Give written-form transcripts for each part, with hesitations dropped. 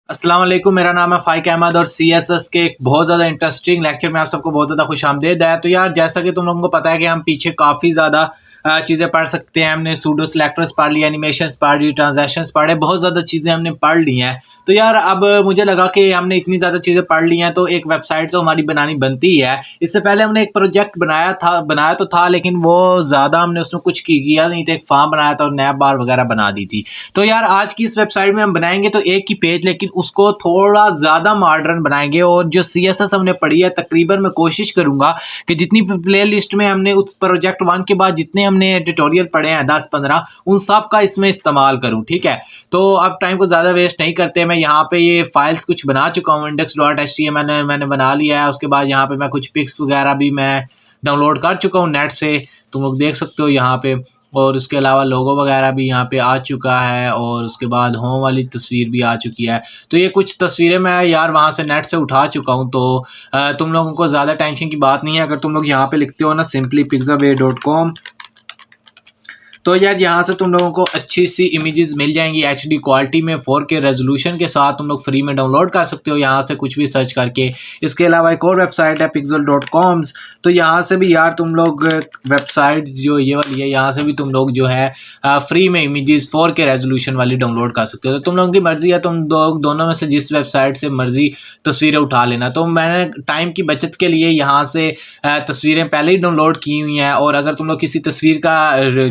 अस्सलाम वालेकुम, मेरा नाम है फ़ाइक अहमद और सीएसएस के एक बहुत ज़्यादा इंटरेस्टिंग लेक्चर में आप सबको बहुत ज़्यादा खुशामदीद है। तो यार जैसा कि तुम लोगों को पता है कि हम पीछे काफ़ी ज़्यादा चीज़ें पढ़ सकते हैं। हमने सूडो सिलेक्टर्स पढ़ ली, एनिमेशंस पढ़ ली, ट्रांज़ैक्शंस पढ़े, बहुत ज़्यादा चीज़ें हमने पढ़ ली हैं। तो यार अब मुझे लगा कि हमने इतनी ज़्यादा चीज़ें पढ़ ली हैं तो एक वेबसाइट तो हमारी बनानी बनती ही है। इससे पहले हमने एक प्रोजेक्ट बनाया तो था लेकिन वो ज़्यादा हमने उसमें कुछ किया नहीं था, एक फ़ॉर्म बनाया था और नैप बार वगैरह बना दी थी। तो यार आज की इस वेबसाइट में हम बनाएँगे तो एक ही पेज, लेकिन उसको थोड़ा ज़्यादा मॉडर्न बनाएँगे और जो सीएसएस हमने पढ़ी है तकरीबन मैं कोशिश करूँगा कि जितनी प्लेलिस्ट में हमने उस प्रोजेक्ट 1 के बाद जितने हमने ट्यूटोरियल पढ़े हैं 10-15 उन सब का इसमें इस्तेमाल करूँ, ठीक है? तो अब टाइम को ज़्यादा वेस्ट नहीं करते, मैं यहाँ पे ये फाइल्स कुछ बना चुका हूँ, index.html मैंने बना लिया है। उसके बाद यहाँ पे मैं कुछ पिक्स वगैरह भी मैं डाउनलोड कर चुका हूँ नेट से, तुम लोग देख सकते हो यहाँ पे। और उसके अलावा लोगो वगैरह भी यहाँ पे आ चुका है और उसके बाद होम वाली तस्वीर भी आ चुकी है। तो ये कुछ तस्वीरें मैं यार वहाँ से नेट से उठा चुका हूँ, तो तुम लोगों को ज़्यादा टेंशन की बात नहीं है। अगर तुम लोग यहाँ पे लिखते हो ना simplypixabay.com, तो यार यहाँ से तुम लोगों को अच्छी सी इमेजेस मिल जाएंगी एचडी क्वालिटी में 4K रेजोल्यूशन के साथ, तुम लोग फ्री में डाउनलोड कर सकते हो यहाँ से कुछ भी सर्च करके। इसके अलावा एक और वेबसाइट है pixel.coms, तो यहाँ से भी यार तुम लोग वेबसाइट जो ये वाली है यहाँ से भी तुम लोग जो है फ्री में इमेजेस 4K रेजोल्यूशन वाली डाउनलोड कर सकते हो। तो तुम लोगों की मर्जी है, तुम दोनों में से जिस वेबसाइट से मर्जी तस्वीरें उठा लेना। तो मैंने टाइम की बचत के लिए यहाँ से तस्वीरें पहले ही डाउनलोड की हुई हैं। और अगर तुम लोग किसी तस्वीर का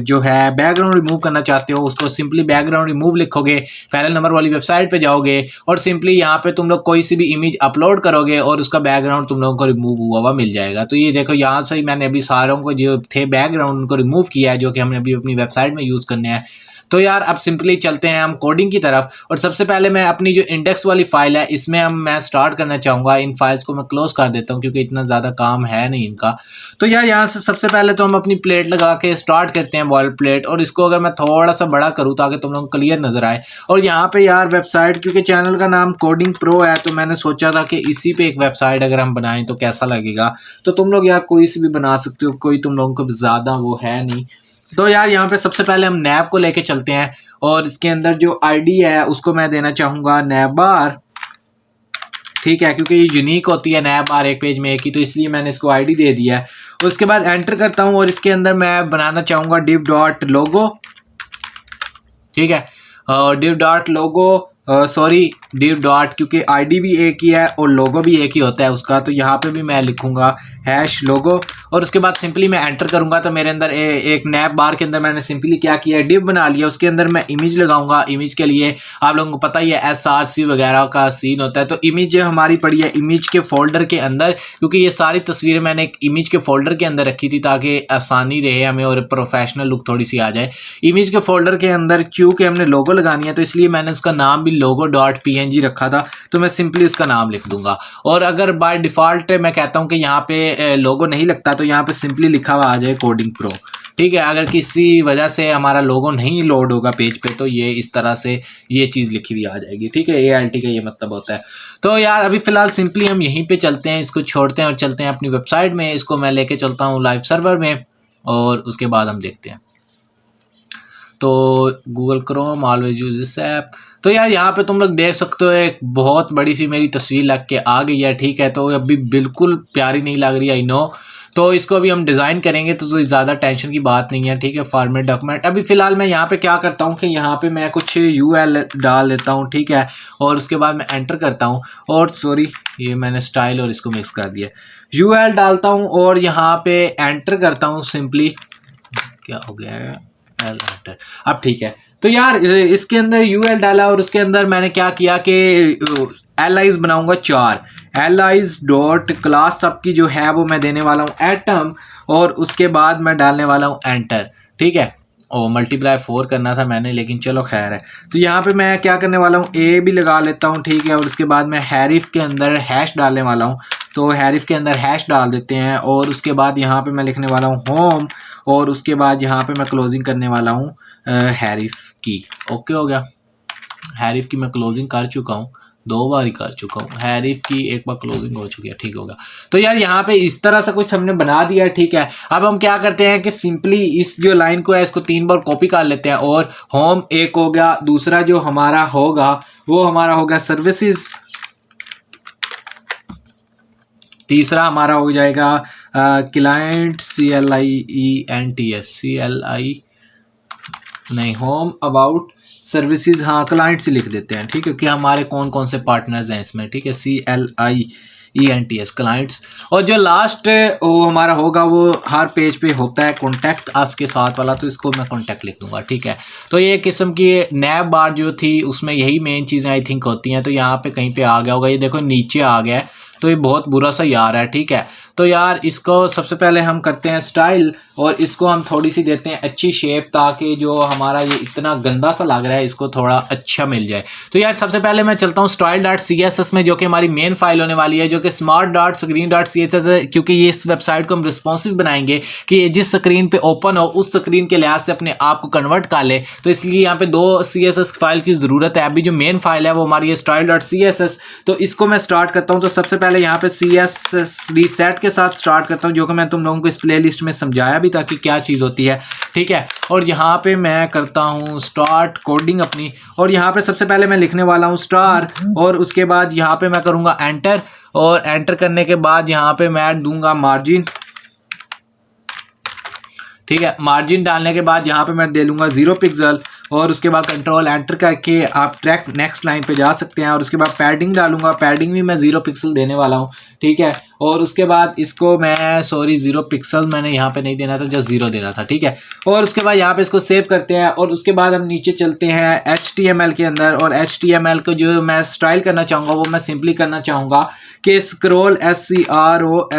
जो है बैकग्राउंड रिमूव करना चाहते हो, उसको सिंपली बैकग्राउंड रिमूव लिखोगे, पहले नंबर वाली वेबसाइट पे जाओगे और सिंपली यहाँ पे तुम लोग कोई सी भी इमेज अपलोड करोगे और उसका बैकग्राउंड तुम लोगों को रिमूव हुआ मिल जाएगा। तो ये देखो यहाँ से ही मैंने अभी सारों को जो थे बैकग्राउंड उनको रिमूव किया है, जो कि हमने अभी अपनी वेबसाइट में यूज़ करने हैं। तो यार अब सिंपली चलते हैं हम कोडिंग की तरफ। और सबसे पहले मैं अपनी जो इंडेक्स वाली फाइल है इसमें मैं स्टार्ट करना चाहूँगा। इन फाइल्स को मैं क्लोज कर देता हूँ क्योंकि इतना ज़्यादा काम है नहीं इनका। तो यार यहाँ से सबसे पहले तो हम अपनी प्लेट लगा के स्टार्ट करते हैं, बॉल प्लेट। और इसको अगर मैं थोड़ा सा बड़ा करूँ ताकि तुम लोग क्लियर नज़र आए। और यहाँ पे यार वेबसाइट, क्योंकि चैनल का नाम कोडिंग प्रो है, तो मैंने सोचा था कि इसी पे एक वेबसाइट अगर हम बनाएं तो कैसा लगेगा। तो तुम लोग यार कोई सी भी बना सकते हो, कोई तुम लोगों को ज़्यादा वो है नहीं। तो यार यहाँ पे सबसे पहले हम नैब को लेके चलते हैं और इसके अंदर जो आईडी है उसको मैं देना चाहूँगा नैब बार, ठीक है? क्योंकि ये यूनिक होती है नैब बार एक पेज में एक ही, तो इसलिए मैंने इसको आईडी दे दिया है। उसके बाद एंटर करता हूँ और इसके अंदर मैं बनाना चाहूँगा div.logo, ठीक है? div.logo सॉरी div डॉट, क्योंकि आईडी भी एक ही है और लोगो भी एक ही होता है उसका, तो यहाँ पे भी मैं लिखूँगा #logo। और उसके बाद सिंपली मैं एंटर करूँगा तो मेरे अंदर एक नैब बार के अंदर मैंने सिंपली क्या किया, डिव बना लिया। उसके अंदर मैं इमेज लगाऊंगा। इमेज के लिए आप लोगों को पता ही है SRC वगैरह का सीन होता है। तो इमेज जो हमारी पड़ी है इमेज के फोल्डर के अंदर, क्योंकि ये सारी तस्वीरें मैंने एक इमेज के फोल्डर के अंदर रखी थी ताकि आसानी रहे हमें और प्रोफेशनल लुक थोड़ी सी आ जाए। इमेज के फोल्डर के अंदर क्योंकि हमने लोगो लगानी है तो इसलिए मैंने उसका नाम भी logo.png रखा था, तो मैं सिंपली उसका नाम लिख दूंगा। और अगर बाय डिफ़ॉल्ट मैं कहता हूँ कि यहाँ पे लोगो नहीं लगता तो यहाँ पे सिंपली लिखा हुआ आ जाए कोडिंग प्रो, ठीक है? अगर किसी वजह से हमारा लोगो नहीं लोड होगा पेज पे तो ये इस तरह से ये चीज़ लिखी हुई आ जाएगी, ठीक है? ALT का ये मतलब होता है। तो यार अभी फ़िलहाल सिंपली हम यहीं पे चलते हैं, इसको छोड़ते हैं और चलते हैं अपनी वेबसाइट में। इसको मैं लेके चलता हूँ लाइव सर्वर में और उसके बाद हम देखते हैं। तो Google Chrome always use this app. तो यार यहाँ पे तुम लोग देख सकते हो एक बहुत बड़ी सी मेरी तस्वीर लग के आ गई है, ठीक है? तो अभी बिल्कुल प्यारी नहीं लग रही, आई नो। तो इसको अभी हम डिज़ाइन करेंगे तो ज़्यादा टेंशन की बात नहीं है, ठीक है? Format document. अभी फ़िलहाल मैं यहाँ पे क्या करता हूँ कि यहाँ पे मैं कुछ UL डाल देता हूँ, ठीक है? और उसके बाद मैं एंटर करता हूँ और सॉरी ये मैंने स्टाइल और इसको मिक्स कर दिया। UL डालता हूँ और यहाँ पे एंटर करता हूँ सिंपली। क्या हो गया है? एंटर। अब ठीक है। तो यार इसके अंदर UL डाला और उसके अंदर मैंने क्या किया कि एलाइज बनाऊंगा 4। एलाइज डॉट क्लास सबकी जो है वो मैं देने वाला हूँ एटम और उसके बाद मैं डालने वाला हूँ एंटर, ठीक है? और मल्टीप्लाई 4 करना था मैंने, लेकिन चलो खैर है। तो यहाँ पे मैं क्या करने वाला हूँ, A भी लगा लेता हूँ, ठीक है? और उसके बाद मैं हैरिफ के अंदर हैश डालने वाला हूँ। तो हैरिफ के अंदर हैश डाल देते हैं और उसके बाद यहाँ पे मैं लिखने वाला हूँ होम और उसके बाद यहाँ पे मैं क्लोजिंग करने वाला हूँ हैरिफ की। ओके हो गया? हैरिफ की मैं क्लोजिंग कर चुका हूँ। 2 बार ही कर चुका हूँ। हैरिफ की एक बार क्लोजिंग हो चुकी है, ठीक होगा। तो यार यहाँ पे इस तरह से कुछ हमने बना दिया, ठीक है। अब हम क्या करते हैं कि सिंपली इस जो लाइन को है इसको 3 बार कॉपी कर लेते हैं, और होम एक हो गया, दूसरा जो हमारा होगा वो हमारा होगा सर्विसेज, तीसरा हमारा हो जाएगा क्लाइंट नहीं, होम अबाउट सर्विसेज, हाँ क्लाइंट से लिख देते हैं, ठीक है, कि हमारे कौन कौन से पार्टनर्स हैं इसमें, ठीक है, CLIENTS क्लाइंट्स। और जो लास्ट वो हमारा होगा वो हर पेज पे होता है कॉन्टैक्ट अस के साथ वाला, तो इसको मैं कॉन्टैक्ट लिख दूंगा, ठीक है। तो ये किस्म की नैब बार जो थी उसमें यही मेन चीज़ें आई थिंक होती हैं। तो यहाँ पे कहीं पे आ गया होगा, ये देखो नीचे आ गया है, तो ये बहुत बुरा सा यार है, ठीक है। तो यार इसको सबसे पहले हम करते हैं स्टाइल, और इसको हम थोड़ी सी देते हैं अच्छी शेप, ताकि जो हमारा ये इतना गंदा सा लग रहा है इसको थोड़ा अच्छा मिल जाए। तो यार सबसे पहले मैं चलता हूँ style.css में, जो कि हमारी मेन फाइल होने वाली है, जो कि smart.screen.css है, क्योंकि ये इस वेबसाइट को हम रिस्पॉन्सिव बनाएंगे कि जिस स्क्रीन पे ओपन हो उस स्क्रीन के लिहाज से अपने आप को कन्वर्ट कर ले। तो इसलिए यहाँ पे 2 CSS फाइल की ज़रूरत है। अभी जो मेन फाइल है वो हमारी है style.css, तो इसको मैं स्टार्ट करता हूँ। तो सबसे पहले यहाँ पे CSS रीसेट के साथ स्टार्ट करता हूँ, जो कि मैं तुम लोगों को इस प्लेलिस्ट में समझाया भी था कि क्या चीज़ होती है, ठीक है। और यहाँ पे मैं करता हूँ स्टार्ट कोडिंग अपनी, और यहाँ पे सबसे पहले मैं लिखने वाला हूँ स्टार, और उसके बाद यहाँ पे मैं करूँगा एंटर, और एंटर करने के बाद यहाँ पे मैं दूंगा मार्जिन, ठीक है। मार्जिन डालने के बाद यहाँ पे मैं दे लूँगा 0 पिक्सल, और उसके बाद कंट्रोल एंटर करके आप ट्रैक नेक्स्ट लाइन पे जा सकते हैं। और उसके बाद पैडिंग डालूंगा, पैडिंग भी मैं 0 पिक्सल देने वाला हूँ, ठीक है। और उसके बाद इसको मैं 0 पिक्सल मैंने यहाँ पे नहीं देना था, जस्ट 0 देना था, ठीक है। और उसके बाद यहाँ पे इसको सेव करते हैं, और उसके बाद हम नीचे चलते हैं HTML के अंदर। और HTML को जो मैं स्टाइल करना चाहूँगा वो मैं सिंपली करना चाहूँगा कि स्क्रॉल SCROLL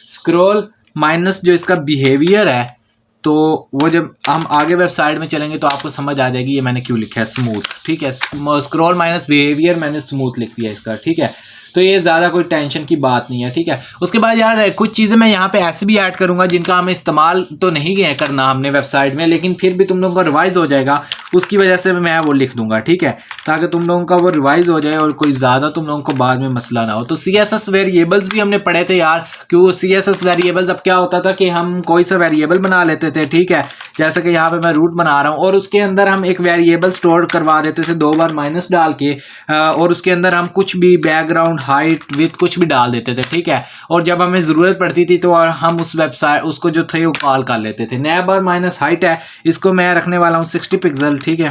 स्क्रॉल माइनस जो इसका बिहेवियर है, तो वो जब हम आगे वेबसाइट में चलेंगे तो आपको समझ आ जाएगी ये मैंने क्यों लिखा है स्मूथ, ठीक है। स्क्रॉल माइनस बिहेवियर मैंने स्मूथ लिख दिया इसका, ठीक है। तो ये ज़्यादा कोई टेंशन की बात नहीं है, ठीक है। उसके बाद यार कुछ चीज़ें मैं यहाँ पे ऐसे भी ऐड करूँगा जिनका हमें इस्तेमाल तो नहीं है करना हमने वेबसाइट में, लेकिन फिर भी तुम लोगों का रिवाइज़ हो जाएगा, उसकी वजह से मैं वो लिख दूंगा, ठीक है, ताकि तुम लोगों का वो रिवाइज़ हो जाए और कोई ज़्यादा तुम लोगों को बाद में मसला ना हो। तो CSS वेरिएबल्स भी हमने पढ़े थे यार, क्यों CSS वेरिएबल्स, अब क्या होता था कि हम कोई सा वेरिएबल बना लेते थे, ठीक है, जैसे कि यहाँ पे मैं रूट बना रहा हूँ, और उसके अंदर हम एक वेरिएबल स्टोर करवा देते थे 2 बार माइनस डाल के, और उसके अंदर हम कुछ भी बैकग्राउंड हाइट विथ कुछ भी डाल देते थे, ठीक है। और जब हमें ज़रूरत पड़ती थी तो हम उस वेबसाइट उसको जो थे वो कॉल कर लेते थे। नैब बार माइनस हाइट है, इसको मैं रखने वाला हूँ 60 पिक्सल, ठीक है।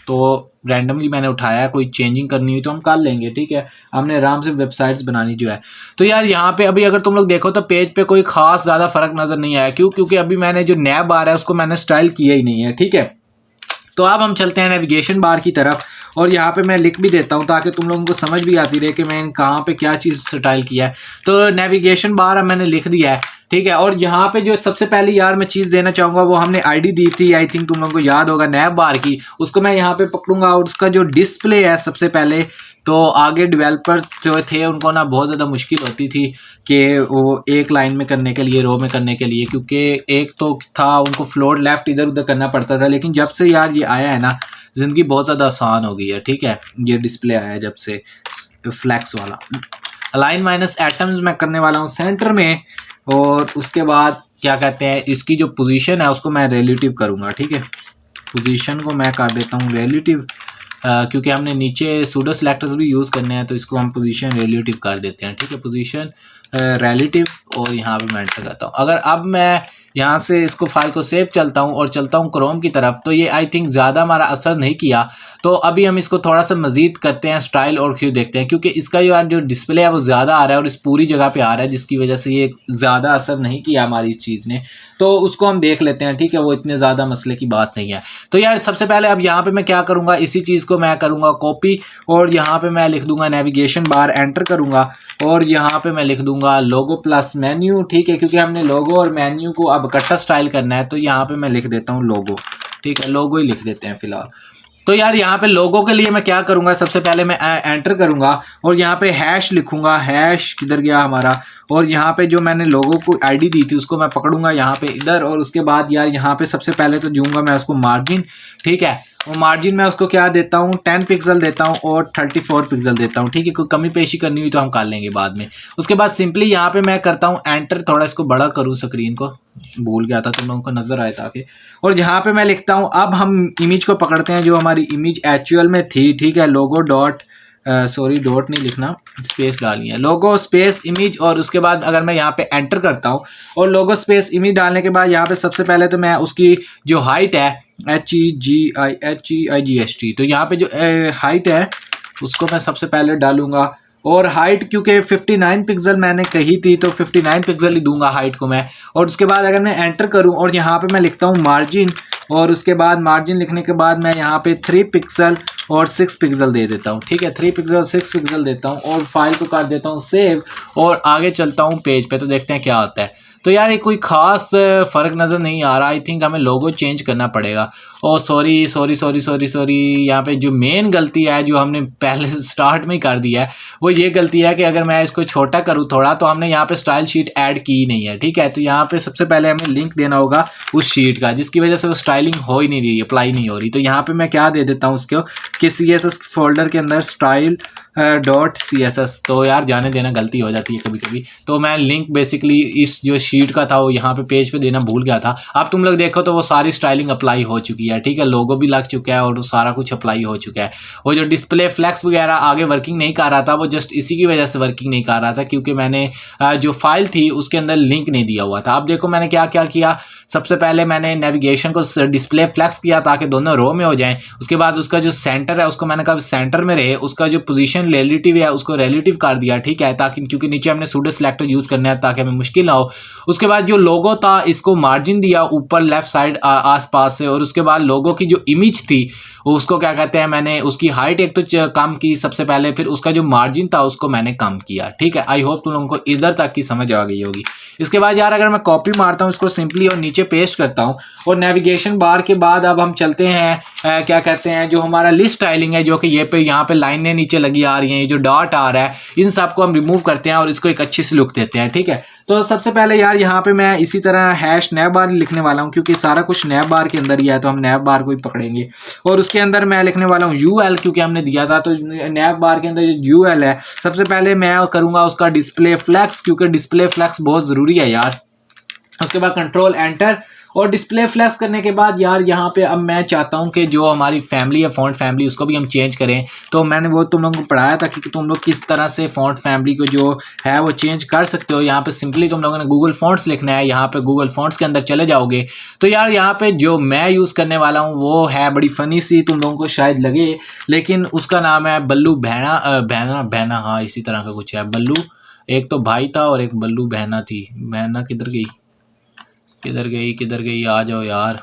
तो रैंडमली मैंने उठाया, कोई चेंजिंग करनी हुई तो हम कर लेंगे, ठीक है। हमने आराम से वेबसाइट्स बनानी जो है। तो यार यहाँ पे अभी अगर तुम लोग देखो तो पेज पे कोई खास ज़्यादा फर्क नज़र नहीं आया, क्यों? क्योंकि अभी मैंने जो नैब बार है उसको मैंने स्टाइल किया ही नहीं है, ठीक है। तो अब हम चलते हैं नेविगेशन बार की तरफ, और यहाँ पे मैं लिख भी देता हूँ ताकि तुम लोगों को समझ भी आती रहे कि मैंने कहाँ पे क्या चीज़ स्टाइल किया है। तो नेविगेशन बार अब मैंने लिख दिया है, ठीक है। और यहाँ पे जो सबसे पहले यार मैं चीज़ देना चाहूँगा, वो हमने आईडी दी थी, आई थिंक तुम लोगों को याद होगा, नैब बार की, उसको मैं यहाँ पे पकड़ूंगा, और उसका जो डिस्प्ले है सबसे पहले, तो आगे डेवलपर्स जो थे उनको ना बहुत ज़्यादा मुश्किल होती थी कि वो एक लाइन में करने के लिए, रो में करने के लिए, क्योंकि एक तो था उनको फ्लोट लेफ्ट इधर उधर करना पड़ता था। लेकिन जब से यार ये आया है ना, ज़िंदगी बहुत ज़्यादा आसान हो गई है, ठीक है। ये डिस्प्ले आया है जब से, फ्लैक्स वाला। अलाइन माइनस एटम्स मैं करने वाला हूँ सेंटर में, और उसके बाद क्या कहते हैं, इसकी जो पोजीशन है उसको मैं रिलेटिव करूँगा, ठीक है। पोजीशन को मैं कर देता हूँ रिलेटिव, क्योंकि हमने नीचे सूडो सेलेक्टर्स भी यूज़ करने हैं, तो इसको हम पोजीशन रिलेटिव कर देते हैं, ठीक है। पोजीशन रिलेटिव, और यहाँ पे मैं एंटर करता हूँ। अगर अब मैं यहाँ से इसको फाइल को सेव चलता हूँ और चलता हूँ क्रोम की तरफ, तो ये आई थिंक ज़्यादा हमारा असर नहीं किया। तो अभी हम इसको थोड़ा सा मज़ीद करते हैं स्टाइल, और क्यों देखते हैं, क्योंकि इसका जो यार जो डिस्प्ले है वो ज़्यादा आ रहा है और इस पूरी जगह पे आ रहा है, जिसकी वजह से ये ज़्यादा असर नहीं किया हमारी इस चीज़ ने। तो उसको हम देख लेते हैं, ठीक है, वो इतने ज़्यादा मसले की बात नहीं है। तो यार सबसे पहले अब यहाँ पे मैं क्या करूँगा, इसी चीज़ को मैं करूँगा कॉपी, और यहाँ पे मैं लिख दूँगा नेविगेशन बार, एंटर करूँगा, और यहाँ पे मैं लिख दूँगा लोगो प्लस मेन्यू, ठीक है, क्योंकि हमने लोगो और मेन्यू को अब इकट्ठा स्टाइल करना है। तो यहाँ पे मैं लिख देता हूँ लोगो, ठीक है, लोगो ही लिख देते हैं फ़िलहाल। तो यार यहाँ पे लोगों के लिए मैं क्या करूँगा, सबसे पहले मैं एंटर करूँगा और यहाँ पे हैश लिखूँगा। हैश किधर गया हमारा, और यहाँ पे जो मैंने लोगों को आईडी दी थी उसको मैं पकड़ूंगा यहाँ पे इधर, और उसके बाद यार यहाँ पे सबसे पहले तो दूंगा मैं उसको मार्जिन, ठीक है। और मार्जिन में उसको क्या देता हूँ, 10 पिक्सल देता हूँ और 34 पिक्सल देता हूँ, ठीक है। कोई कमी पेशी करनी हुई तो हम कर लेंगे बाद में। उसके बाद सिंपली यहाँ पे मैं करता हूँ एंटर, थोड़ा इसको बड़ा करूँ स्क्रीन को, भूल गया था तुम लोगों को नजर आए ताकि। और यहाँ पे मैं लिखता हूँ, अब हम इमेज को पकड़ते हैं जो हमारी इमेज एक्चुअल में थी, ठीक है। लोगो डॉट सॉरी डॉट नहीं लिखना, स्पेस डालनी है, लोगो स्पेस इमेज। और उसके बाद अगर मैं यहाँ पे एंटर करता हूँ और लोगो स्पेस इमेज डालने के बाद यहाँ पे सबसे पहले तो मैं उसकी जो हाइट है HEIGHT, तो यहाँ पे जो हाइट है उसको मैं सबसे पहले डालूंगा। और हाइट क्योंकि 59 पिक्सल मैंने कही थी तो 59 पिक्सल ही दूंगा हाइट को मैं। और उसके बाद अगर मैं एंटर करूं और यहाँ पे मैं लिखता हूँ मार्जिन, और उसके बाद मार्जिन लिखने के बाद मैं यहाँ पे 3 पिक्सल और 6 पिक्सल दे देता हूँ, ठीक है। 3 पिक्सल 6 पिक्सल देता हूँ और फाइल को कर देता हूँ सेव, और आगे चलता हूँ पेज पे, तो देखते हैं क्या होता है। तो यार ये कोई ख़ास फ़र्क नज़र नहीं आ रहा। आई थिंक हमें लोगो चेंज करना पड़ेगा। और सॉरी यहाँ पे जो मेन गलती है जो हमने पहले स्टार्ट में ही कर दिया है वो ये गलती है कि अगर मैं इसको छोटा करूँ थोड़ा, तो हमने यहाँ पे स्टाइल शीट ऐड की नहीं है, ठीक है। तो यहाँ पे सबसे पहले हमें लिंक देना होगा उस शीट का, जिसकी वजह से वो स्टाइलिंग हो ही नहीं रही, अप्लाई नहीं हो रही। तो यहाँ पे मैं क्या दे देता हूँ उसको कि CSS फोल्डर के अंदर स्टाइल .css। तो यार जाने देना, गलती हो जाती है कभी कभी। तो मैं लिंक बेसिकली इस जो शीट का था वो यहाँ पे पेज पे देना भूल गया था। अब तुम लोग देखो तो वो सारी स्टाइलिंग अप्लाई हो चुकी है, ठीक है। लोगो भी लग चुका है और वो सारा कुछ अप्लाई हो चुका है। वो जो डिस्प्ले फ्लैक्स वगैरह आगे वर्किंग नहीं कर रहा था, वो जस्ट इसी की वजह से वर्किंग नहीं कर रहा था क्योंकि मैंने जो फाइल थी उसके अंदर लिंक नहीं दिया हुआ था। अब देखो मैंने क्या क्या किया, सबसे पहले मैंने नेविगेशन को डिस्प्ले फ्लैक्स किया ताकि दोनों रो में हो जाएं। उसके बाद उसका जो सेंटर है उसको मैंने कहा सेंटर में रहे, उसका जो पोजीशन रिलेटिव है उसको रिलेटिव कर दिया, ठीक है, ताकि क्योंकि नीचे हमने सूडो सेलेक्टर यूज़ करना है ताकि हमें मुश्किल ना हो। उसके बाद जो लोगो था इसको मार्जिन दिया ऊपर लेफ्ट साइड आसपास से, और उसके बाद लोगो की जो इमेज थी उसको क्या कहते हैं, मैंने उसकी हाइट एक तो कम की सबसे पहले, फिर उसका जो मार्जिन था उसको मैंने कम किया, ठीक है। आई होप तुम लोगों को इधर तक की समझ आ गई होगी। इसके बाद यार अगर मैं कॉपी मारता हूँ उसको सिंपली और नीचे पेस्ट करता हूँ, और नेविगेशन बार के बाद अब हम चलते हैं क्या कहते हैं जो हमारा लिस्ट स्टाइलिंग है, जो कि ये पे यहाँ पे लाइनें नीचे लगी आ रही हैं, ये जो डॉट आ रहा है इन सब को हम रिमूव करते हैं और इसको एक अच्छी सी लुक देते हैं, ठीक है। तो सबसे पहले यार यहाँ पे मैं इसी तरह हैश नैब बार लिखने वाला हूँ क्योंकि सारा कुछ नैब बार के अंदर ही है, तो हम नैब बार को ही पकड़ेंगे। और उसके अंदर मैं लिखने वाला हूँ UL क्योंकि हमने दिया था, तो नैब बार के अंदर जो UL है सबसे पहले मैं करूँगा उसका डिस्प्ले फ्लैक्स, क्योंकि डिस्प्ले फ्लैक्स बहुत ज़रूरी है यार। उसके बाद कंट्रोल एंटर, और डिस्प्ले फ्लैश करने के बाद यार यहाँ पे अब मैं चाहता हूँ कि जो हमारी फैमिली है फ़ॉन्ट फैमिली उसको भी हम चेंज करें। तो मैंने वो तुम लोगों को पढ़ाया था कि तुम लोग किस तरह से फ़ॉन्ट फैमिली को जो है वो चेंज कर सकते हो। यहाँ पे सिंपली तुम लोगों ने गूगल फ़ॉन्ट्स लिखना है, यहाँ पे गूगल फ़ॉन्ट्स के अंदर चले जाओगे तो यार यहाँ पे जो मैं यूज़ करने वाला हूँ वो है बड़ी फ़नी सी, तुम लोगों को शायद लगे, लेकिन उसका नाम है बल्लू बहना, हाँ इसी तरह का कुछ है। बल्लू एक तो भाई था और एक बल्लू बहना थी। बहना किधर गई, आ जाओ यार।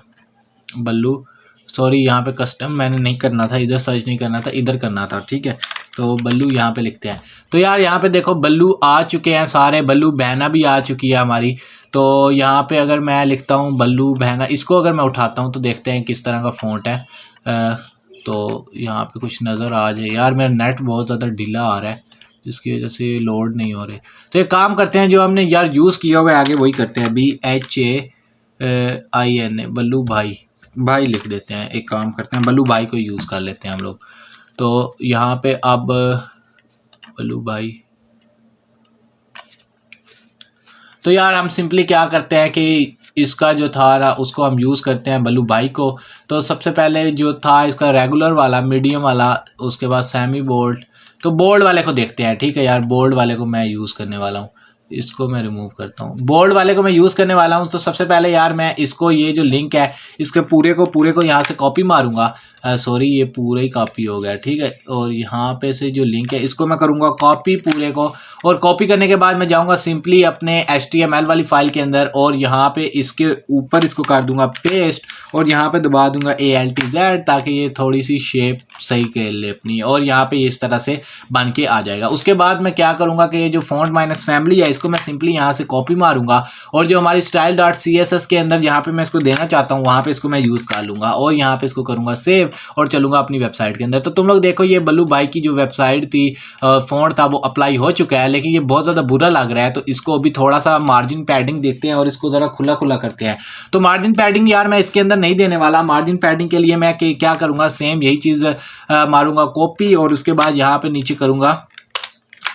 बल्लू, सॉरी यहाँ पे कस्टम मैंने नहीं करना था, इधर सर्च नहीं करना था, इधर करना था, ठीक है। तो बल्लू यहाँ पे लिखते हैं। तो यार यहाँ पे देखो बल्लू आ चुके हैं सारे, बल्लू बहना भी आ चुकी है हमारी। तो यहाँ पे अगर मैं लिखता हूँ बल्लू बहना, इसको अगर मैं उठाता हूँ तो देखते हैं किस तरह का फ़ॉन्ट है। तो यहाँ पे कुछ नज़र आ जाए। यार मेरा नेट बहुत ज़्यादा ढीला आ रहा है जिसकी वजह से लोड नहीं हो रहे। तो एक काम करते हैं, जो हमने यार यूज़ किया हुआ है आगे वही करते हैं। BHAIN बल्लू भाई लिख देते हैं। एक काम करते हैं बल्लू भाई को यूज़ कर लेते हैं हम लोग। तो यहाँ पे अब बल्लू भाई, तो यार हम सिंपली क्या करते हैं कि इसका जो था ना उसको हम यूज़ करते हैं बल्लू भाई को। तो सबसे पहले जो था इसका रेगुलर वाला, मीडियम वाला, उसके बाद सेमी बोल्ड। तो बोल्ड वाले को देखते हैं, ठीक है यार। बोल्ड वाले को मैं यूज़ करने वाला हूँ, इसको मैं रिमूव करता हूँ। बोल्ड वाले को मैं यूज़ करने वाला हूँ। तो सबसे पहले यार मैं इसको, ये जो लिंक है इसके पूरे को यहाँ से कॉपी मारूंगा। सॉरी ये पूरा ही कॉपी हो गया, ठीक है। और यहाँ पे से जो लिंक है इसको मैं करूँगा कॉपी पूरे को, और कॉपी करने के बाद मैं जाऊँगा सिंपली अपने HTML वाली फाइल के अंदर और यहाँ पे इसके ऊपर इसको कर दूँगा पेस्ट, और यहाँ पे दबा दूँगा ALTZ ताकि ये थोड़ी सी शेप सही कर ले अपनी, और यहाँ पे इस तरह से बन के आ जाएगा। उसके बाद मैं क्या करूँगा कि ये जो फॉन्ट माइनस फैमिली है इसको मैं सिंपली यहाँ से कॉपी मारूंगा और जो हमारी style.css के अंदर जहाँ पे मैं इसको देना चाहता हूँ वहाँ पे इसको मैं यूज़ कर लूँगा और यहाँ पे इसको करूँगा सेव और चलूँगा अपनी वेबसाइट के अंदर। तो तुम लोग देखो ये बल्लू भाई की जो वेबसाइट थी, फ़ॉन्ट था, वो अप्लाई हो चुका है, लेकिन ये बहुत ज़्यादा बुरा लग रहा है। तो इसको अभी थोड़ा सा मार्जिन पैडिंग देखते हैं और इसको ज़रा खुला खुला करते हैं। तो मार्जिन पैडिंग यार मैं इसके अंदर नहीं देने वाला। मार्जिन पैडिंग के लिए मैं क्या करूँगा, सेम यही चीज़ मारूंगा कॉपी और उसके बाद यहाँ पे नीचे करूँगा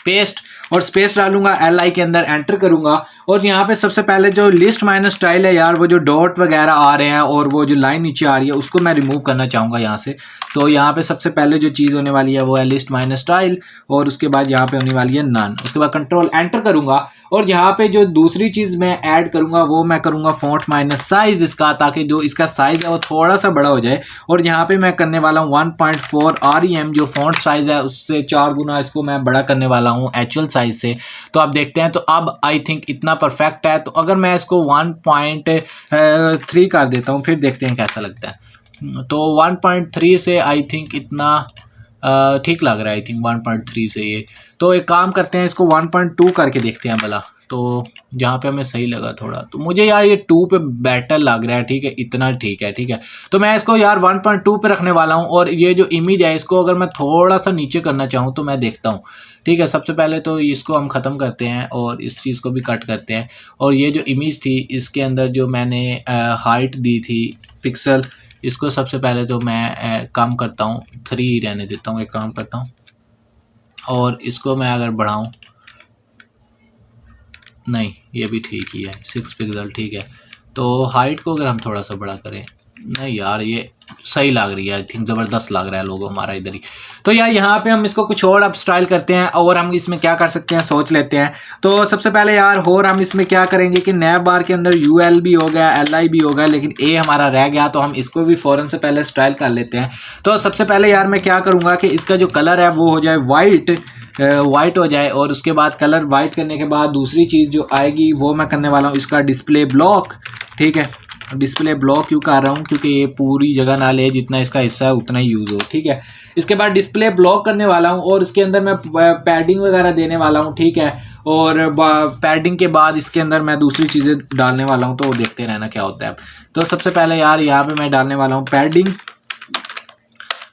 पेस्ट और स्पेस डालूंगा LI के अंदर, एंटर करूंगा और यहाँ पे सबसे पहले जो लिस्ट माइनस स्टाइल है यार, वो जो डॉट वगैरह आ रहे हैं और वो जो लाइन नीचे आ रही है उसको मैं रिमूव करना चाहूँगा यहाँ से। तो यहाँ पे सबसे पहले जो चीज़ होने वाली है वो है लिस्ट माइनस स्टाइल और उसके बाद यहाँ पे होने वाली है नन। उसके बाद कंट्रोल एंटर करूँगा और यहाँ पे जो दूसरी चीज़ मैं ऐड करूँगा वो मैं करूँगा फॉन्ट माइनस साइज़ इसका, ताकि जो इसका साइज़ है वो थोड़ा सा बड़ा हो जाए। और यहाँ पे मैं करने वाला हूँ 1.4 REM जो फॉन्ट साइज़ है उससे 4 गुना इसको मैं बड़ा करने वाला हूँ एक्चुअल साइज़ से। तो आप देखते हैं, तो अब आई थिंक इतना परफेक्ट है। तो अगर मैं इसको 1.3 कर देता हूँ, फिर देखते हैं कैसा लगता है। तो 1.3 से आई थिंक इतना ठीक लग रहा है, आई थिंक 1.3 से ये। तो एक काम करते हैं, इसको 1.2 करके देखते हैं भला। तो जहाँ पे हमें सही लगा थोड़ा, तो मुझे यार ये 2 पे बेटर लग रहा है, ठीक है, इतना ठीक है, ठीक है। तो मैं इसको यार 1.2 पे रखने वाला हूँ और ये जो इमेज है इसको अगर मैं थोड़ा सा नीचे करना चाहूँ तो मैं देखता हूँ, ठीक है। सबसे पहले तो इसको हम ख़त्म करते हैं और इस चीज़ को भी कट करते हैं। और ये जो इमेज थी इसके अंदर जो मैंने हाइट दी थी पिक्सल, इसको सबसे पहले तो मैं कम करता हूँ, 3 रहने देता हूँ। एक काम करता हूँ और इसको मैं अगर बढ़ाऊँ, नहीं ये भी ठीक ही है, 6 पिक्सल ठीक है। तो हाइट को अगर हम थोड़ा सा बड़ा करें, नहीं यार ये सही लग रही है, आई थिंक ज़बरदस्त लग रहा है लोगो हमारा इधर ही। तो यार यहाँ पे हम इसको कुछ और अब स्टाइल करते हैं और हम इसमें क्या कर सकते हैं सोच लेते हैं। तो सबसे पहले यार और हम इसमें क्या करेंगे कि नैब बार के अंदर UL भी हो गया, LI भी हो गया, लेकिन A हमारा रह गया। तो हम इसको भी फ़ौरन से पहले स्टाइल कर लेते हैं। तो सबसे पहले यार मैं क्या करूँगा कि इसका जो कलर है वो हो जाए वाइट हो जाए और उसके बाद कलर वाइट करने के बाद दूसरी चीज़ जो आएगी वो मैं करने वाला हूँ इसका डिस्प्ले ब्लॉक, ठीक है। डिस्प्ले ब्लॉक क्यों कर रहा हूँ, क्योंकि ये पूरी जगह ना ले, जितना इसका हिस्सा है उतना ही यूज़ हो, ठीक है। इसके बाद डिस्प्ले ब्लॉक करने वाला हूँ और इसके अंदर मैं पैडिंग वगैरह देने वाला हूँ, ठीक है। और पैडिंग के बाद इसके अंदर मैं दूसरी चीज़ें डालने वाला हूँ, तो देखते रहना क्या होता है। तो सबसे पहले यार यहाँ पे मैं डालने वाला हूँ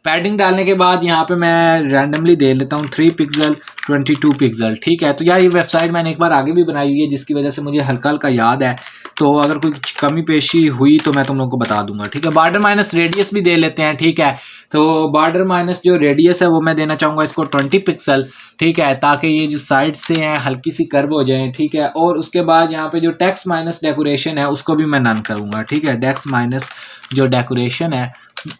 पैडिंग डालने के बाद यहाँ पे मैं रैंडमली दे लेता हूँ 3 पिक्सल 22 पिक्सल, ठीक है। तो यार ये वेबसाइट मैंने एक बार आगे भी बनाई हुई है जिसकी वजह से मुझे हल्का हल्का याद है। तो अगर कोई कमी पेशी हुई तो मैं तुम लोगों को बता दूंगा, ठीक है। बॉर्डर माइनस रेडियस भी दे लेते हैं, ठीक है। तो बॉर्डर माइनस जो रेडियस है वो मैं देना चाहूँगा इसको 20 पिक्सल, ठीक है, ताकि ये जो साइड से हैं हल्की सी कर्व हो जाए, ठीक है। और उसके बाद यहाँ पे जो टेक्स्ट माइनस डेकोरेशन है उसको भी मैं नन करूँगा, ठीक है। टेक्स्ट माइनस जो डेकोरेशन है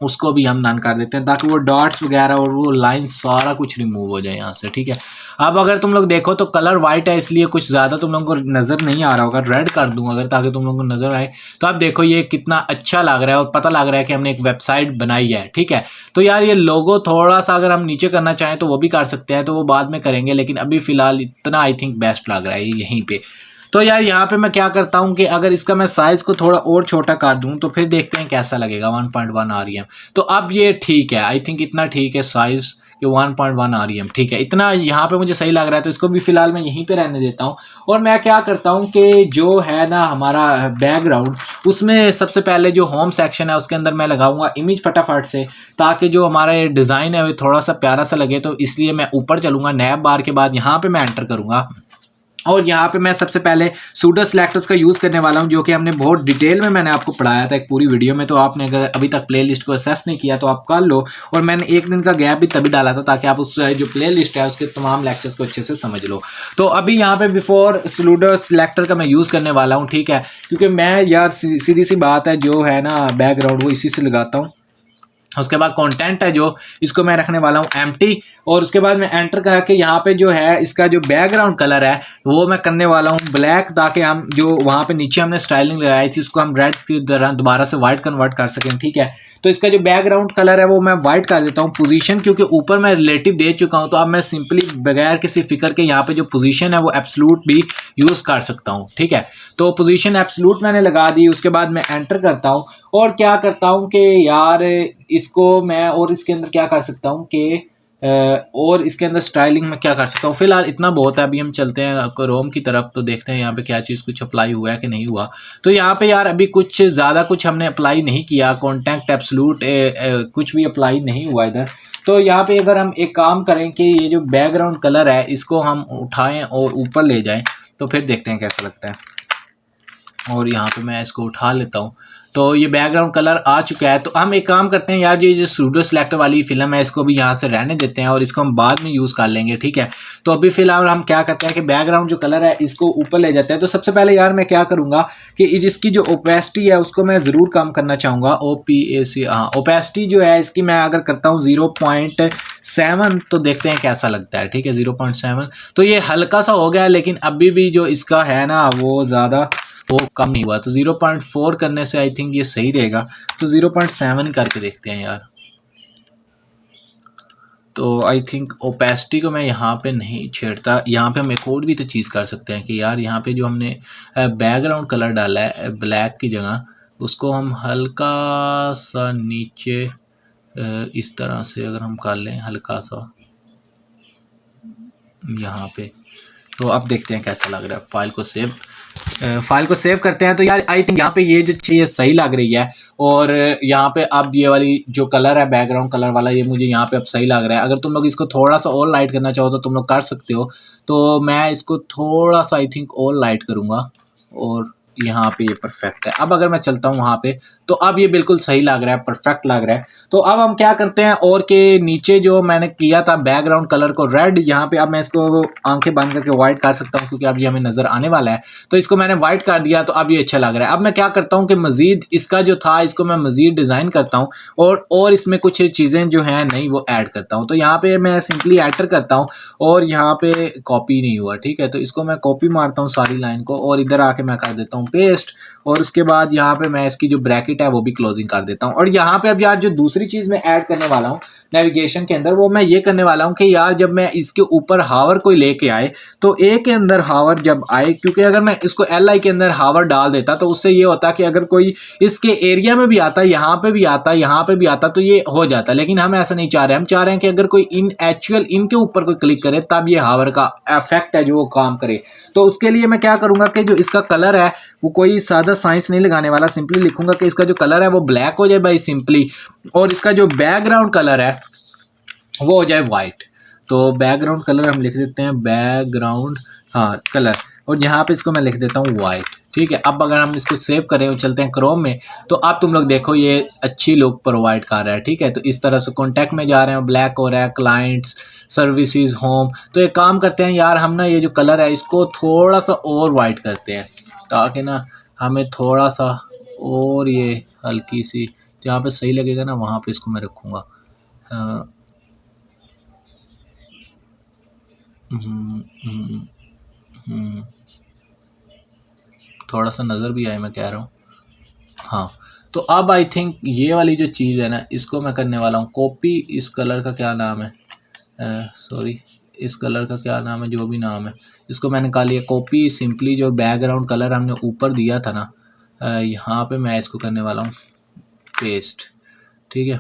उसको भी हम नन कर देते हैं ताकि वो डॉट्स वगैरह और वो लाइन सारा कुछ रिमूव हो जाए यहाँ से, ठीक है। अब अगर तुम लोग देखो तो कलर वाइट है इसलिए कुछ ज़्यादा तुम लोगों को नज़र नहीं आ रहा होगा, रेड कर दूंगा अगर ताकि तुम लोगों को नज़र आए। तो आप देखो ये कितना अच्छा लग रहा है और पता लग रहा है कि हमने एक वेबसाइट बनाई है, ठीक है। तो यार ये लोगो थोड़ा सा अगर हम नीचे करना चाहें तो वो भी कर सकते हैं, तो वो बाद में करेंगे, लेकिन अभी फ़िलहाल इतना आई थिंक बेस्ट लग रहा है यहीं पर। तो यार यहाँ पे मैं क्या करता हूँ कि अगर इसका मैं साइज़ को थोड़ा और छोटा कर दूँ तो फिर देखते हैं कैसा लगेगा 1.1 REM। तो अब ये ठीक है, आई थिंक इतना ठीक है साइज़ कि 1.1 REM, ठीक है। इतना यहाँ पे मुझे सही लग रहा है, तो इसको भी फ़िलहाल मैं यहीं पे रहने देता हूँ। और मैं क्या करता हूँ कि जो है ना हमारा बैकग्राउंड, उसमें सबसे पहले जो होम सेक्शन है उसके अंदर मैं लगाऊंगा इमेज फटाफट से, ताकि जो हमारा ये डिज़ाइन है वो थोड़ा सा प्यारा सा लगे। तो इसलिए मैं ऊपर चलूँगा, नैब बार के बाद यहाँ पर मैं एंटर करूँगा और यहाँ पे मैं सबसे पहले सूडो सेलेक्टर्स का यूज़ करने वाला हूँ, जो कि हमने बहुत डिटेल में मैंने आपको पढ़ाया था एक पूरी वीडियो में। तो आपने अगर अभी तक प्लेलिस्ट को असेस नहीं किया तो आप कर लो। और मैंने एक दिन का गैप भी तभी डाला था ताकि आप उस जो प्लेलिस्ट है उसके तमाम लेक्चर्स को अच्छे से समझ लो। तो अभी यहाँ पे बिफोर सूडो सेलेक्टर का मैं यूज़ करने वाला हूँ, ठीक है, क्योंकि मैं यार सीधी सी बात है जो है ना बैकग्राउंड वो इसी से लगाता हूँ। उसके बाद कंटेंट है जो, इसको मैं रखने वाला हूँ एम्प्टी। और उसके बाद मैं एंटर करके यहाँ पे जो है इसका जो बैकग्राउंड कलर है वो मैं करने वाला हूँ ब्लैक, ताकि हम जो वहाँ पे नीचे हमने स्टाइलिंग लगाई थी उसको हम रेड की तरह दोबारा से वाइट कन्वर्ट कर सकें, ठीक है। तो इसका जो बैकग्राउंड कलर है वो मैं वाइट कर देता हूँ। पोजीशन क्योंकि ऊपर मैं रिलेटिव दे चुका हूँ, तो अब मैं सिंपली बगैर किसी फिक्र के यहाँ पे जो पोजीशन है वो एब्सोल्यूट भी यूज़ कर सकता हूँ, ठीक है। तो पोजीशन एब्सोल्यूट मैंने लगा दी। उसके बाद मैं एंटर करता हूँ और क्या करता हूँ कि यार इसको मैं और इसके अंदर क्या कर सकता हूँ कि और इसके अंदर स्टाइलिंग में क्या कर सकता हूँ, फिलहाल इतना बहुत है। अभी हम चलते हैं क्रोम की तरफ, तो देखते हैं यहाँ पे क्या चीज़ कुछ अप्लाई हुआ है कि नहीं हुआ। तो यहाँ पे यार अभी कुछ ज़्यादा कुछ हमने अप्लाई नहीं किया, कॉन्टैक्ट एब्सोल्यूट कुछ भी अप्लाई नहीं हुआ इधर। तो यहाँ पे अगर हम एक काम करें कि ये जो बैकग्राउंड कलर है इसको हम उठाएं और ऊपर ले जाएं, तो फिर देखते हैं कैसा लगता है। और यहाँ पे मैं इसको उठा लेता हूँ, तो ये बैकग्राउंड कलर आ चुका है। तो हम एक काम करते हैं यार, ये जो सूडो सिलेक्टर वाली फिल्म है इसको भी यहाँ से रहने देते हैं और इसको हम बाद में यूज़ कर लेंगे, ठीक है। तो अभी फिलहाल हम क्या करते हैं कि बैकग्राउंड जो कलर है इसको ऊपर ले जाते हैं। तो सबसे पहले यार मैं क्या करूँगा कि इसकी जो ओपेसिटी है उसको मैं ज़रूर कम करना चाहूँगा। OPAC, हाँ, ओपेसिटी जो है इसकी मैं अगर करता हूँ 0.7, तो देखते हैं कैसा लगता है, ठीक है। 0.7 तो ये हल्का सा हो गया है, लेकिन अभी भी जो इसका है ना वो ज़्यादा वो कम नहीं हुआ। तो 0.4 करने से आई थिंक ये सही रहेगा। तो 0.7 करके देखते हैं यार। तो आई थिंक ओपेसिटी को मैं यहाँ पे नहीं छेड़ता। यहाँ पे हम एक और भी तो चीज़ कर सकते हैं कि यार यहाँ पे जो हमने बैकग्राउंड कलर डाला है ब्लैक की जगह, उसको हम हल्का सा नीचे इस तरह से अगर हम कर लें हल्का सा यहाँ पे, तो अब देखते हैं कैसा लग रहा है। फाइल को सेव करते हैं। तो यार आई थिंक यहाँ पे ये जो चीज़ सही लग रही है। और यहाँ पे अब ये वाली जो कलर है बैकग्राउंड कलर वाला, ये मुझे यहाँ पे अब सही लग रहा है। अगर तुम लोग इसको थोड़ा सा और लाइट करना चाहो तो तुम लोग कर सकते हो। तो मैं इसको थोड़ा सा आई थिंक और लाइट करूँगा और यहाँ पे ये परफेक्ट है। अब अगर मैं चलता हूँ वहाँ पे, तो अब ये बिल्कुल सही लग रहा है, परफेक्ट लग रहा है। तो अब हम क्या करते हैं, और के नीचे जो मैंने किया था बैकग्राउंड कलर को रेड, यहाँ पे अब मैं इसको आंखें बंद करके वाइट कर सकता हूँ क्योंकि अब ये हमें नज़र आने वाला है। तो इसको मैंने वाइट कर दिया, तो अब ये अच्छा लग रहा है। अब मैं क्या करता हूँ कि मज़ीद इसका जो था इसको मैं मज़ीद डिज़ाइन करता हूँ और इसमें कुछ चीज़ें जो हैं नहीं वो ऐड करता हूँ। तो यहाँ पर मैं सिंपली एंटर करता हूँ और यहाँ पे कॉपी नहीं हुआ, ठीक है। तो इसको मैं कॉपी मारता हूँ सारी लाइन को और इधर आके मैं कर देता हूँ पेस्ट। और उसके बाद यहाँ पे मैं इसकी जो ब्रैकेट है वो भी क्लोजिंग कर देता हूँ। और यहाँ पे अब यार जो दूसरी चीज़ मैं ऐड करने वाला हूँ नेविगेशन के अंदर, वो मैं ये करने वाला हूँ कि यार जब मैं इसके ऊपर हावर कोई लेके आए, तो ए के अंदर हावर जब आए, क्योंकि अगर मैं इसको LI के अंदर हावर डाल देता तो उससे ये होता कि अगर कोई इसके एरिया में भी आता, यहाँ पे भी आता, यहाँ पे भी आता, तो ये हो जाता। लेकिन हम ऐसा नहीं चाह रहे। हम चाह रहे हैं कि अगर कोई इनके ऊपर कोई क्लिक करे तब ये हावर का इफेक्ट है जो वो काम करे। तो उसके लिए मैं क्या करूँगा कि जो इसका कलर है वो कोई सादा साइंस नहीं लगाने वाला, सिंपली लिखूंगा कि इसका जो कलर है वो ब्लैक हो जाए भाई सिंपली, और इसका जो बैकग्राउंड कलर है वो हो जाए वाइट। तो बैकग्राउंड कलर हम लिख देते हैं बैकग्राउंड, हाँ, कलर, और यहाँ पे इसको मैं लिख देता हूँ वाइट, ठीक है। अब अगर हम इसको सेव करें और चलते हैं क्रोम में, तो अब तुम लोग देखो ये अच्छी लुक प्रोवाइड कर रहा है, ठीक है। तो इस तरह से कॉन्टैक्ट में जा रहे हैं, ब्लैक हो रहा है, क्लाइंट्स, सर्विसेज, होम। तो एक काम करते हैं यार, हम ना ये जो कलर है इसको थोड़ा सा और वाइट करते हैं ताकि ना हमें थोड़ा सा और ये हल्की सी जहाँ पे सही लगेगा ना वहाँ पे इसको मैं रखूँगा। थोड़ा सा नज़र भी आए, मैं कह रहा हूँ। हाँ, तो अब आई थिंक ये वाली जो चीज़ है ना इसको मैं करने वाला हूँ कॉपी। इस कलर का क्या नाम है, सॉरी, इस कलर का क्या नाम है, जो भी नाम है, इसको मैंने कहा लिया कॉपी। सिंपली जो बैकग्राउंड कलर हमने ऊपर दिया था ना, यहाँ पे मैं इसको करने वाला हूँ पेस्ट, ठीक है।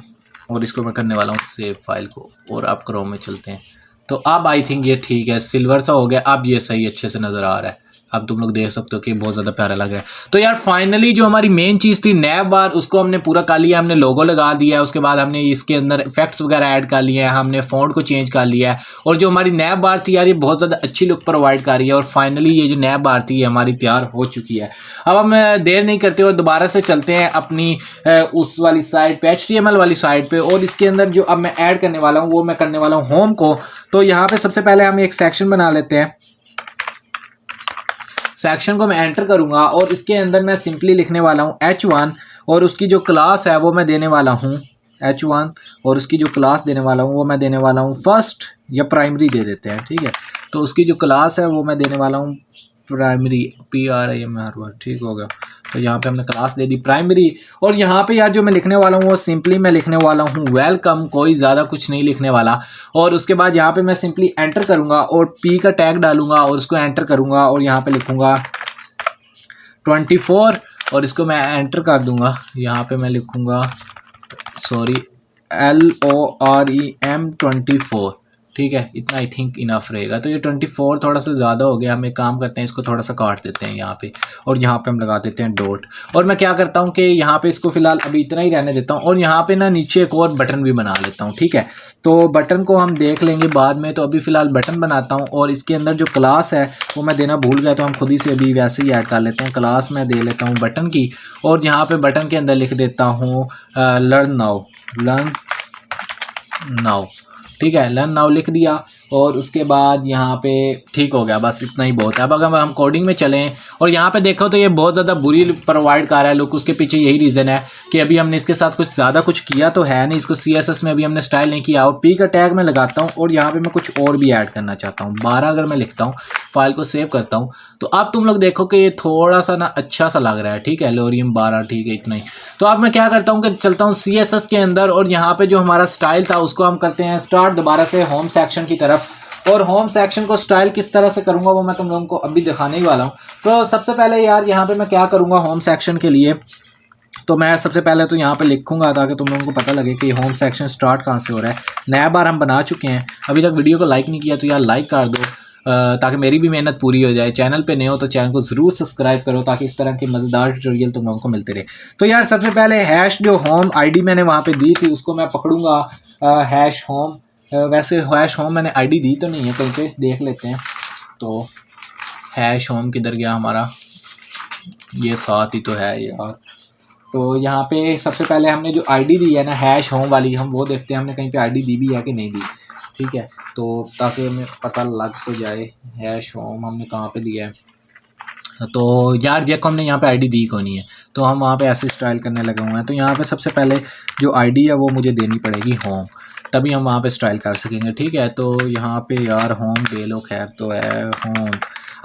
और इसको मैं करने वाला हूँ सेव फाइल को, और अब क्रोम में चलते हैं। तो अब आई थिंक ये ठीक है, सिल्वर सा हो गया, अब ये सही अच्छे से नज़र आ रहा है। अब तुम लोग देख सकते हो कि बहुत ज़्यादा प्यारा लग रहा है। तो यार फाइनली जो हमारी मेन चीज़ थी नैब बार, उसको हमने पूरा कर लिया, हमने लोगो लगा दिया है, उसके बाद हमने इसके अंदर इफेक्ट्स वगैरह ऐड कर लिए हैं, हमने फ़ॉन्ट को चेंज कर लिया है। और जो हमारी नैब बार थी यार ये बहुत ज़्यादा अच्छी लुक प्रोवाइड कर रही है। और फाइनली ये जो नैब बार थी ये हमारी तैयार हो चुकी है। अब हम देर नहीं करते और दोबारा से चलते हैं अपनी उस वाली साइड पे, HTML वाली साइड पे। और इसके अंदर जो अब मैं ऐड करने वाला हूँ वो मैं करने वाला हूँ होम को। तो यहाँ पे सबसे पहले हम एक सेक्शन बना लेते हैं। सेक्शन को मैं एंटर करूंगा और इसके अंदर मैं सिंपली लिखने वाला हूं H1, और उसकी जो क्लास है वो मैं देने वाला हूं H1, और उसकी जो क्लास देने वाला हूं वो मैं देने वाला हूं फर्स्ट या प्राइमरी दे देते हैं, ठीक है। तो उसकी जो क्लास है वो मैं देने वाला हूं प्राइमरी, PRIMR, ठीक हो गया। तो यहाँ पे हमने क्लास दे दी प्राइमरी। और यहाँ पे यार जो मैं लिखने वाला हूँ वो सिंपली मैं लिखने वाला हूँ वेलकम, कोई ज़्यादा कुछ नहीं लिखने वाला। और उसके बाद यहाँ पे मैं सिंपली एंटर करूँगा और P का टैग डालूंगा और उसको एंटर करूँगा और यहाँ पे लिखूँगा 24 और इसको मैं एंटर कर दूँगा। यहाँ पे मैं लिखूँगा, सॉरी, LOREM24, ठीक है, इतना आई थिंक इनफ रहेगा। तो ये 24 थोड़ा सा ज़्यादा हो गया, हम एक काम करते हैं इसको थोड़ा सा काट देते हैं यहाँ पे, और यहाँ पे हम लगा देते हैं डॉट। और मैं क्या करता हूँ कि यहाँ पे इसको फ़िलहाल अभी इतना ही रहने देता हूँ, और यहाँ पे ना नीचे एक और बटन भी बना लेता हूँ, ठीक है। तो बटन को हम देख लेंगे बाद में, तो अभी फ़िलहाल बटन बनाता हूँ। और इसके अंदर जो क्लास है वो मैं देना भूल गया, तो हम खुद ही से अभी वैसे ही ऐड कर लेते हैं। क्लास मैं दे लेता हूँ बटन की, और यहाँ पर बटन के अंदर लिख देता हूँ लर्न नाउ, ठीक है, लर्न नाउ लिख दिया। और उसके बाद यहाँ पे ठीक हो गया, बस इतना ही बहुत है। अब अगर हम कोडिंग में चलें और यहाँ पे देखो तो ये बहुत ज़्यादा बुरी प्रोवाइड कर रहा है लुक। उसके पीछे यही रीज़न है कि अभी हमने इसके साथ कुछ ज़्यादा कुछ किया तो है नहीं, इसको CSS में अभी हमने स्टाइल नहीं किया। और पी का टैग मैं लगाता हूँ, और यहाँ पर मैं कुछ और भी ऐड करना चाहता हूँ। 12 अगर मैं लिखता हूँ, फाइल को सेव करता हूँ, तो अब तुम लोग देखो कि ये थोड़ा सा ना अच्छा सा लग रहा है, ठीक है, लोरियम 12, ठीक है, इतना ही। तो अब मैं क्या करता हूँ कि चलता हूँ CSS के अंदर, और यहाँ पे जो हमारा स्टाइल था उसको हम करते हैं स्टार्ट दोबारा से होम सेक्शन की तरफ। और होम सेक्शन को स्टाइल किस तरह से करूँगा वो मैं तुम लोगों को अभी दिखाने ही वाला हूँ। तो सबसे पहले यार यहाँ पे मैं क्या करूँगा होम सेक्शन के लिए, तो मैं सबसे पहले तो यहाँ पे लिखूंगा ताकि तुम लोगों को पता लगे कि होम सेक्शन स्टार्ट कहाँ से हो रहा है। नया बार हम बना चुके हैं, अभी तक वीडियो को लाइक नहीं किया तो यार लाइक कर दो, ताकि मेरी भी मेहनत पूरी हो जाए। चैनल पे नए हो तो चैनल को ज़रूर सब्सक्राइब करो, ताकि इस तरह के मज़ेदार ट्यूटोरियल तुम लोगों को मिलते रहे। तो यार सबसे पहले हैश जो होम आईडी मैंने वहाँ पे दी थी उसको मैं पकड़ूंगा, हैश होम। वैसे हैश होम मैंने आईडी दी तो नहीं है, कहीं पे देख लेते हैं। तो हैश होम किधर गया हमारा, ये साथ ही तो है यार। तो यहाँ पे सबसे पहले हमने जो आईडी दी है ना हैश होम वाली, हम वो देखते हैं हमने कहीं पे आईडी दी भी है कि नहीं दी, ठीक है। तो ताकि हमें पता लग तो जाए हैश होम हमने कहाँ पे दिया है। तो यार देखो हमने यहाँ पे आईडी दी को नहीं है, तो हम वहाँ पे ऐसे स्टाइल करने लगे हुए हैं। तो यहाँ पे सबसे पहले जो आईडी है वो मुझे देनी पड़ेगी होम, तभी हम वहाँ पे स्टाइल कर सकेंगे, ठीक है। तो यहाँ पे यार होम दे लो, खैर तो है होम।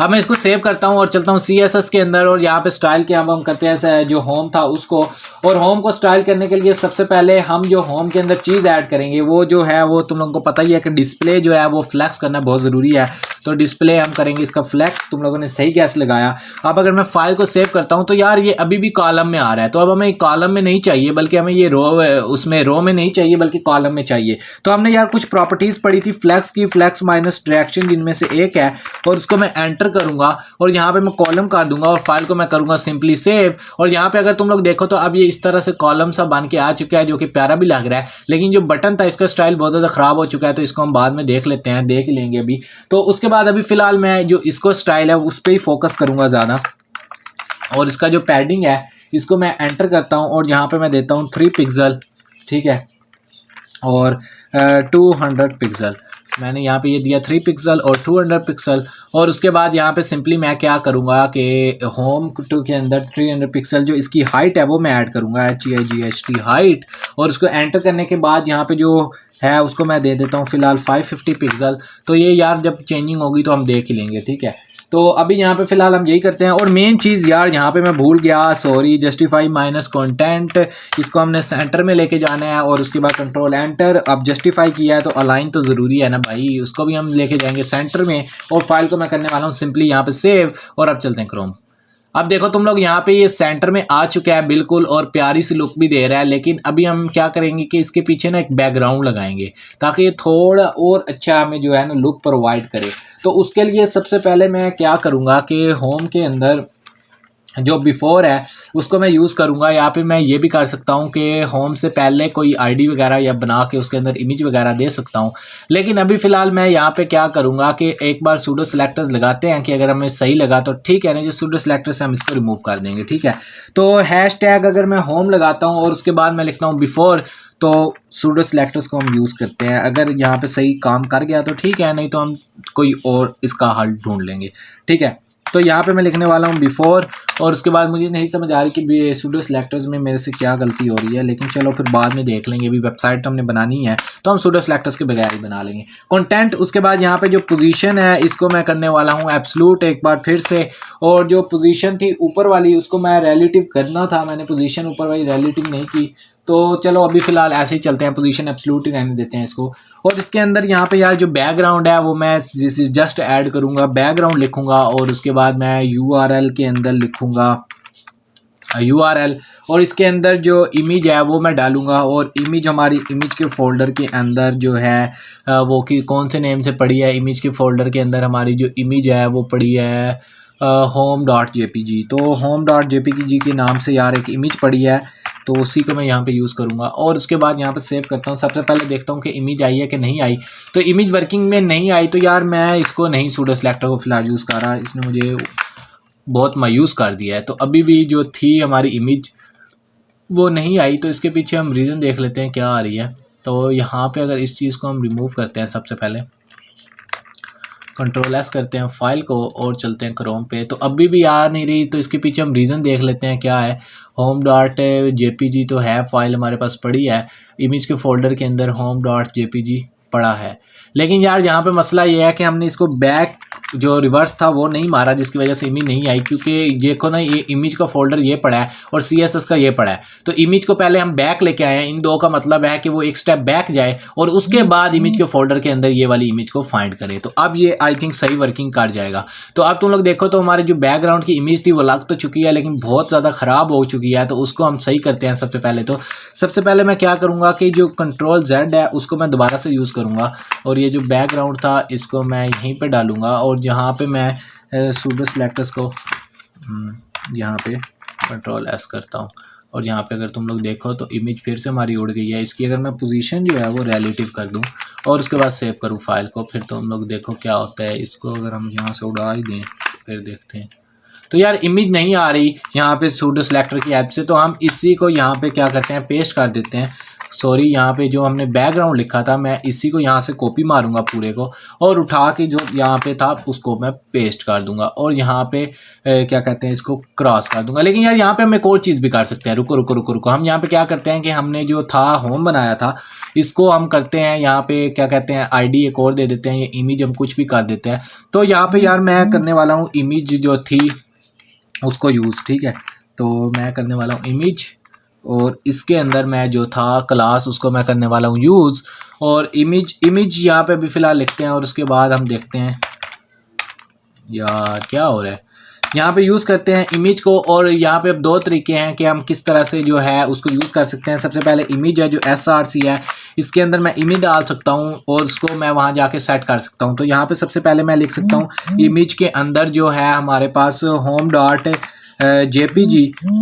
अब मैं इसको सेव करता हूँ और चलता हूँ CSS के अंदर, और यहाँ पे स्टाइल के हम करते हैं जो होम था उसको। और होम को स्टाइल करने के लिए सबसे पहले हम जो होम के अंदर चीज़ ऐड करेंगे वो जो है वो तुम लोगों को पता ही है कि डिस्प्ले जो है वो फ्लैक्स करना बहुत ज़रूरी है। तो डिस्प्ले हम करेंगे इसका फ्लैक्स, तुम लोगों ने सही गैस लगाया। अब अगर मैं फाइल को सेव करता हूँ तो यार ये अभी भी कॉलम में आ रहा है, तो अब हमें कॉलम में नहीं चाहिए बल्कि हमें ये रो में नहीं चाहिए बल्कि कॉलम में चाहिए। तो हमने यार कुछ प्रॉपर्टीज़ पढ़ी थी फ्लैक्स की, फ्लैक्स माइनस डायरेक्शन जिनमें से एक है, और उसको मैं एंटर करूँगा और यहाँ पे मैं कॉलम कर दूंगा और फाइल को मैं करूँगा सिंपली सेव। और यहाँ पे अगर तुम लोग देखो तो अब ये इस तरह से कॉलम सा बन के आ चुका है, जो कि प्यारा भी लग रहा है। लेकिन जो बटन था इसका स्टाइल बहुत ज़्यादा ख़राब हो चुका है, तो इसको हम बाद में देख लेते हैं, देख लेंगे अभी। तो उसके बाद अभी फ़िलहाल मैं जो इसको स्टाइल है उस पर ही फोकस करूँगा ज़्यादा। और इसका जो पैडिंग है इसको मैं एंटर करता हूँ और यहाँ पर मैं देता हूँ 3 पिक्सल, ठीक है, और 200 पिक्सल। मैंने यहाँ पे ये दिया 3 पिक्सल और 200 पिक्सल। और उसके बाद यहाँ पे सिंपली मैं क्या करूँगा कि होम टू के अंदर 300 पिक्सल जो इसकी हाइट है वो मैं ऐड करूँगा, HEIGHT हाइट। और उसको एंटर करने के बाद यहाँ पे जो है उसको मैं दे देता हूँ फ़िलहाल 550 पिक्सल। तो ये यार जब चेंजिंग होगी तो हम देख ही लेंगे, ठीक है। तो अभी यहाँ पे फ़िलहाल हम यही करते हैं। और मेन चीज़ यार यहाँ पे मैं भूल गया, सॉरी, जस्टिफाई माइनस कंटेंट, इसको हमने सेंटर में लेके जाना है। और उसके बाद कंट्रोल एंटर। अब जस्टिफाई किया है तो अलाइन तो ज़रूरी है ना भाई, उसको भी हम लेके जाएंगे सेंटर में। और फाइल को मैं करने वाला हूँ सिंपली यहाँ पे सेव। और अब चलते हैं क्रोम। अब देखो तुम लोग यहाँ पे ये सेंटर में आ चुका है बिल्कुल, और प्यारी सी लुक भी दे रहा है। लेकिन अभी हम क्या करेंगे कि इसके पीछे ना एक बैकग्राउंड लगाएंगे ताकि ये थोड़ा और अच्छा हमें जो है ना लुक प्रोवाइड करे। तो उसके लिए सबसे पहले मैं क्या करूँगा कि होम के अंदर जो बिफोर है उसको मैं यूज़ करूँगा। यहाँ पे मैं ये भी कर सकता हूँ कि होम से पहले कोई आईडी वगैरह या बना के उसके अंदर इमेज वगैरह दे सकता हूँ। लेकिन अभी फ़िलहाल मैं यहाँ पे क्या करूँगा कि एक बार सूडो सेलेक्टर्स लगाते हैं कि अगर हमें सही लगा तो ठीक है ना, जो सूडो सेलेक्टर से हम इसको रिमूव कर देंगे, ठीक है। तो हैश टैग अगर मैं होम लगाता हूँ और उसके बाद मैं लिखता हूँ बिफोर, तो सूडो सेलेक्टर्स को हम यूज़ करते हैं। अगर यहाँ पे सही काम कर गया तो ठीक है, नहीं तो हम कोई और इसका हल ढूंढ लेंगे, ठीक है। तो यहाँ पे मैं लिखने वाला हूँ बिफोर। और उसके बाद मुझे नहीं समझ आ रही कि सूडो सेलेक्टर्स में मेरे से क्या गलती हो रही है, लेकिन चलो फिर बाद में देख लेंगे। अभी वेबसाइट तो हमने बनानी है तो हम सूडो सेलेक्टर्स के बगैर ही बना लेंगे। कंटेंट, उसके बाद यहाँ पे जो पोजीशन है इसको मैं करने वाला हूँ एब्सोल्यूट एक बार फिर से। और जो पोजीशन थी ऊपर वाली उसको मैं रिलेटिव करना था, मैंने पोजीशन ऊपर वाली रिलेटिव नहीं की। तो चलो अभी फ़िलहाल ऐसे ही चलते हैं, पोजीशन एब्सोल्यूट ही रहने देते हैं इसको। और इसके अंदर यहाँ पे यार जो बैकग्राउंड है वो मैं जस्ट ऐड करूँगा, बैकग्राउंड लिखूँगा। और उसके बाद मैं URL के अंदर लिखूँगा URL, और इसके अंदर जो इमेज है वो मैं डालूँगा, और इमेज हमारी इमेज के फ़ोल्डर के अंदर जो है वो कि कौन से नेम से पड़ी है। इमेज के फ़ोल्डर के अंदर हमारी जो इमेज है वो पड़ी है home.jpg। तो home.jpg के नाम से यार एक इमेज पड़ी है, तो उसी को मैं यहाँ पे यूज़ करूँगा और उसके बाद यहाँ पे सेव करता हूँ। सबसे पहले देखता हूँ कि इमेज आई है कि नहीं आई। तो इमेज वर्किंग में नहीं आई, तो यार मैं इसको नहीं सूडो सेलेक्टर को फ़िलहाल यूज़ कर रहा, इसने मुझे बहुत मायूस कर दिया है। तो अभी भी जो थी हमारी इमेज वो नहीं आई, तो इसके पीछे हम रीज़न देख लेते हैं क्या आ रही है। तो यहाँ पे अगर इस चीज़ को हम रिमूव करते हैं, सबसे पहले Ctrl+S करते हैं फाइल को और चलते हैं क्रोम पे, तो अभी भी आ नहीं रही। तो इसके पीछे हम रीज़न देख लेते हैं क्या है। home.jpg तो है, फाइल हमारे पास पड़ी है, इमेज के फोल्डर के अंदर home.jpg पड़ा है। लेकिन यार यहाँ पे मसला ये है कि हमने इसको बैक जो रिवर्स था वो नहीं मारा, जिसकी वजह से इमेज नहीं आई। क्योंकि देखो ना, ये इमेज का फोल्डर ये पड़ा है और CSS का ये पड़ा है, तो इमेज को पहले हम बैक लेके आए हैं। इन दो का मतलब है कि वो एक स्टेप बैक जाए और उसके बाद इमेज के फोल्डर के अंदर ये वाली इमेज को फाइंड करे। तो अब ये आई थिंक सही वर्किंग कर जाएगा। तो अब तुम लोग देखो, तो हमारे जो बैकग्राउंड की इमेज थी वो लग तो चुकी है, लेकिन बहुत ज़्यादा ख़राब हो चुकी है। तो उसको हम सही करते हैं। सबसे पहले मैं क्या करूँगा कि जो Ctrl+Z है उसको मैं दोबारा से यूज़ करूँगा, और ये जो बैकग्राउंड था इसको मैं यहीं पे डालूँगा, और जहाँ पे मैं सूडो सेलेक्टर्स को यहाँ पे Ctrl+S करता हूँ, और यहाँ पे अगर तुम लोग देखो तो इमेज फिर से हमारी उड़ गई है। इसकी अगर मैं पोजीशन जो है वो रिलेटिव कर दूँ और उसके बाद सेव करूँ फाइल को, फिर तुम लोग देखो क्या होता है। इसको अगर हम यहाँ से उड़ा ही दें फिर देखते हैं। तो यार इमेज नहीं आ रही यहाँ पे सूडो सेलेक्टर की ऐप से, तो हम इसी को यहाँ पे क्या करते हैं, पेस्ट कर देते हैं। सॉरी, यहाँ पे जो हमने बैकग्राउंड लिखा था मैं इसी को यहाँ से कॉपी मारूंगा पूरे को, और उठा के जो यहाँ पे था उसको मैं पेस्ट कर दूंगा, और यहाँ पे क्या कहते हैं, इसको क्रॉस कर दूंगा। लेकिन यार यहाँ पे हम एक और चीज़ भी कर सकते हैं। रुको, हम यहाँ पे क्या करते हैं कि हमने जो था होम बनाया था, इसको हम करते हैं यहाँ पे क्या कहते हैं, ID एक और दे देते हैं, ये इमेज हम कुछ भी कर देते हैं। तो यहाँ पे यार मैं करने वाला हूँ इमेज जो थी उसको यूज़, ठीक है। तो मैं करने वाला हूँ इमेज, और इसके अंदर मैं जो था क्लास उसको मैं करने वाला हूँ यूज़, और इमेज यहाँ पे भी फ़िलहाल लिखते हैं, और उसके बाद हम देखते हैं यार क्या हो रहा है। यहाँ पे यूज़ करते हैं इमेज को, और यहाँ पे अब दो तरीके हैं कि हम किस तरह से जो है उसको यूज़ कर सकते हैं। सबसे पहले इमेज है जो src है, इसके अंदर मैं इमेज डाल सकता हूँ और उसको मैं वहाँ जाके सेट कर सकता हूँ। तो यहाँ पे सबसे पहले मैं लिख सकता हूँ इमेज के अंदर जो है हमारे पास home.jpg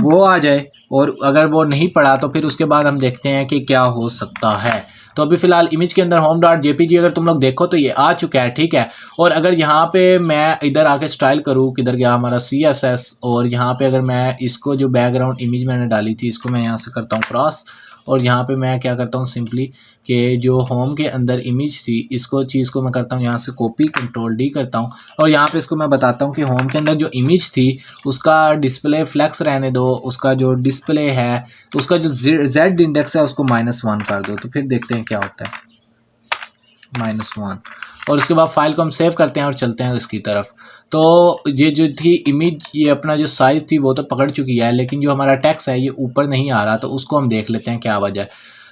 वो आ जाए, और अगर वो नहीं पड़ा तो फिर उसके बाद हम देखते हैं कि क्या हो सकता है। तो अभी फ़िलहाल इमेज के अंदर home.jpg अगर तुम लोग देखो तो ये आ चुका है, ठीक है। और अगर यहाँ पे मैं इधर आके स्टाइल करूँ, किधर गया हमारा CSS, और यहाँ पे अगर मैं इसको जो बैकग्राउंड इमेज मैंने डाली थी इसको मैं यहाँ से करता हूँ क्रॉस, और यहाँ पे मैं क्या करता हूँ सिंपली कि जो होम के अंदर इमेज थी इसको चीज़ को मैं करता हूँ यहाँ से कॉपी, Ctrl+D करता हूँ, और यहाँ पे इसको मैं बताता हूँ कि होम के अंदर जो इमेज थी उसका डिस्प्ले फ्लैक्स रहने दो, उसका जो डिस्प्ले है उसका जो Z इंडेक्स है उसको -1 कर दो। तो फिर देखते हैं क्या होता है, -1, और उसके बाद फाइल को हम सेव करते हैं और चलते हैं इसकी तरफ। तो ये जो थी इमेज, ये अपना जो साइज़ थी वो तो पकड़ चुकी है, लेकिन जो हमारा टेक्स्ट है ये ऊपर नहीं आ रहा, तो उसको हम देख लेते हैं क्या वजह है।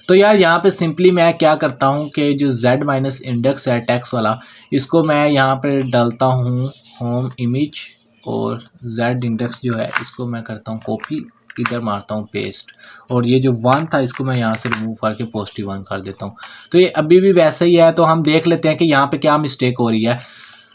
तो यार यहाँ पे सिंपली मैं क्या करता हूँ कि जो Z- इंडेक्स है टेक्स्ट वाला, इसको मैं यहाँ पे डालता हूँ होम इमेज, और Z इंडेक्स जो है इसको मैं करता हूँ कॉपी, इधर मारता हूँ पेस्ट, और ये जो 1 था इसको मैं यहाँ से रिमूव करके +1 कर देता हूँ। तो ये अभी भी वैसे ही है। तो हम देख लेते हैं कि यहाँ पे क्या मिस्टेक हो रही है।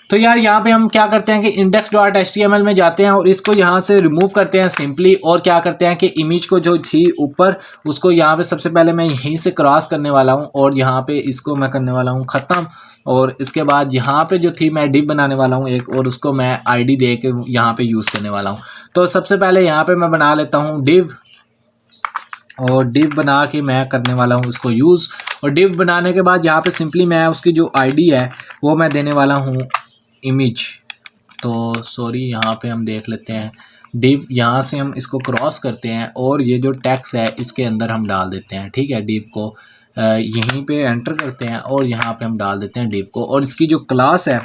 तो यार यहाँ पे हम क्या करते हैं कि index.html में जाते हैं और इसको यहाँ से रिमूव करते हैं सिंपली, और क्या करते हैं कि इमेज को जो थी ऊपर उसको यहाँ पे सबसे पहले मैं यहीं से क्रॉस करने वाला हूँ, और यहाँ पे इसको मैं करने वाला हूँ ख़त्म, और इसके बाद यहाँ पे जो थी मैं डिव बनाने वाला हूँ एक, और उसको मैं ID दे के यहाँ पे यूज़ करने वाला हूँ। तो सबसे पहले यहाँ पे मैं बना लेता हूँ डिव, और डिव बना के मैं करने वाला हूँ उसको यूज़, और डिव बनाने के बाद यहाँ पे सिंपली मैं उसकी जो ID है वो मैं देने वाला हूँ इमेज। तो सॉरी, यहाँ पे हम देख लेते हैं डिव, यहाँ से हम इसको क्रॉस करते हैं और ये जो टेक्स्ट है इसके अंदर हम डाल देते हैं, ठीक है। डिव को यहीं पे एंटर करते हैं और यहाँ पे हम डाल देते हैं डिव को, और इसकी जो क्लास है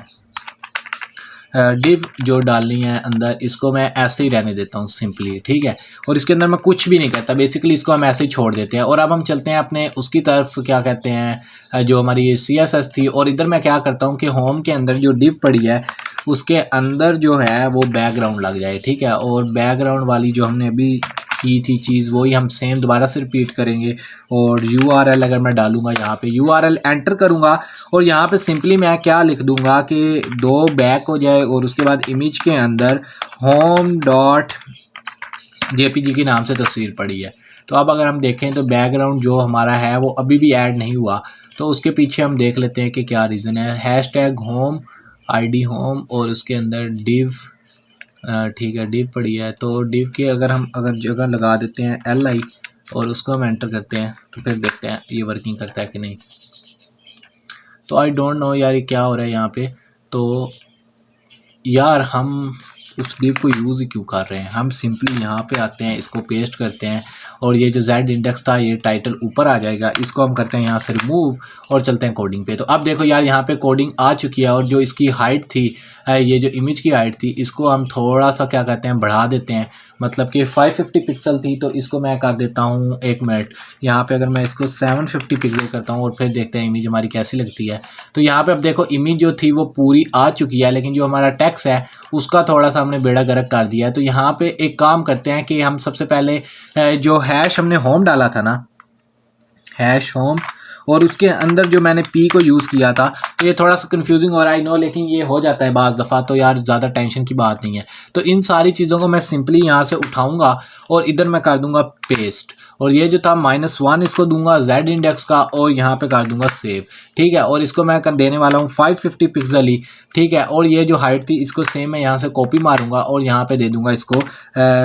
डिव जो डालनी है अंदर, इसको मैं ऐसे ही रहने देता हूँ सिंपली, ठीक है। और इसके अंदर मैं कुछ भी नहीं करता, बेसिकली इसको हम ऐसे ही छोड़ देते हैं। और अब हम चलते हैं अपने उसकी तरफ, क्या कहते हैं, जो हमारी CSS थी, और इधर मैं क्या करता हूँ कि होम के अंदर जो डिव पड़ी है उसके अंदर जो है वो बैकग्राउंड लग जाए, ठीक है। और बैकग्राउंड वाली जो हमने अभी की थी चीज़ वही हम सेम दोबारा से रिपीट करेंगे। और URL अगर मैं डालूँगा यहाँ पे URL एंटर करूँगा और यहाँ पे सिंपली मैं क्या लिख दूँगा कि 2 बैक हो जाए और उसके बाद इमेज के अंदर home.jpg के नाम से तस्वीर पड़ी है। तो अब अगर हम देखें तो बैकग्राउंड जो हमारा है वो अभी भी ऐड नहीं हुआ, तो उसके पीछे हम देख लेते हैं कि क्या रीज़न है। हैशटैग होम ID होम और उसके अंदर div ठीक है div पड़ी है, तो div के अगर जगह लगा देते हैं LI और उसको हम एंटर करते हैं तो फिर देखते हैं ये वर्किंग करता है कि नहीं। तो आई डोंट नो यार ये क्या हो रहा है यहाँ पे। तो यार हम उस div को यूज़ ही क्यों कर रहे हैं। हम सिंपली यहाँ पे आते हैं, इसको पेस्ट करते हैं और ये जो Z इंडेक्स था ये टाइटल ऊपर आ जाएगा। इसको हम करते हैं यहाँ से रिमूव और चलते हैं कोडिंग पे। तो अब देखो यार यहाँ पे कोडिंग आ चुकी है और जो इसकी हाइट थी, ये जो इमेज की हाइट थी, इसको हम थोड़ा सा क्या कहते हैं बढ़ा देते हैं। मतलब कि 550 पिक्सल थी तो इसको मैं कर देता हूँ 1 मिनट। यहाँ पे अगर मैं इसको 750 पिक्सल करता हूँ और फिर देखते हैं इमेज हमारी कैसी लगती है। तो यहाँ पे अब देखो इमेज जो थी वो पूरी आ चुकी है, लेकिन जो हमारा टेक्स्ट है उसका थोड़ा सा हमने बेड़ा गर्क कर दिया है। तो यहाँ पे एक काम करते हैं कि हम सबसे पहले जो हैश हमने होम डाला था ना, हैश होम, और उसके अंदर जो मैंने P को यूज़ किया था, तो ये थोड़ा सा कंफ्यूजिंग हो रहा है, आई नो, लेकिन ये हो जाता है बाज़ दफ़ा, तो यार ज़्यादा टेंशन की बात नहीं है। तो इन सारी चीज़ों को मैं सिंपली यहाँ से उठाऊँगा और इधर मैं कर दूँगा पेस्ट, और ये जो था -1 इसको दूंगा Z इंडेक्स का और यहाँ पे कर दूंगा सेव, ठीक है। और इसको मैं कर देने वाला हूँ 550 पिक्सल ही, ठीक है। और ये जो हाइट थी इसको सेम मैं यहाँ से कॉपी मारूंगा और यहाँ पे दे दूंगा इसको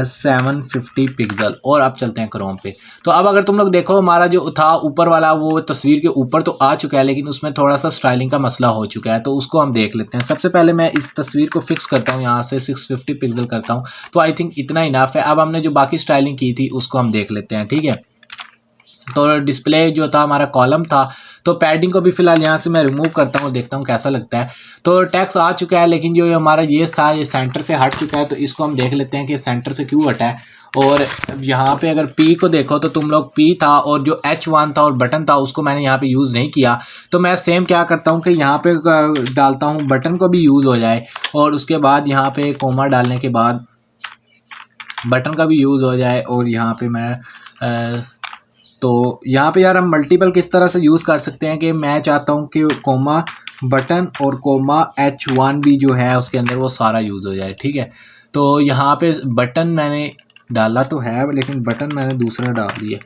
750 पिक्सल। और अब चलते हैं क्रोम पे। तो अब अगर तुम लोग देखो हमारा जो था ऊपर वाला वो तस्वीर के ऊपर तो आ चुका है, लेकिन उसमें थोड़ा सा स्टाइलिंग का मसला हो चुका है, तो उसको हम देख लेते हैं। सबसे पहले मैं इस तस्वीर को फिक्स करता हूँ, यहाँ से 650 पिक्सल करता हूँ, तो आई थिंक इतना इनफ है। अब हमने जो बाकी स्टाइलिंग की थी उसको हम देख लेते हैं, ठीक है। तो डिस्प्ले जो था हमारा कॉलम था, तो पैडिंग को भी फिलहाल यहाँ से मैं रिमूव करता हूँ और देखता हूँ कैसा लगता है। तो टेक्स्ट आ चुका है, लेकिन जो हमारा ये सेंटर से हट चुका है, तो इसको हम देख लेते हैं कि सेंटर से क्यों हटा है। और यहाँ पे अगर P को देखो तो तुम लोग P था और जो H1 था और बटन था उसको मैंने यहाँ पे यूज़ नहीं किया, तो मैं सेम क्या करता हूँ कि यहाँ पे डालता हूँ बटन को भी यूज़ हो जाए, और उसके बाद यहाँ पे कोमा डालने के बाद बटन का भी यूज़ हो जाए। और यहाँ पे मैं तो यहाँ पे यार हम मल्टीपल किस तरह से यूज़ कर सकते हैं कि मैं चाहता हूँ कि कोमा बटन और कोमा H1 भी जो है उसके अंदर वो सारा यूज़ हो जाए, ठीक है। तो यहाँ पे बटन मैंने डाला तो है, लेकिन बटन मैंने दूसरा डाल दिया,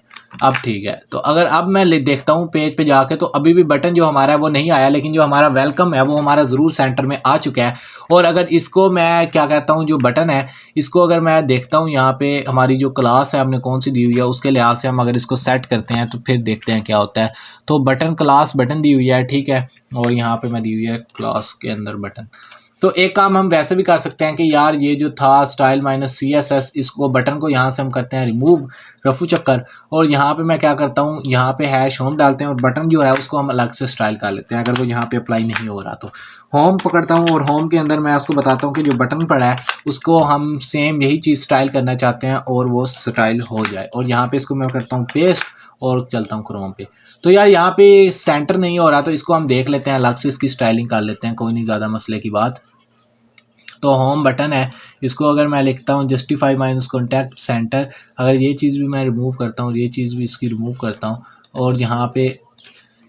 अब ठीक है। तो अगर अब मैं देखता हूँ पेज पे जाके, तो अभी भी बटन जो हमारा है वो नहीं आया, लेकिन जो हमारा वेलकम है वो हमारा ज़रूर सेंटर में आ चुका है। और अगर इसको मैं क्या कहता हूँ, जो बटन है इसको अगर मैं देखता हूँ यहाँ पे हमारी जो क्लास है हमने कौन सी दी हुई है उसके लिहाज से हम अगर इसको सेट करते हैं तो फिर देखते हैं क्या होता है। तो बटन क्लास बटन दी हुई है, ठीक है, और यहाँ पे मैं दी हुई है क्लास के अंदर बटन। तो एक काम हम वैसे भी कर सकते हैं कि यार ये जो था स्टाइल -CSS, इसको बटन को यहाँ से हम करते हैं रिमूव, रफू चक्कर, और यहाँ पे मैं क्या करता हूँ, यहाँ पे हैश होम डालते हैं और बटन जो है उसको हम अलग से स्टाइल कर लेते हैं अगर वो यहाँ पे अप्लाई नहीं हो रहा। तो होम पकड़ता हूँ और होम के अंदर मैं उसको बताता हूँ कि जो बटन पड़ा है उसको हम सेम यही चीज़ स्टाइल करना चाहते हैं और वो स्टाइल हो जाए। और यहाँ पे इसको मैं करता हूँ पेस्ट और चलता हूँ क्रोम पे। तो यार यहाँ पे सेंटर नहीं हो रहा, तो इसको हम देख लेते हैं अलग से, इसकी स्टाइलिंग कर लेते हैं, कोई नहीं ज़्यादा मसले की बात। तो होम बटन है, इसको अगर मैं लिखता हूँ जस्टिफाई -कॉन्टैक्ट सेंटर, अगर ये चीज़ भी मैं रिमूव करता हूँ, ये चीज़ भी इसकी रिमूव करता हूँ, और यहाँ पे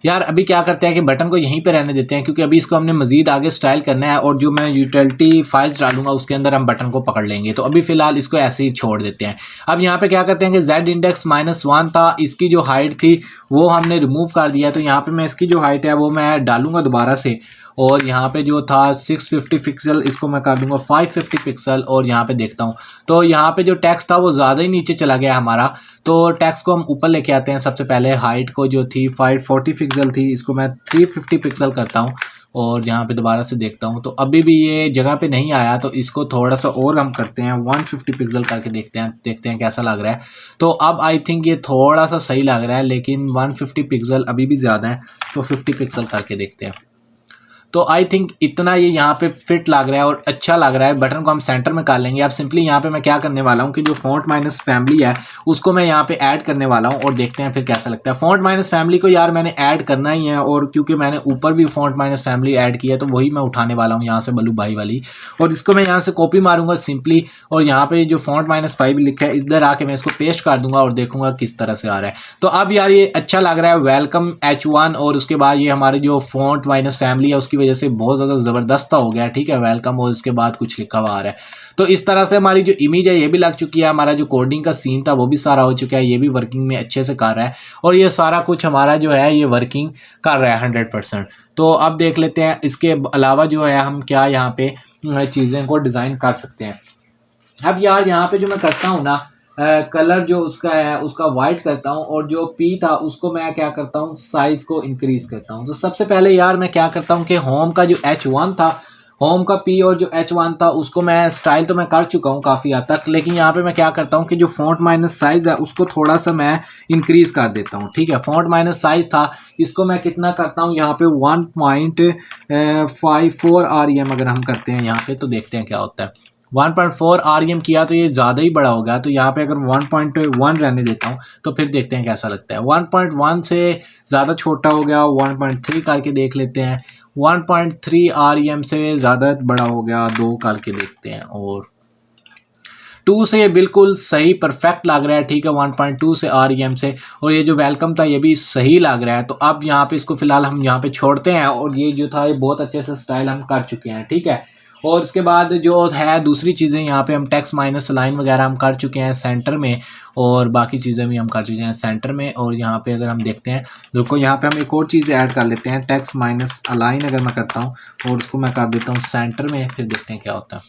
यार अभी क्या करते हैं कि बटन को यहीं पे रहने देते हैं, क्योंकि अभी इसको हमने मज़ीद आगे स्टाइल करना है और जो मैं यूटिलिटी फाइल्स डालूंगा उसके अंदर हम बटन को पकड़ लेंगे। तो अभी फ़िलहाल इसको ऐसे ही छोड़ देते हैं। अब यहाँ पे क्या करते हैं कि Z इंडेक्स -1 था, इसकी जो हाइट थी वो हमने रिमूव कर दिया। तो यहाँ पे मैं इसकी जो हाइट है वो मैं डालूंगा दोबारा से, और यहाँ पे जो था 650 पिक्सल इसको मैं कर दूंगा 550 पिक्सल, और यहाँ पे देखता हूँ तो यहाँ पे जो टेक्स्ट था वो ज़्यादा ही नीचे चला गया हमारा। तो टेक्स्ट को हम ऊपर लेके आते हैं। सबसे पहले हाइट को जो थी 540 पिक्सल थी, इसको मैं 350 पिक्सल करता हूँ, और यहाँ पे दोबारा से देखता हूँ तो अभी भी ये जगह पे नहीं आया, तो इसको थोड़ा सा और हम करते हैं 150 पिक्सल करके देखते हैं कैसा लग रहा है। तो अब आई थिंक ये थोड़ा सा सही लग रहा है, लेकिन 150 पिक्सल अभी भी ज़्यादा है, तो 50 पिक्सल करके देखते हैं। तो आई थिंक इतना ये यहाँ पे फिट लग रहा है और अच्छा लग रहा है। बटन को हम सेंटर में कर लेंगे। अब सिंपली यहाँ पे मैं क्या करने वाला हूँ कि जो फॉन्ट माइनस फैमिली है उसको मैं यहाँ पे ऐड करने वाला हूँ और देखते हैं फिर कैसा लगता है। फॉन्ट माइनस फैमिली को यार मैंने ऐड करना ही है, और क्योंकि मैंने ऊपर भी फॉन्ट माइनस फैमिली ऐड किया है तो वही मैं उठाने वाला हूँ यहाँ से बल्लू भाई वाली, और इसको मैं यहाँ से कॉपी मारूंगा सिंपली, और यहाँ पे जो फॉन्ट माइनस 5 लिखा है इधर आके मैं इसको पेस्ट कर दूंगा और देखूंगा किस तरह से आ रहा है। तो अब यार ये अच्छा लग रहा है, वेलकम H1, और उसके बाद ये हमारे जो फॉन्ट माइनस फैमिली है उसकी वजह से बहुत ज़्यादा ज़बरदस्त हो गया। ठीक है, वेलकम और उसके बाद कुछ लिखा हुआ आ रहा है। तो इस तरह से हमारी जो इमेज है ये भी लग चुकी है, हमारा जो कोडिंग का सीन था वो भी सारा हो चुका है, ये भी वर्किंग में अच्छे से कर रहा है, और ये सारा कुछ हमारा जो है ये वर्किंग कर रहा है 100%। तो अब देख लेते हैं इसके अलावा जो है हम क्या यहाँ पे चीज़ें को डिज़ाइन कर सकते हैं। अब यार यहाँ पे जो मैं करता हूँ ना, कलर जो उसका है उसका वाइट करता हूँ, और जो पी था उसको मैं क्या करता हूँ साइज़ को इंक्रीज करता हूँ। तो सबसे पहले यार मैं क्या करता हूँ कि होम का जो H1 था, होम का पी और जो H1 था उसको मैं स्टाइल तो मैं कर चुका हूँ काफ़ी हद तक, लेकिन यहाँ पे मैं क्या करता हूँ कि जो फॉन्ट माइनस साइज़ है उसको थोड़ा सा मैं इंक्रीज़ कर देता हूँ। ठीक है, फॉन्ट माइनस साइज़ था, इसको मैं कितना करता हूँ यहाँ पे 1.54 REM अगर हम करते हैं यहाँ पे तो देखते हैं क्या होता है। 1.4 REM किया तो ये ज़्यादा ही बड़ा हो गया, तो यहाँ पे अगर 1.1 रहने देता हूँ तो फिर देखते हैं कैसा लगता है। 1.1 से ज़्यादा छोटा हो गया, 1.3 करके देख लेते हैं। 1.3 REM से ज़्यादा बड़ा हो गया, 2 करके देखते हैं, और 2 से ये बिल्कुल सही परफेक्ट लग रहा है। ठीक है, 1.2 से REM से, और ये जो वेलकम था ये भी सही लग रहा है। तो अब यहाँ पे इसको फिलहाल हम यहाँ पे छोड़ते हैं, और ये जो था ये बहुत अच्छे से स्टाइल हम कर चुके हैं। ठीक है, और उसके बाद जो है दूसरी चीज़ें यहाँ पे हम टेक्स्ट माइनस लाइन वगैरह हम कर चुके हैं सेंटर में, और बाकी चीज़ें भी हम कर चुके हैं सेंटर में। और यहाँ पे अगर हम देखते हैं, देखो यहाँ पे हम एक और चीज़ ऐड कर लेते हैं, टेक्स्ट माइनस अलाइन अगर मैं करता हूँ और उसको मैं कर देता हूँ सेंटर में, फिर देखते हैं क्या होता है।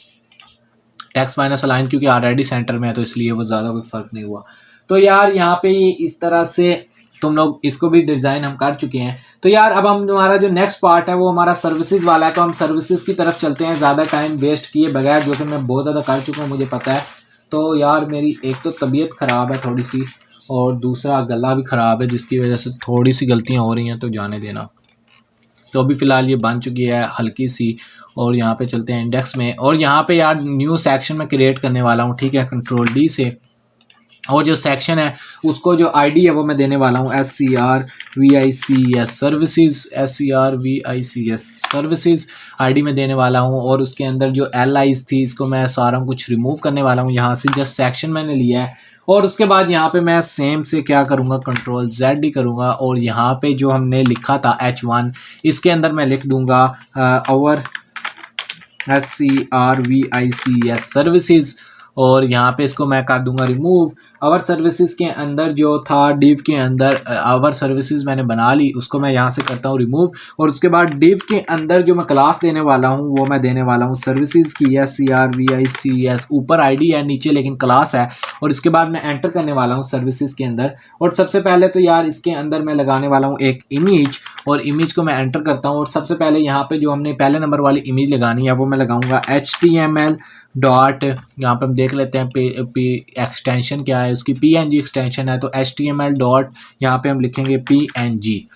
टेक्स्ट माइनस अलाइन क्योंकि ऑलरेडी सेंटर में है तो इसलिए वो ज़्यादा कोई फ़र्क नहीं हुआ। तो यार यहाँ पे इस तरह से तुम लोग इसको भी डिज़ाइन हम कर चुके हैं। तो यार अब हम हमारा जो नेक्स्ट पार्ट है वो हमारा सर्विसेज वाला है, तो हम सर्विसेज की तरफ चलते हैं ज़्यादा टाइम वेस्ट किए बगैर, जो कि मैं बहुत ज़्यादा कर चुका हूँ मुझे पता है। तो यार मेरी एक तो तबीयत ख़राब है थोड़ी सी, और दूसरा गला भी ख़राब है जिसकी वजह से थोड़ी सी गलतियाँ हो रही हैं, तो जाने देना। तो अभी फ़िलहाल ये बन चुकी है हल्की सी, और यहाँ पे चलते हैं इंडेक्स में, और यहाँ पे यार न्यू सेक्शन में क्रिएट करने वाला हूँ। ठीक है, Ctrl+D से, और जो सेक्शन है उसको जो आईडी है वो मैं देने वाला हूँ SCRVICS services, SCRVICS services ID में देने वाला हूँ। और उसके अंदर जो LIs थी इसको मैं सारा कुछ रिमूव करने वाला हूँ यहाँ से, जस्ट सेक्शन मैंने लिया है। और उसके बाद यहाँ पे मैं सेम से क्या करूँगा, Ctrl+Z करूँगा, और यहाँ पे जो हमने लिखा था H1 इसके अंदर मैं लिख दूँगा और SCRVICS सर्विसेज, और यहाँ पे इसको मैं कर दूंगा रिमूव। आवर सर्विसेज के अंदर जो था डिव के अंदर आवर सर्विसेज मैंने बना ली, उसको मैं यहाँ से करता हूँ रिमूव। और उसके बाद डिव के अंदर जो मैं क्लास देने वाला हूँ वो मैं देने वाला हूँ सर्विसेज की SCRVICS, ऊपर आईडी है नीचे लेकिन क्लास है। और इसके बाद मैं एंटर करने वाला हूँ सर्विसेज के अंदर, और सबसे पहले तो यार इसके अंदर मैं लगाने वाला हूँ एक इमेज, और इमेज को मैं एंटर करता हूँ। और सबसे पहले यहाँ पे जो हमने पहले नंबर वाली इमेज लगानी है वो मैं लगाऊंगा HTML डॉट, यहाँ पे हम देख लेते हैं पी एक्सटेंशन क्या है उसकी, PNG एक्सटेंशन है, तो HTML डॉट यहाँ पे हम लिखेंगे PNG।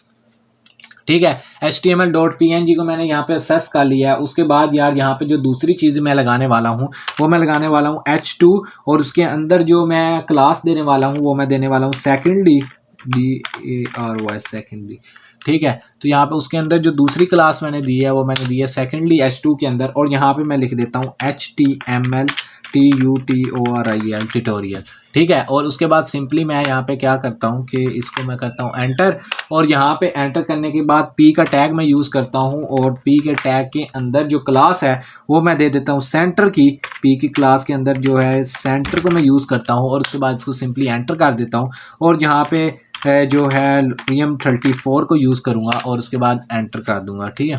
ठीक है, HTML.png को मैंने यहाँ पे सेस कर लिया है। उसके बाद यार यहाँ पे जो दूसरी चीज़ मैं लगाने वाला हूँ वो मैं लगाने वाला हूँ H2, और उसके अंदर जो मैं क्लास देने वाला हूँ वो मैं देने वाला हूँ सेकेंडली, DARY सेकेंडली। ठीक है, तो यहाँ पे उसके अंदर जो दूसरी क्लास मैंने दी है वो मैंने दी है सेकेंडली H2 के अंदर, और यहाँ पे मैं लिख देता हूँ HTML TUTORIAL ट्यूटोरियल। ठीक है, और उसके बाद सिंपली मैं यहाँ पे क्या करता हूँ कि इसको मैं करता हूँ एंटर, और यहाँ पे एंटर करने के बाद P का टैग मैं यूज़ करता हूँ, और P के टैग के अंदर जो क्लास है वो मैं दे देता हूँ सेंटर की। P की क्लास के अंदर जो है सेंटर को मैं यूज़ करता हूँ, और उसके बाद इसको सिंपली एंटर कर देता हूँ, और यहाँ पे जो है REM34 को यूज़ करूँगा, और उसके बाद एंटर कर दूँगा। ठीक है,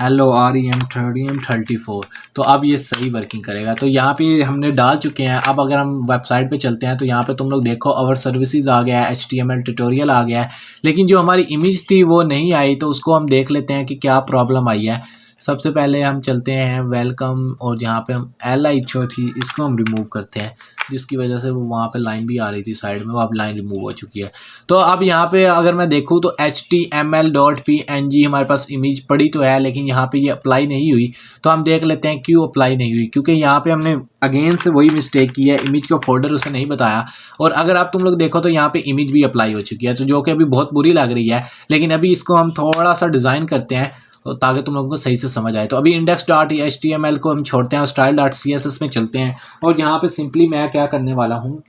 हेलो REM34, तो अब ये सही वर्किंग करेगा। तो यहाँ पे हमने डाल चुके हैं। अब अगर हम वेबसाइट पे चलते हैं तो यहाँ पे तुम लोग देखो आवर सर्विसेज आ गया है, HTML ट्यूटोरियल आ गया है, लेकिन जो हमारी इमेज थी वो नहीं आई। तो उसको हम देख लेते हैं कि क्या प्रॉब्लम आई है। सबसे पहले हम चलते हैं वेलकम, और जहाँ पे हम LHO थी इसको हम रिमूव करते हैं, जिसकी वजह से वो वहाँ पे लाइन भी आ रही थी साइड में, वो अब लाइन रिमूव हो चुकी है। तो अब यहाँ पे अगर मैं देखूँ तो HTML.png हमारे पास इमेज पड़ी तो है, लेकिन यहाँ पे ये अप्लाई नहीं हुई। तो हम देख लेते हैं क्यों अप्लाई नहीं हुई, क्योंकि यहाँ पे हमने अगेन से वही मिस्टेक की है, इमेज का फोल्डर उसे नहीं बताया। और अगर आप तुम लोग देखो तो यहाँ पे इमेज भी अप्लाई हो चुकी है, तो जो कि अभी बहुत बुरी लग रही है। लेकिन अभी इसको हम थोड़ा सा डिज़ाइन करते हैं ताकि तुम लोगों को सही से समझ आए। तो अभी index.html को हम छोड़ते हैं और style.css में चलते हैं। और यहाँ पे सिंपली मैं क्या करने वाला हूँ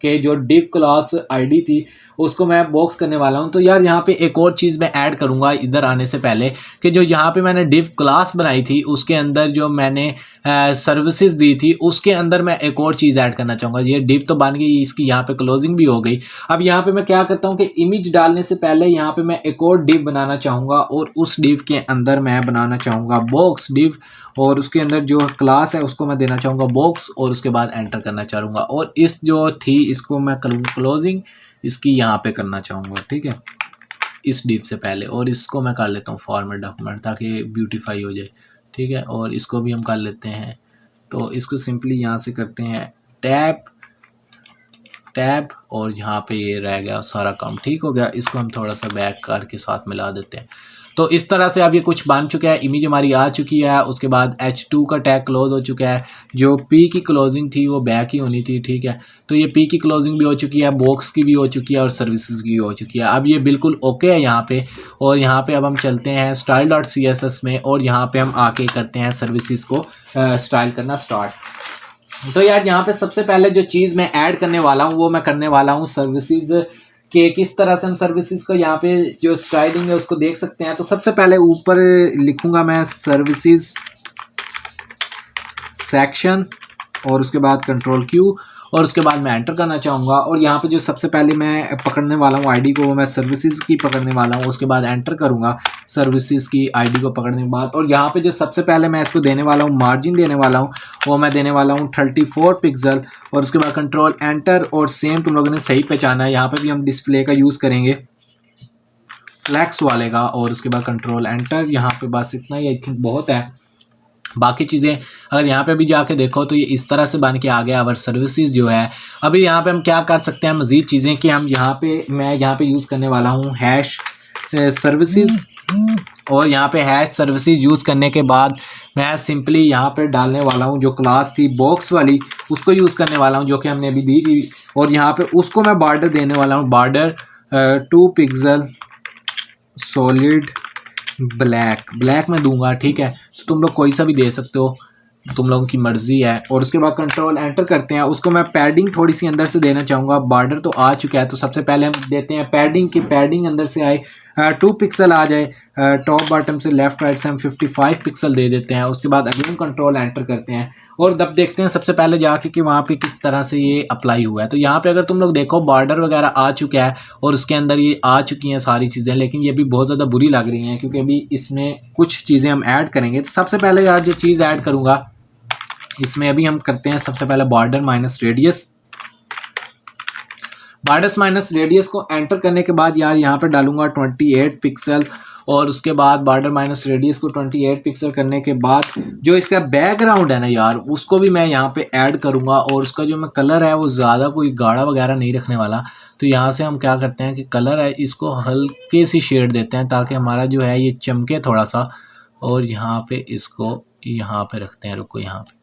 कि जो div क्लास आईडी थी उसको मैं बॉक्स करने वाला हूँ। तो यार यहाँ पे एक और चीज़ मैं ऐड करूँगा इधर आने से पहले, कि जो यहाँ पे मैंने div क्लास बनाई थी उसके अंदर जो मैंने सर्विसेज दी थी उसके अंदर मैं एक और चीज़ ऐड करना चाहूँगा। ये div तो बन गई, इसकी यहाँ पे क्लोजिंग भी हो गई। अब यहाँ पे मैं क्या करता हूँ कि इमेज डालने से पहले यहाँ पे मैं एक और div बनाना चाहूँगा, और उस div के अंदर मैं बनाना चाहूँगा बॉक्स div, और उसके अंदर जो क्लास है उसको मैं देना चाहूँगा बॉक्स, और उसके बाद एंटर करना चाहूँगा। और इस जो थी इसको मैं क्लोजिंग इसकी यहाँ पे करना चाहूँगा, ठीक है, इस div से पहले। और इसको मैं कर लेता हूँ फॉर्मेट डॉक्यूमेंट ताकि ब्यूटीफाई हो जाए, ठीक है। और इसको भी हम कर लेते हैं, तो इसको सिंपली यहाँ से करते हैं टैब टैब, और यहाँ पे ये रह गया सारा काम ठीक हो गया। इसको हम थोड़ा सा बैक करके साथ मिला देते हैं। तो इस तरह से अब ये कुछ बन चुका है, इमेज हमारी आ चुकी है। उसके बाद H2 का टैग क्लोज हो चुका है, जो P की क्लोजिंग थी वो बैक ही होनी थी, ठीक है। तो ये P की क्लोजिंग भी हो चुकी है, बॉक्स की भी हो चुकी है, और सर्विसेज की भी हो चुकी है। अब ये बिल्कुल ओके है यहाँ पे। और यहाँ पे अब हम चलते हैं style.css में, और यहाँ पे हम आके करते हैं सर्विसेज को स्टाइल करना स्टार्ट। तो यार यहाँ पे सबसे पहले जो चीज़ मैं ऐड करने वाला हूँ वो मैं करने वाला हूँ सर्विसेज के किस तरह से हम सर्विसेज को यहाँ पे जो स्टाइलिंग है उसको देख सकते हैं। तो सबसे पहले ऊपर लिखूंगा मैं सर्विसेज सेक्शन, और उसके बाद कंट्रोल Q, और उसके बाद मैं एंटर करना चाहूँगा। और यहाँ पे जो सबसे पहले मैं पकड़ने वाला हूँ आईडी को, वो मैं सर्विसेज की पकड़ने वाला हूँ। उसके बाद एंटर करूँगा सर्विसेज की आईडी को पकड़ने के बाद। और यहाँ पे जो सबसे पहले मैं इसको देने वाला हूँ मार्जिन देने वाला हूँ, वो मैं देने वाला हूँ 34 पिक्सल। और उसके बाद कंट्रोल एंटर, और सेम तुम लोगों ने सही पहचाना है, यहाँ पर भी हम डिस्प्ले का यूज़ करेंगे फ्लैक्स वाले का। और उसके बाद कंट्रोल एंटर, यहाँ पर बस इतना ही आई थिंक बहुत है। बाकी चीज़ें अगर यहाँ पे भी जाके देखो तो ये इस तरह से बन के आ गया अवर सर्विसेज जो है। अभी यहाँ पे हम क्या कर सकते हैं मज़ीद चीज़ें कि हम यहाँ पे मैं यहाँ पे यूज़ करने वाला हूँ हैश सर्विसेज। और यहाँ पे हैश सर्विसेज यूज़ करने के बाद मैं सिंपली यहाँ पे डालने वाला हूँ जो क्लास थी बॉक्स वाली, उसको यूज़ करने वाला हूँ जो कि हमने अभी दी थी। और यहाँ पे उसको मैं बॉर्डर देने वाला हूँ, बॉर्डर 2 पिक्सल सॉलिड ब्लैक में दूंगा, ठीक है। तो तुम लोग कोई सा भी दे सकते हो, तुम लोगों की मर्ज़ी है। और उसके बाद कंट्रोल एंटर करते हैं। उसको मैं पैडिंग थोड़ी सी अंदर से देना चाहूँगा, बॉर्डर तो आ चुका है तो सबसे पहले हम देते हैं पैडिंग की, पैडिंग अंदर से आए 2 पिक्सल आ जाए, टॉप बॉटम से लेफ्ट राइट से हम 55 पिक्सल दे देते हैं। उसके बाद अगेन कंट्रोल एंटर करते हैं और तब देखते हैं सबसे पहले जाके कि वहाँ पे किस तरह से ये अप्लाई हुआ है। तो यहाँ पे अगर तुम लोग देखो बॉर्डर वगैरह आ चुका है और उसके अंदर ये आ चुकी हैं सारी चीज़ें, लेकिन ये भी बहुत ज़्यादा बुरी लग रही हैं क्योंकि अभी इसमें कुछ चीज़ें हम ऐड करेंगे। तो सबसे पहले यार जो चीज़ ऐड करूँगा इसमें अभी हम करते हैं सबसे पहले border minus radius. Borders minus radius को एंटर करने के बाद यार यहाँ पे डालूंगा 28 पिक्सल और उसके बाद बॉर्डर माइनस रेडियस को 28 पिक्सल करने के बाद जो इसका बैकग्राउंड है ना यार उसको भी मैं यहाँ पे ऐड करूँगा। और उसका जो मैं कलर है वो ज़्यादा कोई गाढ़ा वगैरह नहीं रखने वाला। तो यहाँ से हम क्या करते हैं कि कलर है इसको हल्के सी शेड देते हैं ताकि हमारा जो है ये चमके थोड़ा सा। और यहाँ पे इसको यहाँ पे रखते हैं, रुको यहाँ पे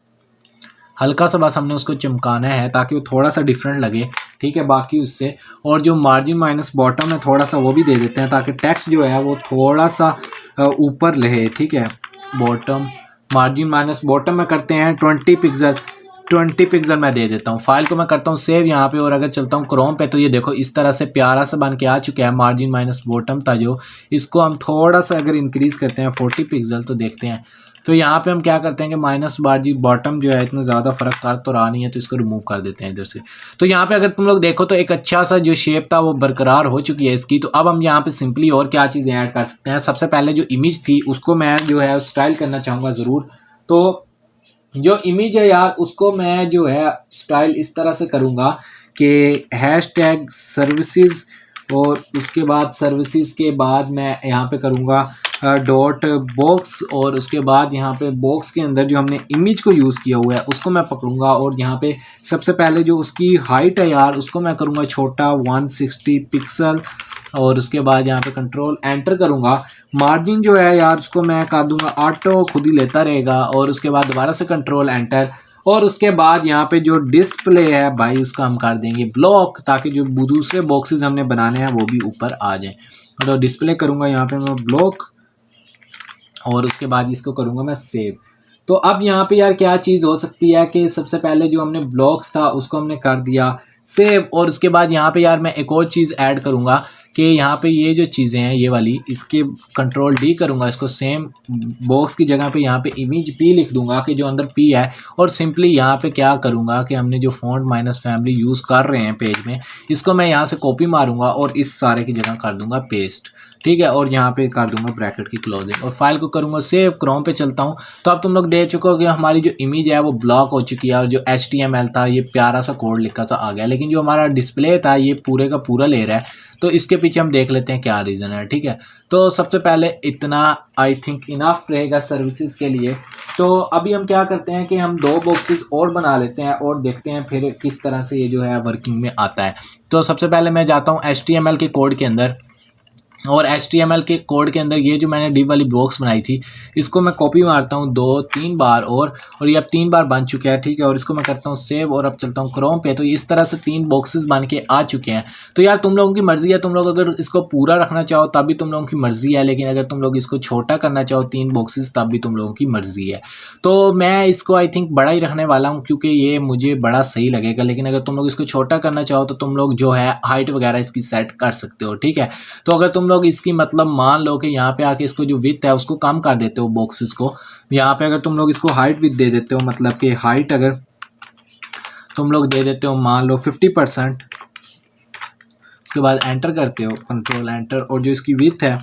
हल्का सा बस हमने उसको चमकाना है ताकि वो थोड़ा सा डिफरेंट लगे, ठीक है बाकी उससे। और जो मार्जिन माइनस बॉटम है थोड़ा सा वो भी दे देते हैं ताकि टेक्स्ट जो है वो थोड़ा सा ऊपर रहे, ठीक है। बॉटम मार्जिन माइनस बॉटम में करते हैं 20 पिक्सल मैं दे देता हूँ। फाइल को मैं करता हूँ सेव यहाँ पे और अगर चलता हूँ क्रोम पे तो ये देखो इस तरह से प्यारा सा बन के आ चुका है। मार्जिन माइनस बॉटम था जो, इसको हम थोड़ा सा अगर इंक्रीज़ करते हैं 40 पिक्सल तो देखते हैं। तो यहाँ पे हम क्या करते हैं कि माइनस मार्जिन बॉटम जो है इतना ज़्यादा फ़र्क कर तो रहा नहीं है तो इसको रिमूव कर देते हैं इधर से। तो यहाँ पे अगर तुम लोग देखो तो एक अच्छा सा जो शेप था वो बरकरार हो चुकी है इसकी। तो अब हम यहाँ पे सिंपली और क्या चीज़ें ऐड कर सकते हैं। सबसे पहले जो इमेज थी उसको मैं जो है स्टाइल करना चाहूँगा ज़रूर। तो जो इमेज है यार उसको मैं जो है स्टाइल इस तरह से करूँगा कि हैशटैग सर्विसेज और उसके बाद सर्विसेज के बाद मैं यहाँ पे करूँगा डॉट बॉक्स, और उसके बाद यहाँ पे बॉक्स के अंदर जो हमने इमेज को यूज़ किया हुआ है उसको मैं पकड़ूंगा, और यहाँ पे सबसे पहले जो उसकी हाइट है यार उसको मैं करूँगा छोटा 160 पिक्सल, और उसके बाद यहाँ पे कंट्रोल एंटर करूँगा। मार्जिन जो है यार उसको मैं कर दूंगा ऑटो, खुद ही लेता रहेगा, और उसके बाद दोबारा से कंट्रोल एंटर, और उसके बाद यहाँ पे जो डिस्प्ले है भाई उसका हम कर देंगे ब्लॉक, ताकि जो दूसरे बॉक्सेस हमने बनाने हैं वो भी ऊपर आ जाएं। तो डिस्प्ले करूँगा यहाँ पे मैं ब्लॉक, और उसके बाद इसको करूँगा मैं सेव। तो अब यहाँ पे यार क्या चीज़ हो सकती है कि सबसे पहले जो हमने ब्लॉक्स था उसको हमने कर दिया सेव, और उसके बाद यहाँ पे यार मैं एक और चीज़ ऐड करूँगा कि यहाँ पे ये जो चीज़ें हैं ये वाली, इसके कंट्रोल डी करूँगा, इसको सेम बॉक्स की जगह पे यहाँ पे इमेज पी लिख दूंगा कि जो अंदर पी है, और सिंपली यहाँ पे क्या करूँगा कि हमने जो फॉन्ट माइनस फैमिली यूज़ कर रहे हैं पेज में, इसको मैं यहाँ से कॉपी मारूंगा और इस सारे की जगह कर दूंगा पेस्ट, ठीक है, और यहाँ पे कर दूंगा ब्रैकेट की क्लोजिंग, और फाइल को करूँगा सेव। क्रोम पे चलता हूँ, तो अब तुम लोग देख चुके हो कि हमारी जो इमेज है वो ब्लॉक हो चुकी है, और जो HTML था ये प्यारा सा कोड लिखा सा आ गया, लेकिन जो हमारा डिस्प्ले था ये पूरे का पूरा ले रहा है। तो इसके पीछे हम देख लेते हैं क्या रीज़न है, ठीक है। तो सबसे पहले इतना आई थिंक इनफ रहेगा सर्विसेज के लिए। तो अभी हम क्या करते हैं कि हम 2 बॉक्सेस और बना लेते हैं और देखते हैं फिर किस तरह से ये जो है वर्किंग में आता है। तो सबसे पहले मैं जाता हूँ HTML के कोड के अंदर, और HTML के कोड के अंदर ये जो मैंने डिव वाली बॉक्स बनाई थी इसको मैं कॉपी मारता हूँ 2-3 बार, और ये अब 3 बार बन चुका है, ठीक है, और इसको मैं करता हूँ सेव, और अब चलता हूँ क्रोम पे। तो इस तरह से 3 बॉक्सेस बन के आ चुके हैं। तो यार तुम लोगों की मर्ज़ी है, तुम लोग अगर इसको पूरा रखना चाहो तब भी तुम लोगों की मर्ज़ी है, लेकिन अगर तुम लोग इसको छोटा करना चाहो 3 बॉक्सेस तब भी तुम लोगों की मर्ज़ी है। तो मैं इसको आई थिंक बड़ा ही रखने वाला हूँ क्योंकि ये मुझे बड़ा सही लगेगा, लेकिन अगर तुम लोग इसको छोटा करना चाहो तो तुम लोग जो है हाइट वगैरह इसकी सेट कर सकते हो, ठीक है। तो अगर तुम लोग इसकी मतलब मान लो कि यहाँ पे आके इसको जो विड्थ है उसको कम कर देते हो बॉक्सेस को, यहाँ पे अगर तुम लोग इसको हाइट विड्थ दे देते हो, मतलब कि हाइट अगर तुम लोग दे देते हो मान लो 50%, उसके बाद एंटर करते हो कंट्रोल एंटर, और जो इसकी विड्थ है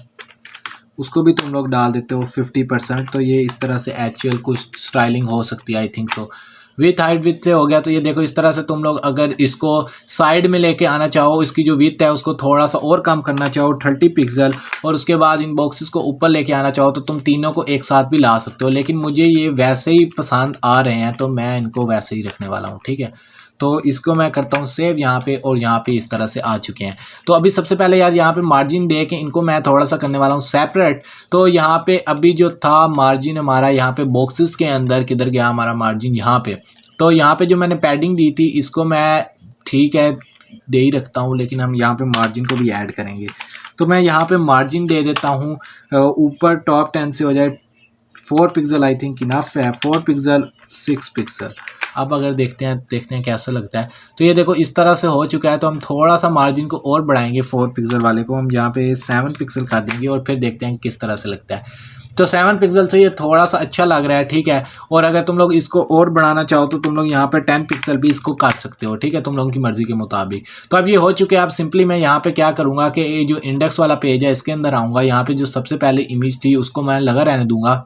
उसको भी तुम लोग डाल देते हो 50%, तो ये इस तरह से एक्चुअल कुछ स्टाइलिंग हो सकती है I think so. With height with से हो गया। तो ये देखो इस तरह से तुम लोग अगर इसको साइड में लेके आना चाहो, इसकी जो विथ है उसको थोड़ा सा और कम करना चाहो 30 पिक्सल, और उसके बाद इन बॉक्सेस को ऊपर लेके आना चाहो तो तुम तीनों को एक साथ भी ला सकते हो, लेकिन मुझे ये वैसे ही पसंद आ रहे हैं तो मैं इनको वैसे ही रखने वाला हूँ, ठीक है। तो इसको मैं करता हूँ सेव यहाँ पे, और यहाँ पे इस तरह से आ चुके हैं। तो अभी सबसे पहले यार यहाँ पे मार्जिन दे के इनको मैं थोड़ा सा करने वाला हूँ सेपरेट। तो यहाँ पे अभी जो था मार्जिन हमारा यहाँ पे बॉक्सेस के अंदर किधर गया हमारा मार्जिन, यहाँ पे। तो यहाँ पे जो मैंने पैडिंग दी थी इसको मैं ठीक है दे ही रखता हूँ, लेकिन हम यहाँ पे मार्जिन को भी ऐड करेंगे। तो मैं यहाँ पे मार्जिन दे देता हूँ ऊपर टॉप 10 से हो जाए 4 पिक्सल, आई थिंक इनफ है, 4 पिक्सल 6 पिक्सल। अब अगर देखते हैं कैसा लगता है। तो ये देखो इस तरह से हो चुका है। तो हम थोड़ा सा मार्जिन को और बढ़ाएंगे, 4 पिक्सल वाले को हम यहाँ पे 7 पिक्सल कर देंगे, और फिर देखते हैं किस तरह से लगता है। तो 7 पिक्सल से ये थोड़ा सा अच्छा लग रहा है, ठीक है। और अगर तुम लोग इसको और बढ़ाना चाहो तो तुम लोग यहाँ पे 10 पिक्सल भी इसको काट सकते हो, ठीक है, तुम लोगों की मर्जी के मुताबिक। तो अब ये हो चुके हैं। अब सिंपली मैं यहाँ पे क्या करूँगा कि ये जो इंडेक्स वाला पेज है इसके अंदर आऊँगा, यहाँ पे जो सबसे पहले इमेज थी उसको मैं लगा रहने दूंगा।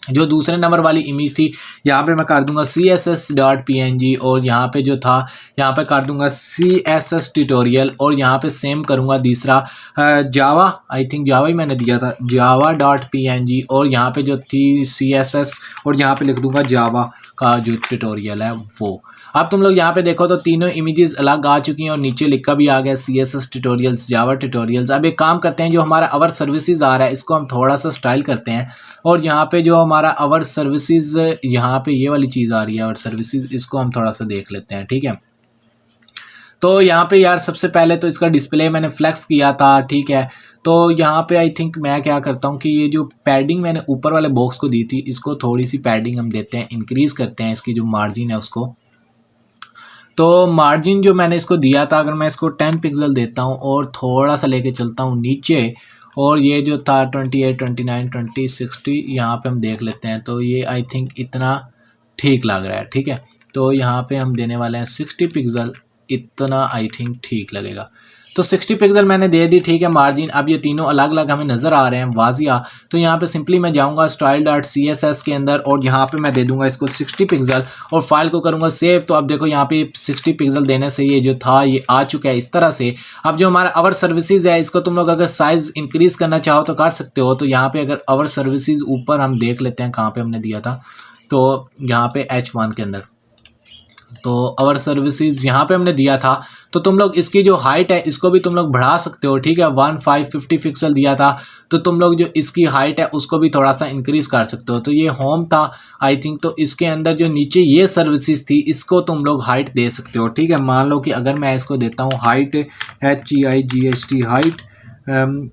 जो दूसरे नंबर वाली इमेज थी यहाँ पे मैं कर दूंगा css.png, और यहाँ पे जो था यहाँ पे कर दूंगा css ट्यूटोरियल, और यहाँ पे सेम करूँगा तीसरा जावा, आई थिंक जावा ही मैंने दिया था, java.png, और यहाँ पे जो थी css, और यहाँ पे लिख दूंगा जावा का जो ट्यूटोरियल है वो। अब तुम लोग यहाँ पे देखो तो तीनों इमेजेस अलग आ चुकी हैं, और नीचे लिखा भी आ गया CSS ट्यूटोरियल्स, जावा ट्यूटोरियल्स। अब एक काम करते हैं, जो हमारा आवर सर्विसेज आ रहा है इसको हम थोड़ा सा स्टाइल करते हैं, और यहाँ पे जो हमारा आवर सर्विसेज यहाँ पे ये वाली चीज़ आ रही है आवर सर्विसेज, इसको हम थोड़ा सा देख लेते हैं, ठीक है। तो यहाँ पे यार सबसे पहले तो इसका डिस्प्ले मैंने फ्लेक्स किया था, ठीक है। तो यहाँ पे आई थिंक मैं क्या करता हूँ कि ये जो पैडिंग मैंने ऊपर वाले बॉक्स को दी थी इसको थोड़ी सी पैडिंग हम देते हैं, इंक्रीज़ करते हैं इसकी जो मार्जिन है उसको। तो मार्जिन जो मैंने इसको दिया था, अगर मैं इसको 10 पिक्सल देता हूँ और थोड़ा सा लेके चलता हूँ नीचे, और ये जो था 28, 29, 20, 60 यहाँ पे हम देख लेते हैं। तो ये आई थिंक इतना ठीक लग रहा है, ठीक है। तो यहाँ पे हम देने वाले हैं 60 पिक्सल, इतना आई थिंक ठीक लगेगा। तो 60 पिक्सल मैंने दे दी, ठीक है। मार्जिन अब ये तीनों अलग अलग हमें नज़र आ रहे हैं वाजिया। तो यहाँ पे सिंपली मैं जाऊँगा style.css के अंदर और यहाँ पे मैं दे दूँगा इसको 60 पिक्सल और फाइल को करूँगा सेव। तो अब देखो यहाँ पे 60 पिक्सल देने से ये जो था ये आ चुका है इस तरह से। अब जो हमारा आवर सर्विसेज है इसको तुम लोग अगर साइज़ इंक्रीज़ करना चाहो तो कर सकते हो। तो यहाँ पर अगर आवर सर्विसेज ऊपर हम देख लेते हैं कहाँ पर हमने दिया था, तो यहाँ पे H1 के अंदर, तो आवर सर्विसेज यहाँ पे हमने दिया था। तो तुम लोग इसकी जो हाइट है इसको भी तुम लोग बढ़ा सकते हो, ठीक है। 1550 पिक्सल दिया था, तो तुम लोग जो इसकी हाइट है उसको भी थोड़ा सा इंक्रीज़ कर सकते हो। तो ये होम था आई थिंक, तो इसके अंदर जो नीचे ये सर्विसेज थी इसको तुम लोग हाइट दे सकते हो, ठीक है। मान लो कि अगर मैं इसको देता हूँ हाइट HEIGHT हाइट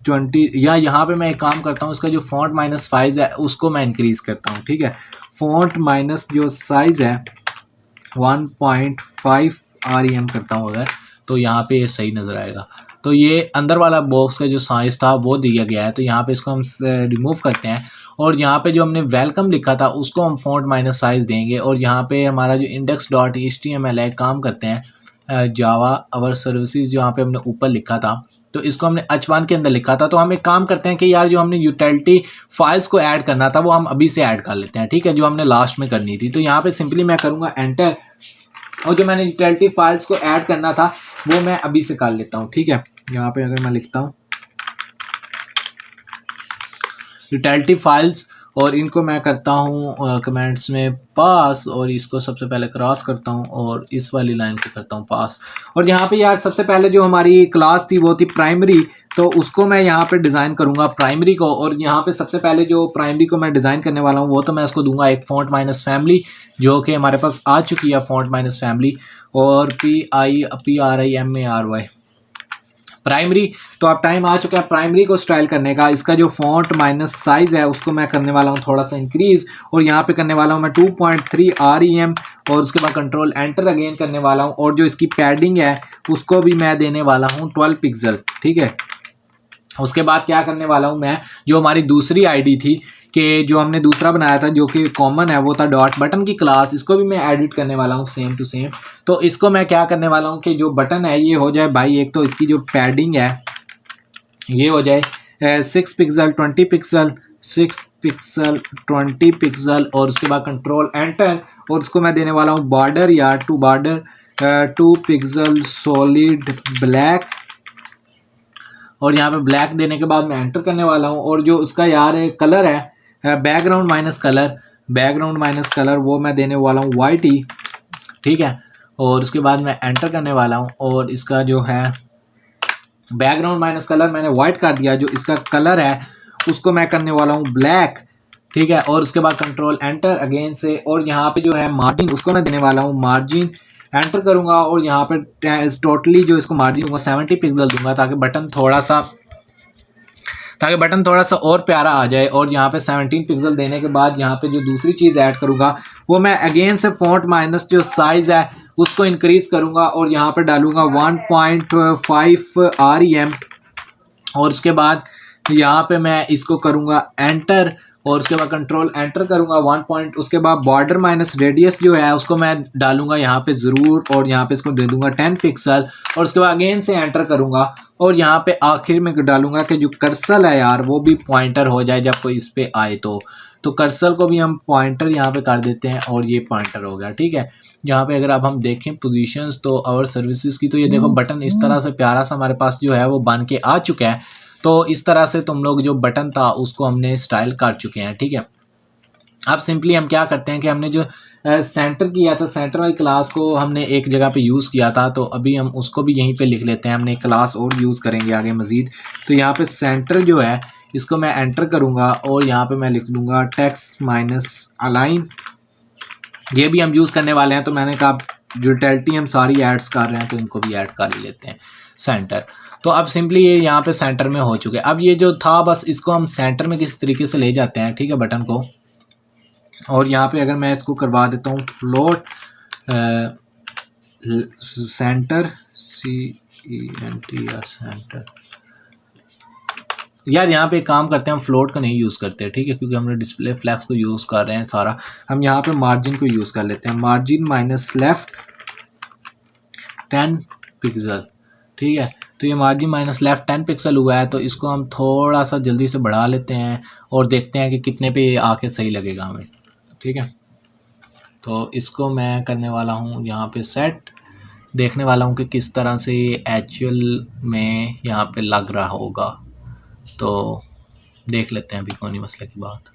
20, या यहाँ पे मैं एक काम करता हूँ, इसका जो फॉन्ट माइनस साइज़ है उसको मैं इंक्रीज़ करता हूँ, ठीक है। फॉन्ट माइनस जो साइज़ है 1.5 REM करता हूँ अगर, तो यहाँ पे ये सही नज़र आएगा। तो ये अंदर वाला बॉक्स का जो साइज़ था वो दिया गया है। तो यहाँ पे इसको हम रिमूव करते हैं और यहाँ पे जो हमने वेलकम लिखा था उसको हम फॉन्ट माइनस साइज़ देंगे। और यहाँ पे हमारा जो index.html है काम करते हैं जावा आवर सर्विसेज जो यहाँ पे हमने ऊपर लिखा था, तो इसको हमने H1 के अंदर लिखा था। तो हम एक काम करते हैं कि यार जो हमने यूटिलिटी फाइल्स को ऐड करना था वो हम अभी से ऐड कर लेते हैं, ठीक है, जो हमने लास्ट में करनी थी। तो यहाँ पे सिंपली मैं करूँगा एंटर और जो मैंने यूटिलिटी फाइल्स को ऐड करना था वो मैं अभी से कर लेता हूँ, ठीक है। यहाँ पे अगर मैं लिखता हूँ यूटिलिटी फाइल्स और इनको मैं करता हूँ कमेंट्स में पास और इसको सबसे पहले क्रॉस करता हूँ और इस वाली लाइन को करता हूँ पास। और यहाँ पे यार सबसे पहले जो हमारी क्लास थी वो थी प्राइमरी, तो उसको मैं यहाँ पे डिज़ाइन करूँगा प्राइमरी को। और यहाँ पे सबसे पहले जो प्राइमरी को मैं डिज़ाइन करने वाला हूँ वो तो मैं इसको दूंगा एक फॉन्ट माइनस फैमिली जो कि हमारे पास आ चुकी है, फॉन्ट माइनस फैमिली और PRIMARY प्राइमरी। तो अब टाइम आ चुका है प्राइमरी को स्टाइल करने का। इसका जो फॉन्ट माइनस साइज़ है उसको मैं करने वाला हूँ थोड़ा सा इंक्रीज़ और यहाँ पे करने वाला हूँ मैं 2.3 REM और उसके बाद कंट्रोल एंटर अगेन करने वाला हूँ। और जो इसकी पैडिंग है उसको भी मैं देने वाला हूँ 12 पिक्सल, ठीक है। उसके बाद क्या करने वाला हूँ मैं, जो हमारी दूसरी आईडी थी कि जो हमने दूसरा बनाया था जो कि कॉमन है वो था डॉट बटन की क्लास, इसको भी मैं एडिट करने वाला हूँ सेम टू सेम। तो इसको मैं क्या करने वाला हूँ कि जो बटन है ये हो जाए भाई, एक तो इसकी जो पैडिंग है ये हो जाए 6 पिक्सल 20 पिक्सल 6 पिक्सल 20 पिक्सल और उसके बाद कंट्रोल एंटर और उसको मैं देने वाला हूँ बॉर्डर या बॉर्डर 2 पिक्सल सॉलिड ब्लैक और यहाँ पे ब्लैक देने के बाद मैं एंटर करने वाला हूँ। और जो उसका यार कलर है बैकग्राउंड माइनस कलर वो मैं देने वाला हूँ वाइट ही, ठीक है। और उसके बाद मैं एंटर करने वाला हूँ और इसका जो है बैकग्राउंड माइनस कलर मैंने वाइट कर दिया, जो इसका कलर है उसको मैं करने वाला हूँ ब्लैक, ठीक है। और उसके बाद कंट्रोल एंटर अगेन से और यहाँ पे जो है मार्जिन उसको मैं देने वाला हूँ मार्जिन, एंटर करूँगा और यहाँ पे टोटली जो इसको मार्जिन दूंगा 70 पिक्सल दूंगा ताकि बटन थोड़ा सा और प्यारा आ जाए। और यहाँ पे 17 पिक्सल देने के बाद यहाँ पे जो दूसरी चीज़ ऐड करूँगा वो मैं अगेन से फॉन्ट माइनस जो साइज़ है उसको इंक्रीज़ करूँगा और यहाँ पे डालूँगा 1.5 REM और उसके बाद यहाँ पे मैं इसको करूँगा एंटर और उसके बाद कंट्रोल एंटर करूँगा 1 पॉइंट। उसके बाद बॉर्डर माइनस रेडियस जो है उसको मैं डालूँगा यहाँ पे ज़रूर और यहाँ पे इसको दे दूँगा 10 पिक्सल और उसके बाद अगेन से एंटर करूँगा और यहाँ पे आखिर में डालूँगा कि जो कर्सर है यार वो भी पॉइंटर हो जाए जब कोई इस पर आए तो कर्सर को भी हम पॉइंटर यहाँ पे कर देते हैं और ये पॉइंटर हो गया, ठीक है। यहाँ पे अगर अब हम देखें पोजीशंस तो आवर सर्विसेज की, तो ये देखो बटन इस तरह से प्यारा सा हमारे पास जो है वो बन के आ चुका है। तो इस तरह से तुम लोग जो बटन था उसको हमने स्टाइल कर चुके हैं, ठीक है। अब सिंपली हम क्या करते हैं कि हमने जो सेंटर किया था, सेंटर वाली क्लास को हमने एक जगह पे यूज़ किया था, तो अभी हम उसको भी यहीं पे लिख लेते हैं। हमने एक क्लास और यूज़ करेंगे आगे मज़ीद। तो यहाँ पे सेंटर जो है इसको मैं एंटर करूँगा और यहाँ पे मैं लिख दूँगा टेक्स्ट माइनस अलाइन, ये भी हम यूज़ करने वाले हैं। तो मैंने कहा यूटिलिटी हम सारी ऐड्स कर रहे हैं तो इनको भी ऐड कर लेते हैं सेंटर। तो अब सिंपली ये यहाँ पे सेंटर में हो चुके हैं। अब ये जो था बस इसको हम सेंटर में किस तरीके से ले जाते हैं, ठीक है, बटन को। और यहाँ पे अगर मैं इसको करवा देता हूँ फ्लोट सेंटर CENTR सेंटर, यार यहाँ पे काम करते हैं हम फ्लोट का नहीं यूज़ करते, ठीक है, क्योंकि हमने डिस्प्ले फ्लैक्स को यूज़ कर रहे हैं सारा। हम यहाँ पे मार्जिन को यूज़ कर लेते हैं, मार्जिन माइनस लेफ्ट 10 पिक्सल, ठीक है। तो ये मार्जिन माइनस लेफ़्ट 10 पिक्सल हुआ है, तो इसको हम थोड़ा सा जल्दी से बढ़ा लेते हैं और देखते हैं कि कितने पे आके सही लगेगा हमें। ठीक है, तो इसको मैं करने वाला हूँ यहाँ पे सेट, देखने वाला हूँ कि किस तरह से एक्चुअल में यहाँ पे लग रहा होगा। तो देख लेते हैं, अभी कोई नहीं मसले की बात।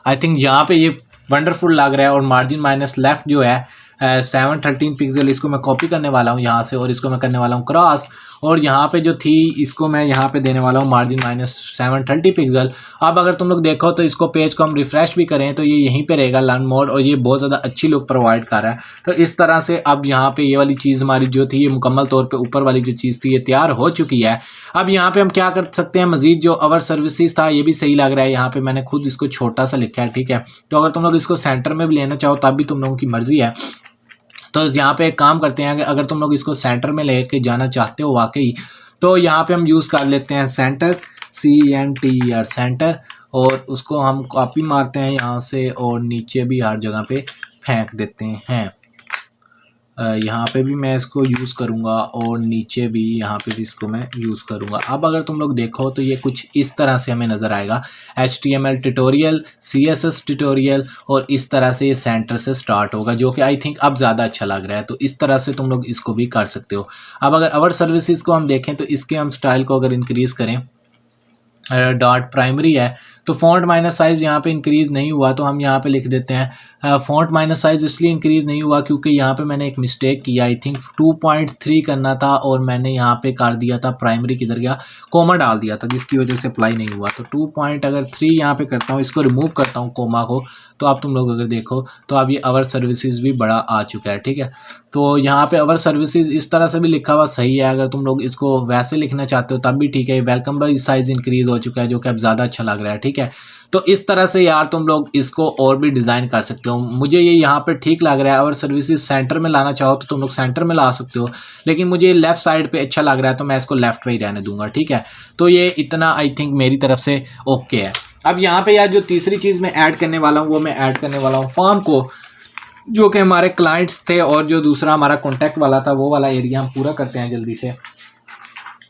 आई थिंक यहाँ पे ये वंडरफुल लग रहा है। और मार्जिन माइनस लेफ़्ट जो है 713 पिक्सल, इसको मैं कॉपी करने वाला हूँ यहाँ से और इसको मैं करने वाला हूँ क्रॉस, और यहाँ पे जो थी इसको मैं यहाँ पे देने वाला हूँ मार्जिन माइनस 730 पिक्सल। अब अगर तुम लोग देखो तो इसको पेज को हम रिफ़्रेश भी करें तो ये यहीं पे रहेगा लर्न मोड, और ये बहुत ज़्यादा अच्छी लुक प्रोवाइड कर रहा है। तो इस तरह से अब यहाँ पे ये वाली चीज़ हमारी जो थी ये मुकम्मल तौर पर ऊपर वाली जो चीज़ थी ये तैयार हो चुकी है। अब यहाँ पे हम क्या कर सकते हैं, मज़ीद जो अवर सर्विसेज था ये भी सही लग रहा है। यहाँ पे मैंने खुद इसको छोटा सा लिखा है। ठीक है, तो अगर तुम लोग इसको सेंटर में भी लेना चाहो तब भी तुम लोगों की मर्ज़ी है। तो यहाँ पे एक काम करते हैं कि अगर तुम लोग इसको सेंटर में लेके जाना चाहते हो वाकई, तो यहाँ पे हम यूज़ कर लेते हैं सेंटर, CENTER सेंटर, और उसको हम कॉपी मारते हैं यहाँ से और नीचे भी हर जगह पे फेंक देते हैं। यहाँ पे भी मैं इसको यूज़ करूँगा और नीचे भी यहाँ पे भी इसको मैं यूज़ करूँगा। अब अगर तुम लोग देखो तो ये कुछ इस तरह से हमें नज़र आएगा, HTML ट्यूटोरियल, CSS ट्यूटोरियल, और इस तरह से ये सेंटर से स्टार्ट होगा, जो कि आई थिंक अब ज़्यादा अच्छा लग रहा है। तो इस तरह से तुम लोग इसको भी कर सकते हो। अब अगर अवर सर्विसेज को हम देखें तो इसके हम स्टाइल को अगर इंक्रीज़ करें, डॉट प्राइमरी है, तो फ़ॉन्ट माइनस साइज़ यहाँ पे इंक्रीज़ नहीं हुआ, तो हम यहाँ पे लिख देते हैं फ़ॉन्ट माइनस साइज़ इसलिए इंक्रीज़ नहीं हुआ क्योंकि यहाँ पे मैंने एक मिस्टेक किया। आई थिंक 2.3 करना था और मैंने यहाँ पे कर दिया था, प्राइमरी किधर गया, कोमा डाल दिया था, जिसकी वजह से अप्लाई नहीं हुआ। तो 2.3 यहाँ पे करता हूँ, इसको रिमूव करता हूँ कोमा को, तो आप तुम लोग अगर देखो तो अब ये अवर सर्विसेज भी बड़ा आ चुका है। ठीक है, तो यहाँ पे अवर सर्विसेज इस तरह से भी लिखा हुआ सही है। अगर तुम लोग इसको वैसे लिखना चाहते हो तब भी ठीक है। वेलकम बाय साइज़ इंक्रीज़ हो चुका है, जो कि अब ज़्यादा अच्छा लग रहा है। ठीक है, तो इस तरह से यार तुम लोग इसको और भी डिज़ाइन कर सकते हो। मुझे ये यहाँ पे ठीक लग रहा है। अवर सर्विसेज सेंटर में लाना चाहो तो तुम लोग सेंटर में ला सकते हो, लेकिन मुझे लेफ़्ट साइड पे अच्छा लग रहा है तो मैं इसको लेफ़्ट पे ही रहने दूंगा। ठीक है, तो ये इतना आई थिंक मेरी तरफ से ओके है। अब यहाँ पे यार जो तीसरी चीज़ मैं ऐड करने वाला हूँ वो मैं ऐड करने वाला हूँ फॉर्म को, जो कि हमारे क्लाइंट्स थे, और जो दूसरा हमारा कॉन्टैक्ट वाला था वो वाला एरिया हम पूरा करते हैं जल्दी से।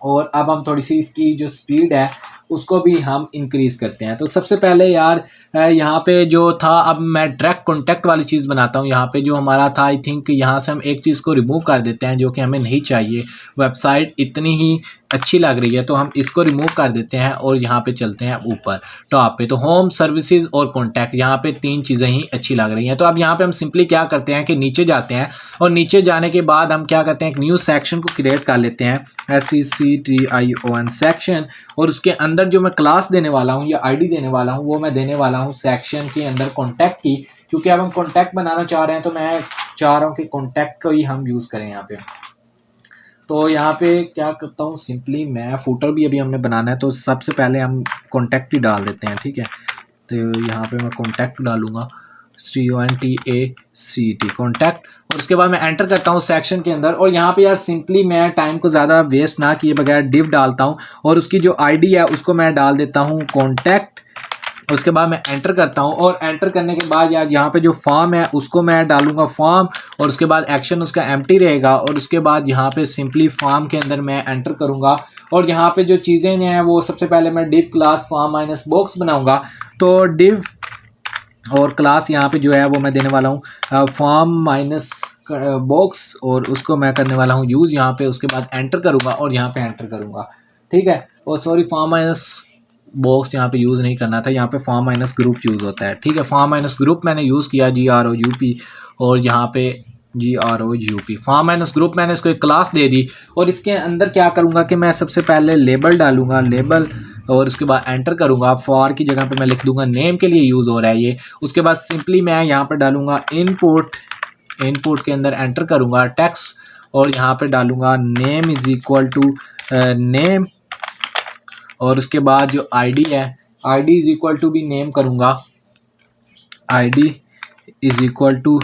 और अब हम थोड़ी सी इसकी जो स्पीड है उसको भी हम इंक्रीज़ करते हैं। तो सबसे पहले यार यहाँ पे जो था, अब मैं डायरेक्ट कॉन्टैक्ट वाली चीज़ बनाता हूँ। यहाँ पे जो हमारा था आई थिंक यहाँ से हम एक चीज़ को रिमूव कर देते हैं जो कि हमें नहीं चाहिए। वेबसाइट इतनी ही अच्छी लग रही है तो हम इसको रिमूव कर देते हैं और यहाँ पे चलते हैं ऊपर टॉप पे। तो होम, सर्विसेज और कॉन्टैक्ट, यहाँ पे तीन चीज़ें ही अच्छी लग रही हैं। तो अब यहाँ पे हम सिंपली क्या करते हैं कि नीचे जाते हैं, और नीचे जाने के बाद हम क्या करते हैं, एक न्यू सेक्शन को क्रिएट कर लेते हैं, SECTION सेक्शन, और उसके अंदर जो मैं क्लास देने वाला हूँ या ID देने वाला हूँ वो मैं देने वाला हूँ सेक्शन के अंदर कॉन्टैक्ट की, क्योंकि अब हम कॉन्टैक्ट बनाना चाह रहे हैं तो मैं चाह रहा हूँ कि कॉन्टैक्ट को ही हम यूज़ करें यहाँ पे। तो यहाँ पे क्या करता हूँ, सिंपली मैं फूटर भी अभी हमने बनाना है तो सबसे पहले हम कॉन्टैक्ट ही डाल देते हैं। ठीक है, तो यहाँ पे मैं कॉन्टैक्ट डालूँगा, CONTACT कॉन्टैक्ट, और उसके बाद मैं एंटर करता हूँ सेक्शन के अंदर। और यहाँ पे यार सिंपली मैं टाइम को ज़्यादा वेस्ट ना किए बगैर डिव डालता हूँ, और उसकी जो ID है उसको मैं डाल देता हूँ कॉन्टैक्ट। उसके बाद मैं एंटर करता हूँ, और एंटर करने के बाद यार यहाँ पे जो फॉर्म है उसको मैं डालूंगा फॉर्म, और उसके बाद एक्शन उसका एम्प्टी रहेगा, और उसके बाद यहाँ पे सिंपली फॉर्म के अंदर मैं एंटर करूँगा। और यहाँ पे जो चीज़ें हैं वो सबसे पहले मैं div class form minus box बनाऊँगा। तो डिव और क्लास यहाँ पे जो है वो मैं देने वाला हूँ फॉर्म माइनस बॉक्स, और उसको मैं करने वाला हूँ यूज़ यहाँ पे। उसके बाद एंटर करूँगा और यहाँ पे एंटर करूँगा। ठीक है, और सॉरी फॉर्म माइनस बॉक्स यहाँ पे यूज़ नहीं करना था, यहाँ पे फॉर्म माइनस ग्रुप यूज़ होता है। ठीक है, फॉर्म माइनस ग्रुप मैंने यूज़ किया, GROUP, और यहाँ पे GROUP फॉर्म माइनस ग्रुप मैंने इसको एक क्लास दे दी। और इसके अंदर क्या करूँगा कि मैं सबसे पहले लेबल डालूँगा, लेबल, और उसके बाद एंटर करूँगा। फॉर की जगह पे मैं लिख दूँगा नेम के लिए यूज़ हो रहा है ये। उसके बाद सिंपली मैं यहाँ पर डालूँगा इनपुट, इनपुट के अंदर एंटर करूँगा टेक्स्ट, और यहाँ पे डालूँगा name is equal to name, और उसके बाद जो ID है, ID इज़ इक्वल टू भी नेम करूँगा, ID is equal to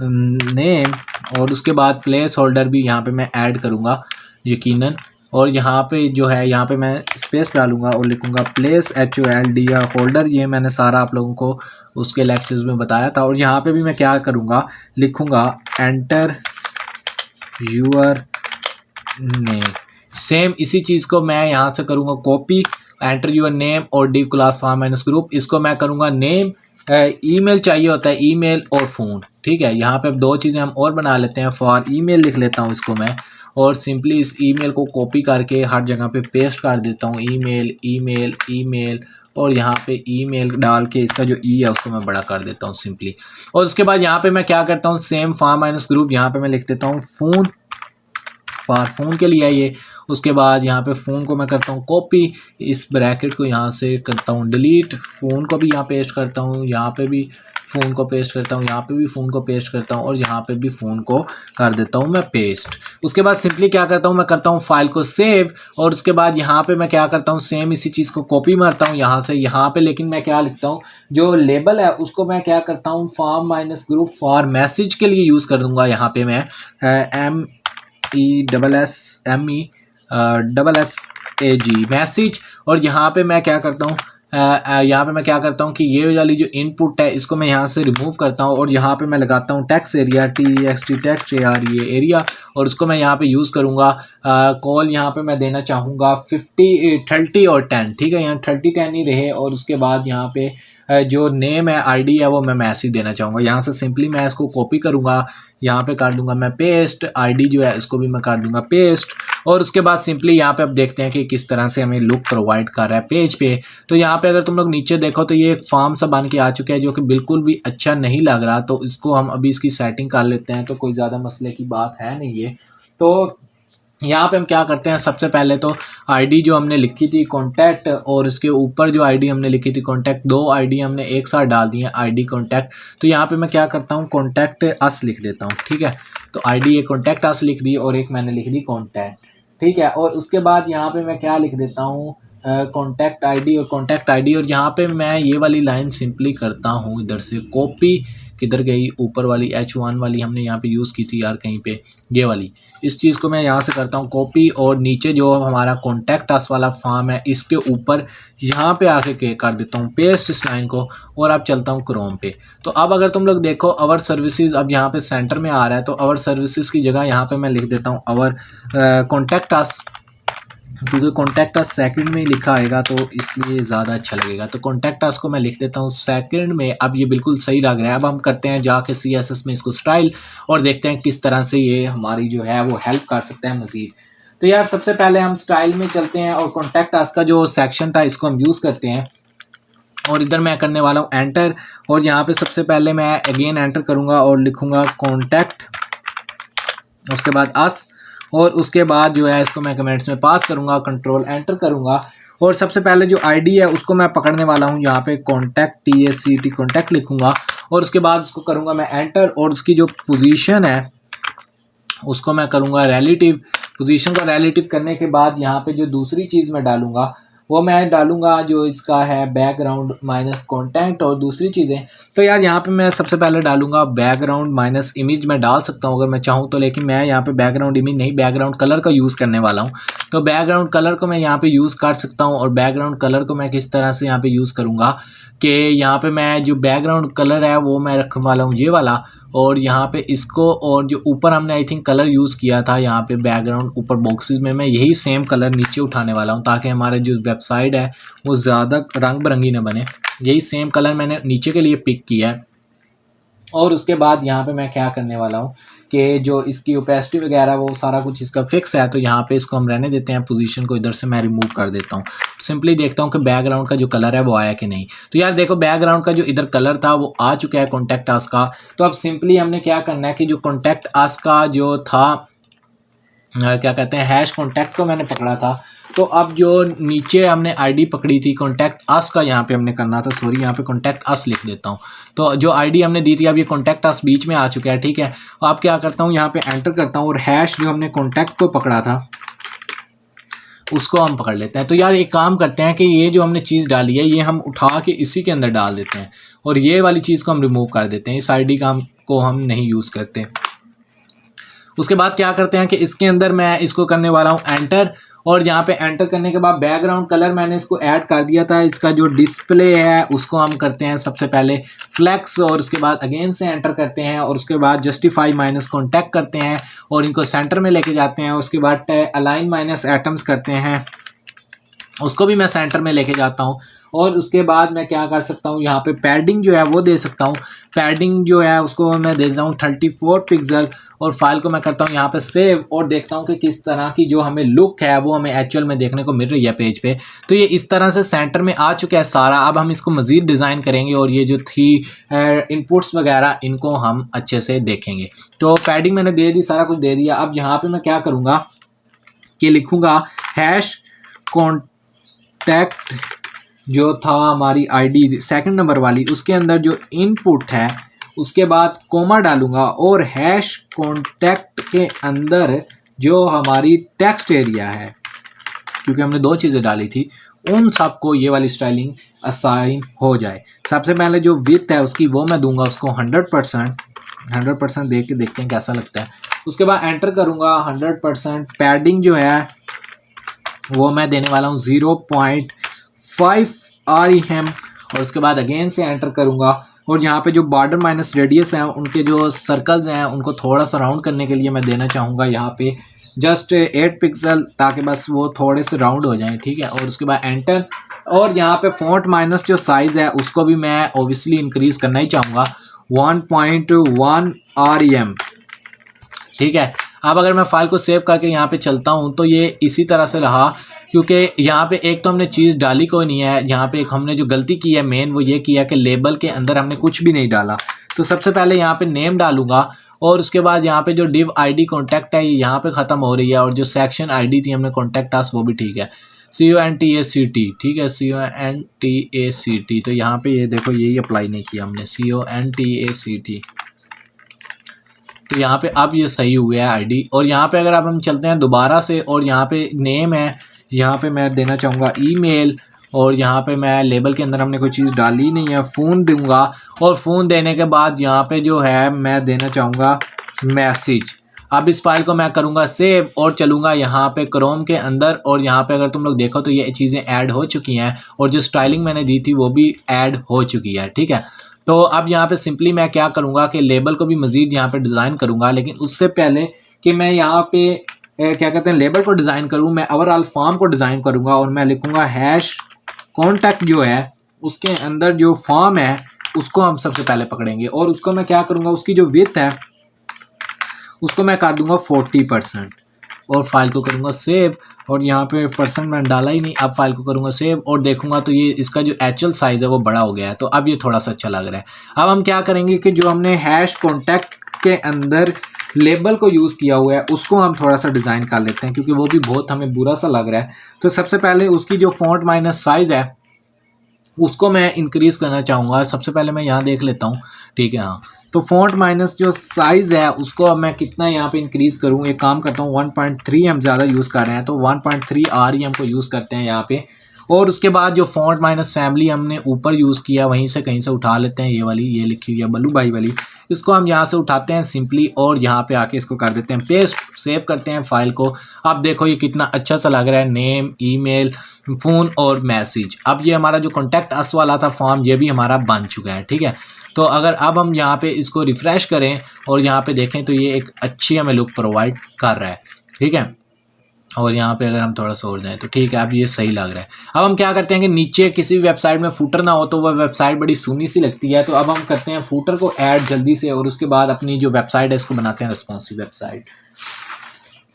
name, और उसके बाद प्लेस होल्डर भी यहाँ पे मैं ऐड करूँगा यकीनन। और यहाँ पे जो है यहाँ पे मैं स्पेस डालूँगा और लिखूँगा प्लेस HOLDR होल्डर। ये मैंने सारा आप लोगों को उसके लेक्चर्स में बताया था। और यहाँ पे भी मैं क्या करूँगा, लिखूँगा एंटर योर नेम। सेम इसी चीज़ को मैं यहाँ से करूँगा कॉपी, एंटर योर नेम और div class form minus group, इसको मैं करूँगा नेम। ईमेल चाहिए होता है, ईमेल और फ़ोन, ठीक है। यहाँ पे अब दो चीज़ें हम और बना लेते हैं। फॉर ईमेल लिख लेता हूँ इसको मैं, और सिंपली इस ईमेल को कॉपी करके हर जगह पे पेस्ट कर देता हूँ। ईमेल ईमेल ईमेल, और यहाँ पे ईमेल डाल के इसका जो ई है उसको मैं बड़ा कर देता हूँ सिंपली। और उसके बाद यहाँ पे मैं क्या करता हूँ, सेम फॉर्म माइनस ग्रुप, यहाँ पे मैं लिख देता हूँ फ़ोन, फॉर फ़ोन के लिए ये। उसके बाद यहाँ पे फ़ोन को मैं करता हूँ कॉपी, इस ब्रैकेट को यहाँ से करता हूँ डिलीट, फ़ोन को भी यहाँ पेस्ट करता हूँ, यहाँ पे भी फ़ोन को पेस्ट करता हूँ, यहाँ पे भी फ़ोन को पेस्ट करता हूँ, और यहाँ पे भी फ़ोन को कर देता हूँ मैं पेस्ट। उसके बाद सिंपली क्या करता हूँ, मैं करता हूँ फाइल को सेव, और उसके बाद यहाँ पे मैं क्या करता हूँ, सेम इसी चीज़ को कॉपी मारता हूँ यहाँ से यहाँ पे। लेकिन मैं क्या लिखता हूँ, जो लेबल है उसको मैं क्या करता हूँ, form minus group for message के लिए यूज़ कर दूँगा। यहाँ पे मैं MESSAG मैसेज, और यहाँ पे मैं क्या करता हूँ, कि ये वाली जो इनपुट है इसको मैं यहाँ से रिमूव करता हूँ, और यहाँ पे मैं लगाता हूँ text area, TXT text area, और उसको मैं यहाँ पे यूज़ करूँगा। कॉल यहाँ पे मैं देना चाहूँगा 50 30 और 10, ठीक है, यहाँ 30 10 ही रहे। और उसके बाद यहाँ पे जो नेम है ID है वो मैं मैसेज देना चाहूँगा। यहाँ से सिंपली मैं इसको कॉपी करूँगा, यहाँ पे कर दूंगा मैं पेस्ट, ID जो है इसको भी मैं कर दूंगा पेस्ट। और उसके बाद सिंपली यहाँ पे अब देखते हैं कि किस तरह से हमें लुक प्रोवाइड कर रहा है पेज पे। तो यहाँ पे अगर तुम लोग नीचे देखो तो ये एक फॉर्म सा बन के आ चुका है जो कि बिल्कुल भी अच्छा नहीं लग रहा। तो इसको हम अभी इसकी सेटिंग कर लेते हैं, तो कोई ज़्यादा मसले की बात है नहीं ये। तो यहाँ पे हम क्या करते हैं, सबसे पहले तो ID जो हमने लिखी थी कॉन्टैक्ट, और उसके ऊपर जो ID हमने लिखी थी कॉन्टैक्ट, दो ID हमने एक साथ डाल दी है ID कॉन्टैक्ट। तो यहाँ पे मैं क्या करता हूँ, कॉन्टैक्ट अस लिख देता हूँ, ठीक है। तो ID एक कॉन्टैक्ट अस लिख दी और एक मैंने लिख दी कॉन्टैक्ट, ठीक है। और उसके बाद यहाँ पे मैं क्या लिख देता हूँ, कॉन्टैक्ट ID और कॉन्टैक्ट ID, और यहाँ पे मैं ये वाली लाइन सिंपली करता हूँ इधर से कॉपी, किधर गई, ऊपर वाली H1 वाली हमने यहाँ पे यूज़ की थी यार कहीं पे, ये वाली, इस चीज़ को मैं यहाँ से करता हूँ कॉपी, और नीचे जो हमारा कॉन्टैक्ट अस वाला फॉर्म है इसके ऊपर यहाँ पे आके कर देता हूँ पेस्ट इस लाइन को। और अब चलता हूँ क्रोम पे। तो अब अगर तुम लोग देखो अवर सर्विसेज अब यहाँ पे सेंटर में आ रहा है, तो अवर सर्विसेज की जगह यहाँ पे मैं लिख देता हूँ अवर कॉन्टैक्ट अस, क्योंकि कॉन्टैक्ट अस सेकंड में ही लिखा आएगा तो इसलिए ज़्यादा अच्छा लगेगा। तो कॉन्टैक्ट अस को मैं लिख देता हूँ सेकंड में। अब ये बिल्कुल सही लग रहा है। अब हम करते हैं जाके CSS में इसको स्टाइल, और देखते हैं किस तरह से ये हमारी जो है वो हेल्प कर सकता है मज़ीद। तो यार सबसे पहले हम स्टाइल में चलते हैं, और कॉन्टैक्ट अस का जो सेक्शन था इसको हम यूज़ करते हैं। और इधर मैं करने वाला हूँ एंटर, और यहाँ पर सबसे पहले मैं अगेन एंटर करूँगा और लिखूँगा कॉन्टैक्ट, उसके बाद अस, और उसके बाद जो है इसको मैं कमेंट्स में पास करूंगा, कंट्रोल एंटर करूंगा। और सबसे पहले जो ID है उसको मैं पकड़ने वाला हूं, यहाँ पे कॉन्टैक्ट TACT कॉन्टैक्ट लिखूंगा, और उसके बाद उसको करूंगा मैं एंटर, और उसकी जो पोजीशन है उसको मैं करूंगा रिलेटिव। पोजीशन को रिलेटिव करने के बाद यहाँ पे जो दूसरी चीज़ मैं डालूंगा वो मैं डालूंगा जो इसका है बैकग्राउंड माइनस कॉन्टेंट और दूसरी चीज़ें। तो यार यहाँ पे मैं सबसे पहले डालूंगा बैकग्राउंड माइनस इमेज। मैं डाल सकता हूँ अगर मैं चाहूँ तो, लेकिन मैं यहाँ पे बैकग्राउंड इमेज नहीं, बैकग्राउंड कलर का यूज़ करने वाला हूँ। तो बैकग्राउंड कलर को मैं यहाँ पे यूज़ कर सकता हूँ। और बैकग्राउंड कलर को मैं किस तरह से यहाँ पे यूज़ करूँगा कि यहाँ पे मैं जो बैकग्राउंड कलर है वो मैं रखने वाला हूँ ये वाला, और यहाँ पे इसको, और जो ऊपर हमने आई थिंक कलर यूज़ किया था यहाँ पे बैकग्राउंड ऊपर बॉक्सेस में, मैं यही सेम कलर नीचे उठाने वाला हूँ ताकि हमारे जो वेबसाइट है वो ज़्यादा रंग बिरंगी ना बने। यही सेम कलर मैंने नीचे के लिए पिक किया है। और उसके बाद यहाँ पे मैं क्या करने वाला हूँ कि जो इसकी ओपेसिटी वगैरह वो सारा कुछ इसका फिक्स है, तो यहाँ पे इसको हम रहने देते हैं। पोजीशन को इधर से मैं रिमूव कर देता हूँ। सिंपली देखता हूँ कि बैकग्राउंड का जो कलर है वो आया कि नहीं। तो यार देखो बैकग्राउंड का जो इधर कलर था वो आ चुका है कॉन्टैक्ट अस का। तो अब सिंपली हमने क्या करना है कि जो कॉन्टैक्ट अस का जो था क्या कहते हैं हैश कॉन्टैक्ट को मैंने पकड़ा था, तो अब जो नीचे हमने आईडी पकड़ी थी कॉन्टैक्ट अस का यहाँ पे हमने करना था, सॉरी यहाँ पे कॉन्टैक्ट अस लिख देता हूँ। तो जो आईडी हमने दी थी अब ये कॉन्टैक्ट अस बीच में आ चुका है, ठीक है। अब क्या करता हूँ यहाँ पे एंटर करता हूँ और हैश जो हमने कॉन्टैक्ट को पकड़ा था उसको हम पकड़ लेते हैं। तो यार एक काम करते हैं कि ये जो हमने चीज़ डाली है ये हम उठा के इसी के अंदर डाल देते हैं और ये वाली चीज़ को हम रिमूव कर देते हैं। इस आईडी का को हम नहीं यूज़ करते। उसके बाद क्या करते हैं कि इसके अंदर मैं इसको करने वाला हूँ एंटर, और यहाँ पे एंटर करने के बाद बैकग्राउंड कलर मैंने इसको ऐड कर दिया था। इसका जो डिस्प्ले है उसको हम करते हैं सबसे पहले फ्लेक्स, और उसके बाद अगेन से एंटर करते हैं और उसके बाद जस्टिफाई माइनस कॉन्टैक्ट करते हैं और इनको सेंटर में लेके जाते हैं। उसके बाद अलाइन माइनस एटम्स करते हैं, उसको भी मैं सेंटर में लेके जाता हूँ। और उसके बाद मैं क्या कर सकता हूँ, यहाँ पे पैडिंग जो है वो दे सकता हूँ। पैडिंग जो है उसको मैं दे देता हूँ 34 पिक्सल, और फाइल को मैं करता हूँ यहाँ पे सेव, और देखता हूँ कि किस तरह की जो हमें लुक है वो हमें एक्चुअल में देखने को मिल रही है पेज पे। तो ये इस तरह से सेंटर में आ चुका है सारा। अब हम इसको मज़ीद डिज़ाइन करेंगे और ये जो थी इनपुट्स वगैरह इनको हम अच्छे से देखेंगे। तो पैडिंग मैंने दे दी, सारा कुछ दे दिया। अब यहाँ पर मैं क्या करूँगा कि लिखूँगा हैश कॉन्टैक्ट जो था हमारी आईडी सेकंड नंबर वाली, उसके अंदर जो इनपुट है उसके बाद कोमा डालूंगा, और हैश कॉन्टैक्ट के अंदर जो हमारी टेक्स्ट एरिया है, क्योंकि हमने दो चीज़ें डाली थी, उन सबको ये वाली स्टाइलिंग असाइन हो जाए। सबसे पहले जो विड्थ है उसकी वो मैं दूंगा उसको 100% देख के देखते हैं कैसा लगता है। उसके बाद एंटर करूँगा 100%। पैडिंग जो है वो मैं देने वाला हूँ 0.5 REM, और उसके बाद अगेन से एंटर करूँगा। और यहाँ पे जो बॉर्डर माइनस रेडियस हैं उनके जो सर्कल्स हैं उनको थोड़ा सा राउंड करने के लिए मैं देना चाहूँगा यहाँ पे जस्ट 8 पिक्सल, ताकि बस वो थोड़े से राउंड हो जाएं, ठीक है। और उसके बाद एंटर, और यहाँ पे फॉन्ट माइनस जो साइज़ है उसको भी मैं ओबियसली इंक्रीज़ करना ही चाहूँगा 1.1 REM, ठीक है। अब अगर मैं फ़ाइल को सेव करके यहाँ पे चलता हूँ तो ये इसी तरह से रहा, क्योंकि यहाँ पे एक तो हमने चीज़ डाली कोई नहीं है। यहाँ पे एक हमने जो गलती की है मेन वो ये किया कि लेबल के अंदर हमने कुछ भी नहीं डाला। तो सबसे पहले यहाँ पे नेम डालूंगा, और उसके बाद यहाँ पे जो div ID कॉन्टैक्ट है ये यहाँ पे ख़त्म हो रही है, और जो सेक्शन ID थी हमने कॉन्टैक्ट टास्क वो भी ठीक है, CONTACT, ठीक है, CONTACT। तो यहाँ पे ये देखो यही अप्लाई नहीं किया हमने, CONTACT। तो यहाँ पे अब ये सही हुआ है आईडी। और यहाँ पे अगर अब हम चलते हैं दोबारा से, और यहाँ पे नेम है, यहाँ पे मैं देना चाहूँगा ईमेल, और यहाँ पे मैं लेबल के अंदर हमने कोई चीज़ डाली नहीं है, फ़ोन दूंगा। और फ़ोन देने के बाद यहाँ पे जो है मैं देना चाहूँगा मैसेज। अब इस फाइल को मैं करूँगा सेव और चलूँगा यहाँ पे क्रोम के अंदर, और यहाँ पे अगर तुम लोग देखो तो ये चीज़ें ऐड हो चुकी हैं, और जो स्टाइलिंग मैंने दी थी वो भी ऐड हो चुकी है, ठीक है। तो अब यहाँ पे सिंपली मैं क्या करूँगा कि लेबल को भी मज़ीद यहाँ पे डिज़ाइन करूँगा, लेकिन उससे पहले कि मैं यहाँ पे क्या कहते हैं लेबल को डिज़ाइन करूँ, मैं ओवरऑल फॉर्म को डिज़ाइन करूँगा। और मैं लिखूँगा हैश कॉन्टैक्ट जो है उसके अंदर जो फॉर्म है उसको हम सबसे पहले पकड़ेंगे, और उसको मैं क्या करूँगा उसकी जो विड्थ है उसको मैं कर दूँगा 40%, और फाइल को करूँगा सेव। और यहाँ पे परसेंट मैंने डाला ही नहीं, अब फाइल को करूँगा सेव और देखूँगा तो ये इसका जो एक्चुअल साइज़ है वो बड़ा हो गया है। तो अब ये थोड़ा सा अच्छा लग रहा है। अब हम क्या करेंगे कि जो हमने हैश कॉन्टैक्ट के अंदर लेबल को यूज़ किया हुआ है उसको हम थोड़ा सा डिज़ाइन कर लेते हैं, क्योंकि वो भी बहुत हमें बुरा सा लग रहा है। तो सबसे पहले उसकी जो फॉन्ट माइनस साइज़ है उसको मैं इंक्रीज़ करना चाहूँगा। सबसे पहले मैं यहाँ देख लेता हूँ, ठीक है, हाँ। तो फॉन्ट माइनस जो साइज़ है उसको अब मैं कितना यहाँ पे इंक्रीज़ करूँ, एक काम करता हूँ 1.3 हम ज़्यादा यूज़ कर रहे हैं तो 1.3 REM को यूज़ करते हैं यहाँ पे। और उसके बाद जो फॉन्ट माइनस फैमिली हमने ऊपर यूज़ किया वहीं से कहीं से उठा लेते हैं, ये वाली ये लिखी हुई है बल्लू भाई वाली, इसको हम यहाँ से उठाते हैं सिंपली और यहाँ पे आके इसको कर देते हैं पेस्ट, सेव करते हैं फाइल को। अब देखो ये कितना अच्छा सा लग रहा है, नेम, ईमेल, फ़ोन और मैसेज। अब ये हमारा जो कॉन्टैक्ट अस वाला था फॉर्म ये भी हमारा बन चुका है, ठीक है। तो अगर अब हम यहाँ पे इसको रिफ़्रेश करें और यहाँ पे देखें तो ये एक अच्छी हमें लुक प्रोवाइड कर रहा है, ठीक है। और यहाँ पे अगर हम थोड़ा सा और जाएँ तो ठीक है, अब ये सही लग रहा है। अब हम क्या करते हैं कि नीचे किसी भी वेबसाइट में फूटर ना हो तो वह वेबसाइट बड़ी सूनी सी लगती है, तो अब हम करते हैं फूटर को ऐड जल्दी से, और उसके बाद अपनी जो वेबसाइट है इसको बनाते हैं रिस्पॉन्सिव वेबसाइट।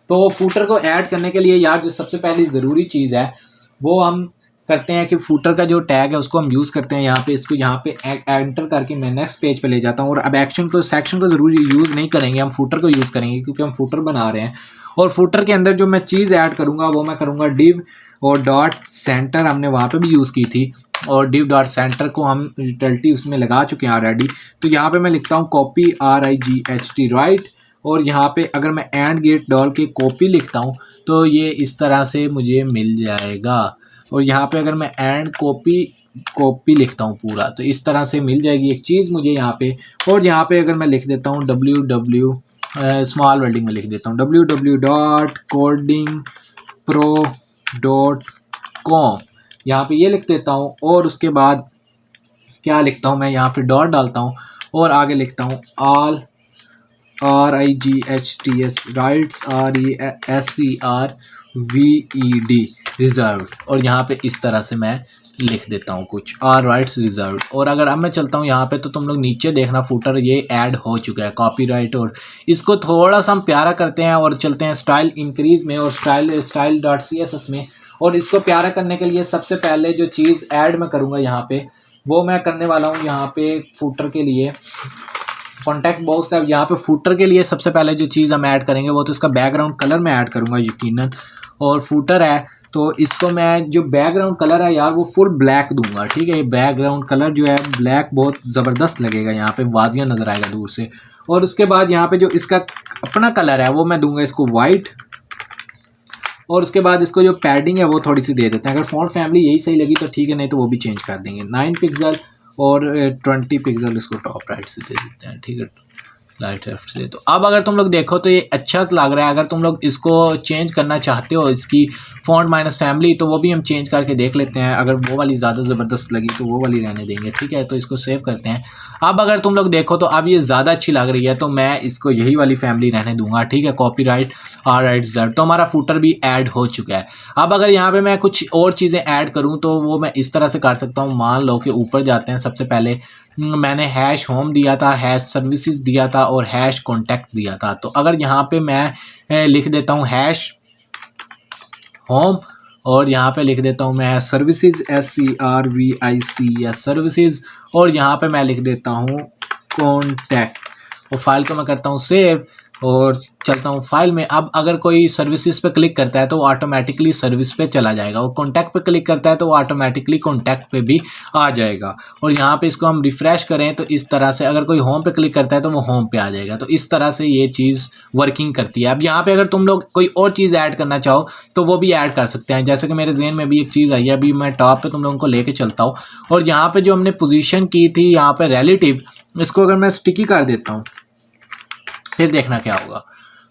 तो फूटर को ऐड करने के लिए यार जो सबसे पहली ज़रूरी चीज़ है वो हम करते हैं कि फूटर का जो टैग है उसको हम यूज़ करते हैं यहाँ पे, इसको यहाँ पे एंटर करके मैं नेक्स्ट पेज पे ले जाता हूँ। और अब सेक्शन को ज़रूरी यूज़ नहीं करेंगे, हम फूटर को यूज़ करेंगे क्योंकि हम फूटर बना रहे हैं। और फूटर के अंदर जो मैं चीज़ ऐड करूँगा वो मैं करूँगा डिव और डॉट सेंटर, हमने वहाँ पे भी यूज़ की थी, और डिव डॉट सेंटर को हम यूटिलिटी उसमें लगा चुके हैं ऑलरेडी। तो यहाँ पे मैं लिखता हूँ कॉपी RIGHT राइट, और यहाँ पे अगर मैं एंड गेट डाल के कॉपी लिखता हूँ तो ये इस तरह से मुझे मिल जाएगा। और यहाँ पे अगर मैं एंड कॉपी लिखता हूँ पूरा तो इस तरह से मिल जाएगी एक चीज़ मुझे यहाँ पे। और यहाँ पे अगर मैं लिख देता हूँ www स्मॉल वेल्डिंग में लिख देता हूँ www.codingpro pro.com, यहाँ पे ये लिख देता हूँ और उसके बाद क्या लिखता हूँ मैं, यहाँ पे डॉट डालता हूँ और आगे लिखता हूँ all RIGHTS rights RESERVED reserve, और यहाँ पे इस तरह से मैं लिख देता हूँ कुछ आर राइट्स रिजर्व। और अगर अब मैं चलता हूँ यहाँ पे तो तुम लोग नीचे देखना फुटर ये ऐड हो चुका है कॉपीराइट, और इसको थोड़ा सा हम प्यारा करते हैं और चलते हैं स्टाइल इंक्रीज में और style.css में। और इसको प्यारा करने के लिए सबसे पहले जो चीज़ ऐड मैं करूँगा यहाँ पे वो मैं करने वाला हूँ यहाँ पे फुटर के लिए कॉन्टैक्ट बॉक्स है। यहाँ पे फुटर के लिए सबसे पहले जो चीज़ हम ऐड करेंगे वो तो इसका बैकग्राउंड कलर मैं ऐड करूँगा यकीनन। और फुटर है तो इसको मैं जो बैकग्राउंड कलर है यार वो फुल ब्लैक दूंगा, ठीक है। ये बैकग्राउंड कलर जो है ब्लैक बहुत ज़बरदस्त लगेगा, यहाँ पे वाजिया नज़र आएगा दूर से। और उसके बाद यहाँ पे जो इसका अपना कलर है वो मैं दूंगा इसको वाइट। और उसके बाद इसको जो पैडिंग है वो थोड़ी सी दे देते हैं, अगर फ़ॉन्ट फैमिली यही सही लगी तो ठीक है, नहीं तो वो भी चेंज कर देंगे। 9 पिक्सल और 20 पिक्सल इसको टॉप राइट से दे देते हैं, ठीक है, लाइट लेफ्ट से। तो अब अगर तुम लोग देखो तो ये अच्छा लग रहा है। अगर तुम लोग इसको चेंज करना चाहते हो इसकी फ़ॉन्ट माइनस फैमिली तो वो भी हम चेंज करके देख लेते हैं। अगर वो वाली ज़्यादा ज़बरदस्त लगी तो वो वाली रहने देंगे, ठीक है। तो इसको सेव करते हैं। अब अगर तुम लोग देखो तो अब ये ज़्यादा अच्छी लग रही है तो मैं इसको यही वाली फैमिली रहने दूंगा, ठीक है। कॉपीराइट RIGHTS तो हमारा फुटर भी ऐड हो चुका है। अब अगर यहाँ पे मैं कुछ और चीज़ें ऐड करूँ तो वो मैं इस तरह से कर सकता हूँ। मान लो कि ऊपर जाते हैं, सबसे पहले मैंने हैश होम दिया था, हैश सर्विसेज दिया था और हैश कॉन्टैक्ट दिया था। तो अगर यहाँ पे मैं लिख देता हूँ हैश होम और यहाँ पे लिख देता हूँ मैं सर्विसेज SERVICES सर्विसेज, और यहाँ पे मैं लिख देता हूँ कॉन्टैक्ट। और फाइल को मैं करता हूँ सेव और चलता हूँ फाइल में। अब अगर कोई सर्विसेज पे क्लिक करता है तो वो ऑटोमेटिकली सर्विस पे चला जाएगा, वो कॉन्टैक्ट पे क्लिक करता है तो वो ऑटोमेटिकली कॉन्टैक्ट पे भी आ जाएगा। और यहाँ पे इसको हम रिफ़्रेश करें तो इस तरह से, अगर कोई होम पे क्लिक करता है तो वो होम पे आ जाएगा। तो इस तरह से ये चीज़ वर्किंग करती है। अब यहाँ पे अगर तुम लोग कोई और चीज़ ऐड करना चाहो तो वो भी ऐड कर सकते हैं। जैसे कि मेरे ज़हन में भी एक चीज़ आई है, अभी मैं टॉप पे तुम लोगों को लेके चलता हूँ। और यहाँ पे जो हमने पोजीशन की थी यहाँ पे रिलेटिव, इसको अगर मैं स्टिकी कर देता हूँ फिर देखना क्या होगा।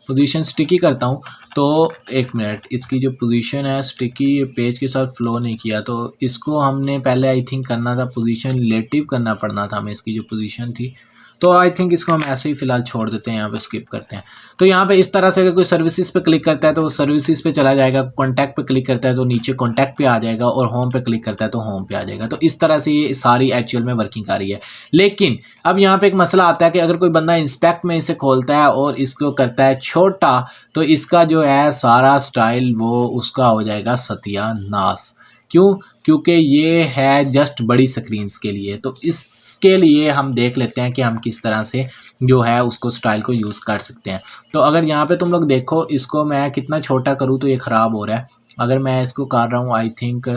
पोजीशन स्टिकी करता हूँ तो एक मिनट, इसकी जो पोजीशन है स्टिकी पेज के साथ फ्लो नहीं किया, तो इसको हमने पहले आई थिंक करना था पोजीशन रिलेटिव करना पड़ना था हमें, इसकी जो पोजीशन थी। तो आई थिंक इसको हम ऐसे ही फ़िलहाल छोड़ देते हैं, यहाँ पे स्किप करते हैं। तो यहाँ पे इस तरह से अगर कोई सर्विसेज पे क्लिक करता है तो वो सर्विसेज पे चला जाएगा, कॉन्टैक्ट पे क्लिक करता है तो नीचे कॉन्टैक्ट पे आ जाएगा, और होम पे क्लिक करता है तो होम पे आ जाएगा। तो इस तरह से ये सारी एक्चुअल में वर्किंग आ रही है। लेकिन अब यहाँ पे एक मसला आता है कि अगर कोई बंदा इंस्पेक्ट में इसे खोलता है और इसको करता है छोटा तो इसका जो है सारा स्टाइल वो उसका हो जाएगा सत्यानाश। क्यों? क्योंकि ये है जस्ट बड़ी स्क्रीन्स के लिए। तो इसके लिए हम देख लेते हैं कि हम किस तरह से जो है उसको स्टाइल को यूज़ कर सकते हैं। तो अगर यहाँ पे तुम लोग देखो, इसको मैं कितना छोटा करूँ तो ये ख़राब हो रहा है। अगर मैं इसको कर रहा हूँ आई थिंक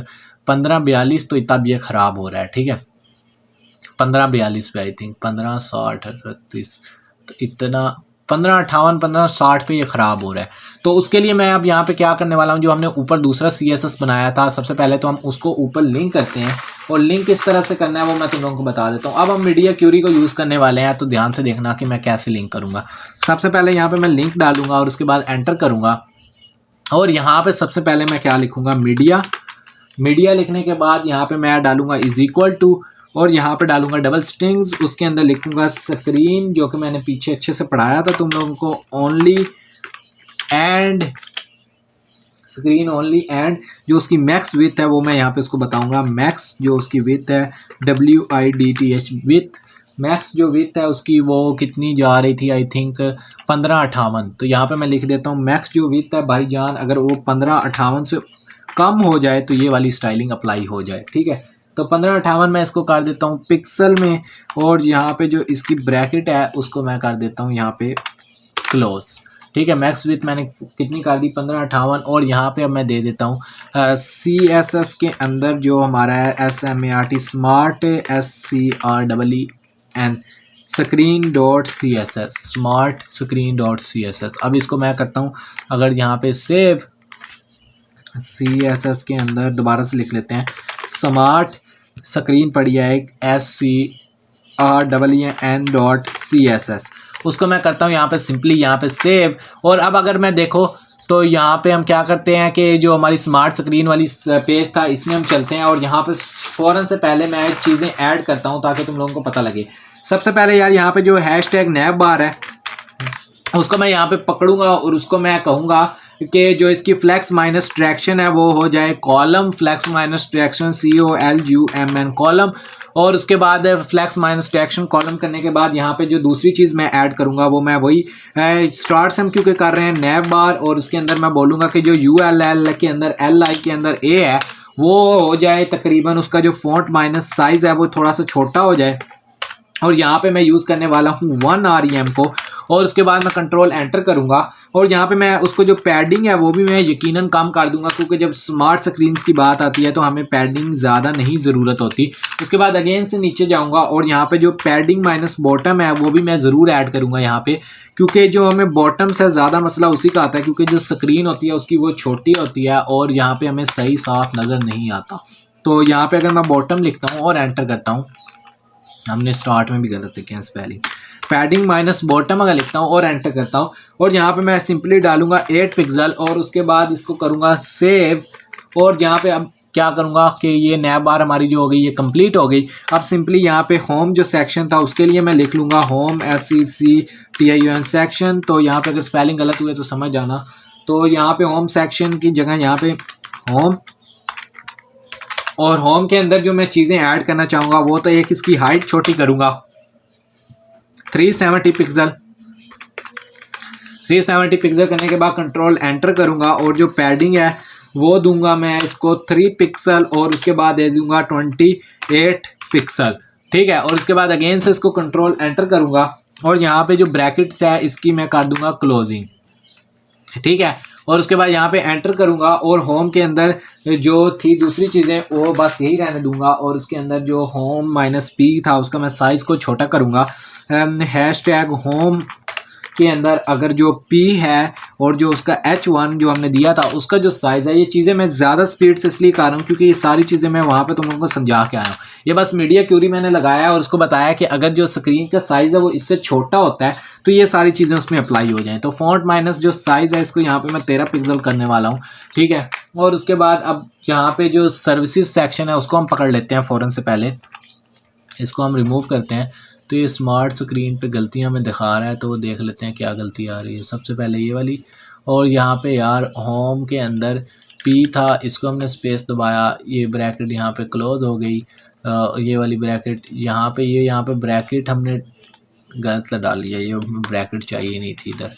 1542 तो तब ये ख़राब हो रहा है, ठीक है। 1542 पे आई थिंक 1560 38 तो इतना 1558 1560 पे ये ख़राब हो रहा है। तो उसके लिए मैं अब यहाँ पे क्या करने वाला हूँ, जो हमने ऊपर दूसरा CSS बनाया था सबसे पहले तो हम उसको ऊपर लिंक करते हैं, और लिंक किस तरह से करना है वो मैं तुम लोगों को बता देता हूँ। अब हम मीडिया क्यूरी को यूज़ करने वाले हैं, तो ध्यान से देखना कि मैं कैसे लिंक करूँगा। सबसे पहले यहाँ पर मैं लिंक डालूँगा और उसके बाद एंटर करूँगा, और यहाँ पर सबसे पहले मैं क्या लिखूँगा, मीडिया लिखने के बाद यहाँ पर मैं डालूँगा =, और यहाँ पे डालूंगा डबल स्ट्रिंग्स, उसके अंदर लिखूंगा स्क्रीन, जो कि मैंने पीछे अच्छे से पढ़ाया था तुम लोगों को, only and screen only and जो उसकी मैक्स विथ है वो मैं यहाँ पे उसको बताऊंगा। मैक्स जो उसकी विथ है WIDTH विथ, मैक्स जो विथ है उसकी वो कितनी जा रही थी आई थिंक 1558। तो यहाँ पे मैं लिख देता हूँ मैक्स जो विथ है भाईजान, अगर वो 1558 से कम हो जाए तो ये वाली स्टाइलिंग अप्लाई हो जाए, ठीक है। तो 1558 मैं इसको कर देता हूँ पिक्सल में, और यहाँ पे जो इसकी ब्रैकेट है उसको मैं कर देता हूँ यहाँ पे क्लोज, ठीक है। मैक्स विथ मैंने कितनी कर दी 1558, और यहाँ पे अब मैं दे देता हूँ CSS के अंदर जो हमारा है SMART smart SCREEN screen.css smart screen.css। अब इसको मैं करता हूँ, अगर यहाँ पे सेव CSS के अंदर दोबारा से लिख लेते हैं स्मार्ट स्क्रीन पड़ी है एक SCREEN.CSS, उसको मैं करता हूँ यहाँ पे सिंपली यहाँ पे सेव। और अब अगर मैं देखो तो यहाँ पे हम क्या करते हैं कि जो हमारी स्मार्ट स्क्रीन वाली पेज था इसमें हम चलते हैं और यहाँ पे फ़ौरन से पहले मैं चीज़ें ऐड करता हूँ ताकि तुम लोगों को पता लगे। सबसे पहले यार यहाँ पे जो हैशटैग नैब बार है उसको मैं यहाँ पे पकड़ूंगा और उसको मैं कहूँगा कि जो इसकी फ्लैक्स माइनस ट्रैक्शन है वो हो जाए column flex minus direction COLUMN column. और उसके बाद फ्लैक्स माइनस ट्रैक्शन कॉलम करने के बाद यहाँ पे जो दूसरी चीज़ मैं ऐड करूँगा वो मैं वही स्टार्ट से हम क्योंकि कर रहे हैं नैब बार, और उसके अंदर मैं बोलूँगा कि जो ULL के अंदर LI के अंदर A है वो हो जाए तकरीबन उसका जो फॉन्ट माइनस साइज़ है वो थोड़ा सा छोटा हो जाए। और यहाँ पे मैं यूज़ करने वाला हूँ 1 REM को, और उसके बाद मैं कंट्रोल एंटर करूँगा और यहाँ पे मैं उसको जो पैडिंग है वो भी मैं यकीनन कम कर दूँगा क्योंकि जब स्मार्ट स्क्रीन्स की बात आती है तो हमें पैडिंग ज़्यादा नहीं ज़रूरत होती। उसके बाद अगेन से नीचे जाऊँगा और यहाँ पे जो पैडिंग माइनस बॉटम है वो भी मैं ज़रूर ऐड करूँगा यहाँ पे, क्योंकि जो हमें बॉटम से ज़्यादा मसला उसी का आता है क्योंकि जो स्क्रीन होती है उसकी वो छोटी होती है और यहाँ पर हमें सही साफ नज़र नहीं आता। तो यहाँ पर अगर मैं बॉटम लिखता हूँ और एंटर करता हूँ, हमने स्टार्ट में भी गलत लिखे हैं स्पेलिंग, पैडिंग माइनस बॉटम अगर लिखता हूँ और एंटर करता हूँ और यहाँ पे मैं सिंपली डालूंगा 8 पिक्सल और उसके बाद इसको करूँगा सेव। और यहाँ पे अब क्या करूँगा कि ये नैब बार हमारी जो हो गई ये कंप्लीट हो गई। अब सिंपली यहाँ पे होम जो सेक्शन था उसके लिए मैं लिख लूँगा होम SECTION सेक्शन। तो यहाँ पे अगर स्पेलिंग गलत हुए तो समझ जाना। तो यहाँ पे होम सेक्शन की जगह यहाँ पे होम, और होम के अंदर जो मैं चीज़ें ऐड करना चाहूँगा वो तो एक इसकी हाइट छोटी करूँगा 370 पिक्सल। 370 पिक्सल करने के बाद कंट्रोल एंटर करूँगा और जो पैडिंग है वो दूंगा मैं इसको 3 पिक्सल और उसके बाद दे दूंगा 28 पिक्सल। ठीक है, और उसके बाद अगेन से इसको कंट्रोल एंटर करूँगा और यहाँ पे जो ब्रैकेट्स है इसकी मैं कर दूंगा क्लोजिंग। ठीक है, और उसके बाद यहाँ पे एंटर करूँगा और होम के अंदर जो थी दूसरी चीज़ें वो बस यही रहने दूंगा और उसके अंदर जो होम -P था उसका मैं साइज़ को छोटा करूँगा। हैशटैग होम के अंदर अगर जो P है और जो उसका H1 जो हमने दिया था उसका जो साइज़ है, ये चीज़ें मैं ज़्यादा स्पीड से इसलिए कर रहा हूँ क्योंकि ये सारी चीज़ें मैं वहाँ पे तुम लोगों को समझा के आया हूँ। ये बस मीडिया क्यूरी मैंने लगाया है और उसको बताया कि अगर जो स्क्रीन का साइज़ है वो इससे छोटा होता है तो ये सारी चीज़ें उसमें अप्लाई हो जाएँ। तो फॉन्ट माइनस जो साइज़ है इसको यहाँ पर मैं 13 पिक्सल करने वाला हूँ। ठीक है, और उसके बाद अब यहाँ पर जो सर्विसेज सेक्शन है उसको हम पकड़ लेते हैं। फ़ौरन से पहले इसको हम रिमूव करते हैं। तो ये स्मार्ट स्क्रीन पे गलतियां हमें दिखा रहा है तो वो देख लेते हैं क्या गलती आ रही है। सबसे पहले ये वाली, और यहाँ पे यार होम के अंदर P था, इसको हमने स्पेस दबाया, ये ब्रैकेट यहाँ पे क्लोज हो गई। ये वाली ब्रैकेट यहाँ पे, ये यहाँ पे ब्रैकेट हमने गलत डाल लिया, ये ब्रैकेट चाहिए नहीं थी इधर।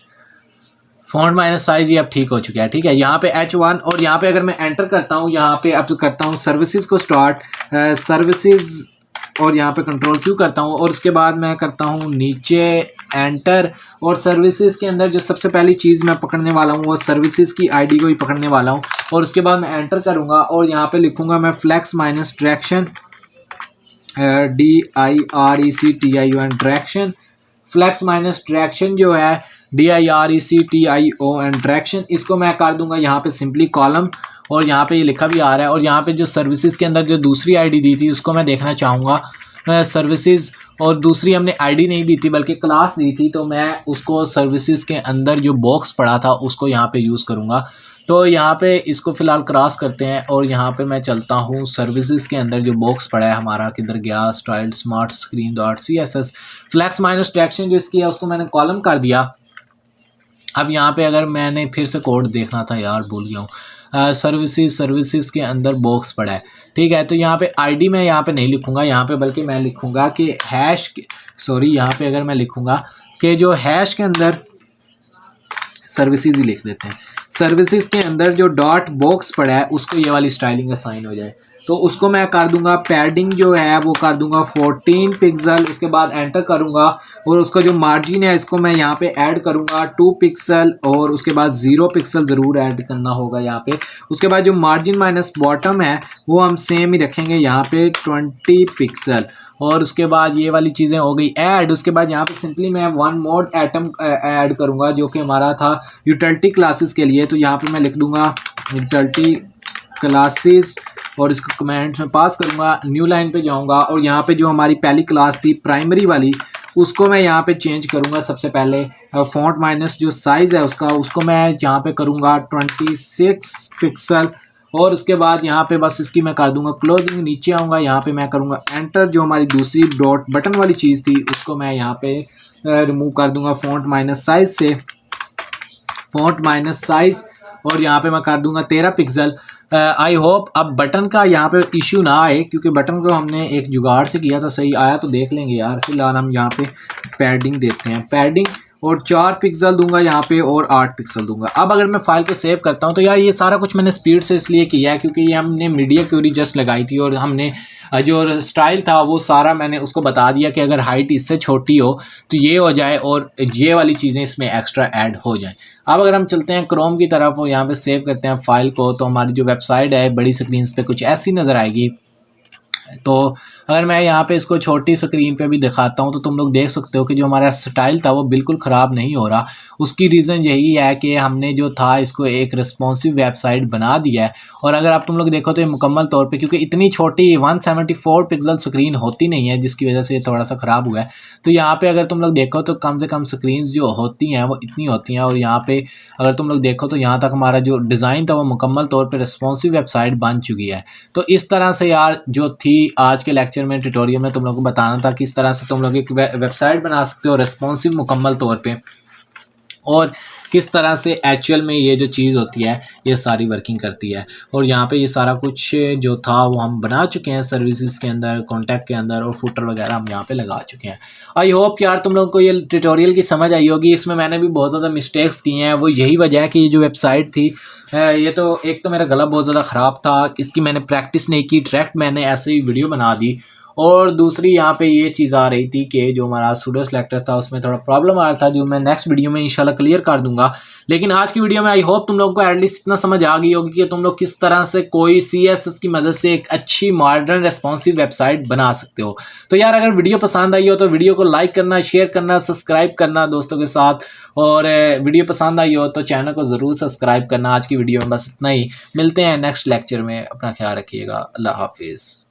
फॉन्ट माइनस साइज़ ये अब ठीक हो चुका है। ठीक है, यहाँ पे H1 और यहाँ पे अगर मैं एंटर करता हूँ, यहाँ पे अब करता हूँ सर्विसेज को स्टार्ट, सर्विसेज और यहाँ पे कंट्रोल Q करता हूँ और उसके बाद मैं करता हूँ नीचे एंटर। और सर्विसेज के अंदर जो सबसे पहली चीज़ मैं पकड़ने वाला हूँ वो सर्विसेज की ID को ही पकड़ने वाला हूँ और उसके बाद मैं एंटर करूँगा और यहाँ पे लिखूँगा मैं flex minus direction DIRECTION direction. Flex minus direction जो है DIRECTION ट्रैक्शन, इसको मैं कर दूँगा यहाँ पे सिंपली कॉलम और यहाँ पे ये लिखा भी आ रहा है। और यहाँ पे जो सर्विसेज के अंदर जो दूसरी आईडी दी थी उसको मैं देखना चाहूँगा सर्विसेज, और दूसरी हमने आईडी नहीं दी थी बल्कि क्लास दी थी, तो मैं उसको सर्विसेज के अंदर जो बॉक्स पड़ा था उसको यहाँ पे यूज़ करूँगा। तो यहाँ पे इसको फ़िलहाल क्रॉस करते हैं और यहाँ पे मैं चलता हूँ सर्विसेज के अंदर जो बॉक्स पड़ा है हमारा, किधर गया, style smart screen .css। Flex minus direction जो इसकी है उसको मैंने कॉलम कर दिया। अब यहाँ पे अगर मैंने फिर से कोड देखना था यार, भूल गया हूँ। सर्विसेज के अंदर बॉक्स पड़ा है। ठीक है, तो यहाँ पे आईडी मैं यहाँ पे नहीं लिखूँगा यहाँ पे, बल्कि मैं लिखूँगा कि यहाँ पे अगर मैं लिखूँगा कि जो हैश के अंदर सर्विसेज ही लिख देते हैं। सर्विसेज के अंदर जो डॉट बॉक्स पड़ा है उसको ये वाली स्टाइलिंग असाइन हो जाए, तो उसको मैं कर दूंगा पैडिंग जो है वो कर दूंगा 14 पिक्सल। उसके बाद एंटर करूंगा और उसका जो मार्जिन है इसको मैं यहाँ पे ऐड करूंगा 2 पिक्सल और उसके बाद 0 पिक्सल ज़रूर ऐड करना होगा यहाँ पे। उसके बाद जो मार्जिन माइनस बॉटम है वो हम सेम ही रखेंगे यहाँ पे 20 पिक्सल। और उसके बाद ये वाली चीज़ें हो गई ऐड। उसके बाद यहाँ पे सिंपली मैं वन मोड आइटम ऐड करूँगा जो कि हमारा था यूटिलिटी क्लासेस के लिए। तो यहाँ पे मैं लिख दूँगा यूटिलिटी क्लासेस और इसको कमेंट्स में पास करूँगा। न्यू लाइन पे जाऊँगा और यहाँ पे जो हमारी पहली क्लास थी प्राइमरी वाली उसको मैं यहाँ पे चेंज करूँगा। सबसे पहले फॉन्ट माइनस जो साइज़ है उसको मैं यहाँ पे करूँगा 26 पिक्सल, और उसके बाद यहाँ पे बस इसकी मैं कर दूंगा क्लोजिंग। नीचे आऊँगा, यहाँ पे मैं करूँगा एंटर। जो हमारी दूसरी डॉट बटन वाली चीज़ थी उसको मैं यहाँ पे रिमूव कर दूंगा फॉन्ट माइनस साइज़ से, फॉन्ट माइनस साइज़, और यहाँ पे मैं कर दूंगा 13 पिक्सल। आई होप अब बटन का यहाँ पे इशू ना आए, क्योंकि बटन को हमने एक जुगाड़ से किया था, सही आया तो देख लेंगे यार। फिलहाल हम यहाँ पे पैडिंग देते हैं, पैडिंग, और 4 पिक्सल दूंगा यहाँ पे और 8 पिक्सल दूंगा। अब अगर मैं फाइल को सेव करता हूँ तो यार ये सारा कुछ मैंने स्पीड से इसलिए किया है क्योंकि ये हमने मीडिया क्यूरी जस्ट लगाई थी और हमने जो स्टाइल था वो सारा मैंने उसको बता दिया कि अगर हाइट इससे छोटी हो तो ये हो जाए और ये वाली चीज़ें इसमें एक्स्ट्रा ऐड हो जाएं। अब अगर हम चलते हैं क्रोम की तरफ और यहाँ पे सेव करते हैं फाइल को, तो हमारी जो वेबसाइट है बड़ी स्क्रीन पे कुछ ऐसी नज़र आएगी। तो अगर मैं यहाँ पे इसको छोटी स्क्रीन पे भी दिखाता हूँ तो तुम लोग देख सकते हो कि जो हमारा स्टाइल था वो बिल्कुल ख़राब नहीं हो रहा। उसकी रीज़न यही है कि हमने जो था इसको एक रिस्पॉन्सिव वेबसाइट बना दिया है। और अगर आप तुम लोग देखो तो ये मुकम्मल तौर पे, क्योंकि इतनी छोटी 174 पिक्सल स्क्रीन होती नहीं है जिसकी वजह से ये थोड़ा सा ख़राब हुआ है। तो यहाँ पर अगर तुम लोग देखो तो कम से कम स्क्रीन जो होती हैं वो इतनी होती हैं। और यहाँ पर अगर तुम लोग देखो तो यहाँ तक हमारा जो डिज़ाइन था वो मुकम्मल तौर पर रिस्पॉन्सिव वेबसाइट बन चुकी है। तो इस तरह से यार जो थी आज के लेक्चर में, ट्यूटोरियल में तुम लोगों को बताना था किस तरह से तुम लोग एक वेबसाइट बना सकते हो रिस्पॉन्सिव मुकम्मल तौर पे, और किस तरह से एक्चुअल में ये जो चीज़ होती है ये सारी वर्किंग करती है। और यहाँ पे ये सारा कुछ जो था वो हम बना चुके हैं सर्विसेज के अंदर, कॉन्टैक्ट के अंदर, और फुटर वगैरह हम यहाँ पे लगा चुके हैं। आई होप यार तुम लोगों को ये ट्यूटोरियल की समझ आई होगी। इसमें मैंने भी बहुत ज़्यादा मिस्टेक्स किए हैं, वो यही वजह है कि ये जो वेबसाइट थी ये तो एक तो मेरा गला बहुत ज़्यादा ख़राब था, इसकी मैंने प्रैक्टिस नहीं की, डायरेक्ट मैंने ऐसे ही वीडियो बना दी। और दूसरी यहाँ पे ये चीज़ आ रही थी कि जो हमारा सूडो सेलेक्टर था उसमें थोड़ा प्रॉब्लम आ रहा था, जो मैं नेक्स्ट वीडियो में इंशाल्लाह क्लियर कर दूंगा। लेकिन आज की वीडियो में आई होप तुम लोगों को एटलीस्ट इतना समझ आ गई होगी कि तुम लोग किस तरह से कोई CSS की मदद से एक अच्छी मॉडर्न रेस्पॉन्सिव वेबसाइट बना सकते हो। तो यार अगर वीडियो पसंद आई हो तो वीडियो को लाइक करना, शेयर करना, सब्सक्राइब करना दोस्तों के साथ, और वीडियो पसंद आई हो तो चैनल को ज़रूर सब्सक्राइब करना। आज की वीडियो में बस इतना ही, मिलते हैं नेक्स्ट लेक्चर में, अपना ख्याल रखिएगा, अल्लाह हाफिज़।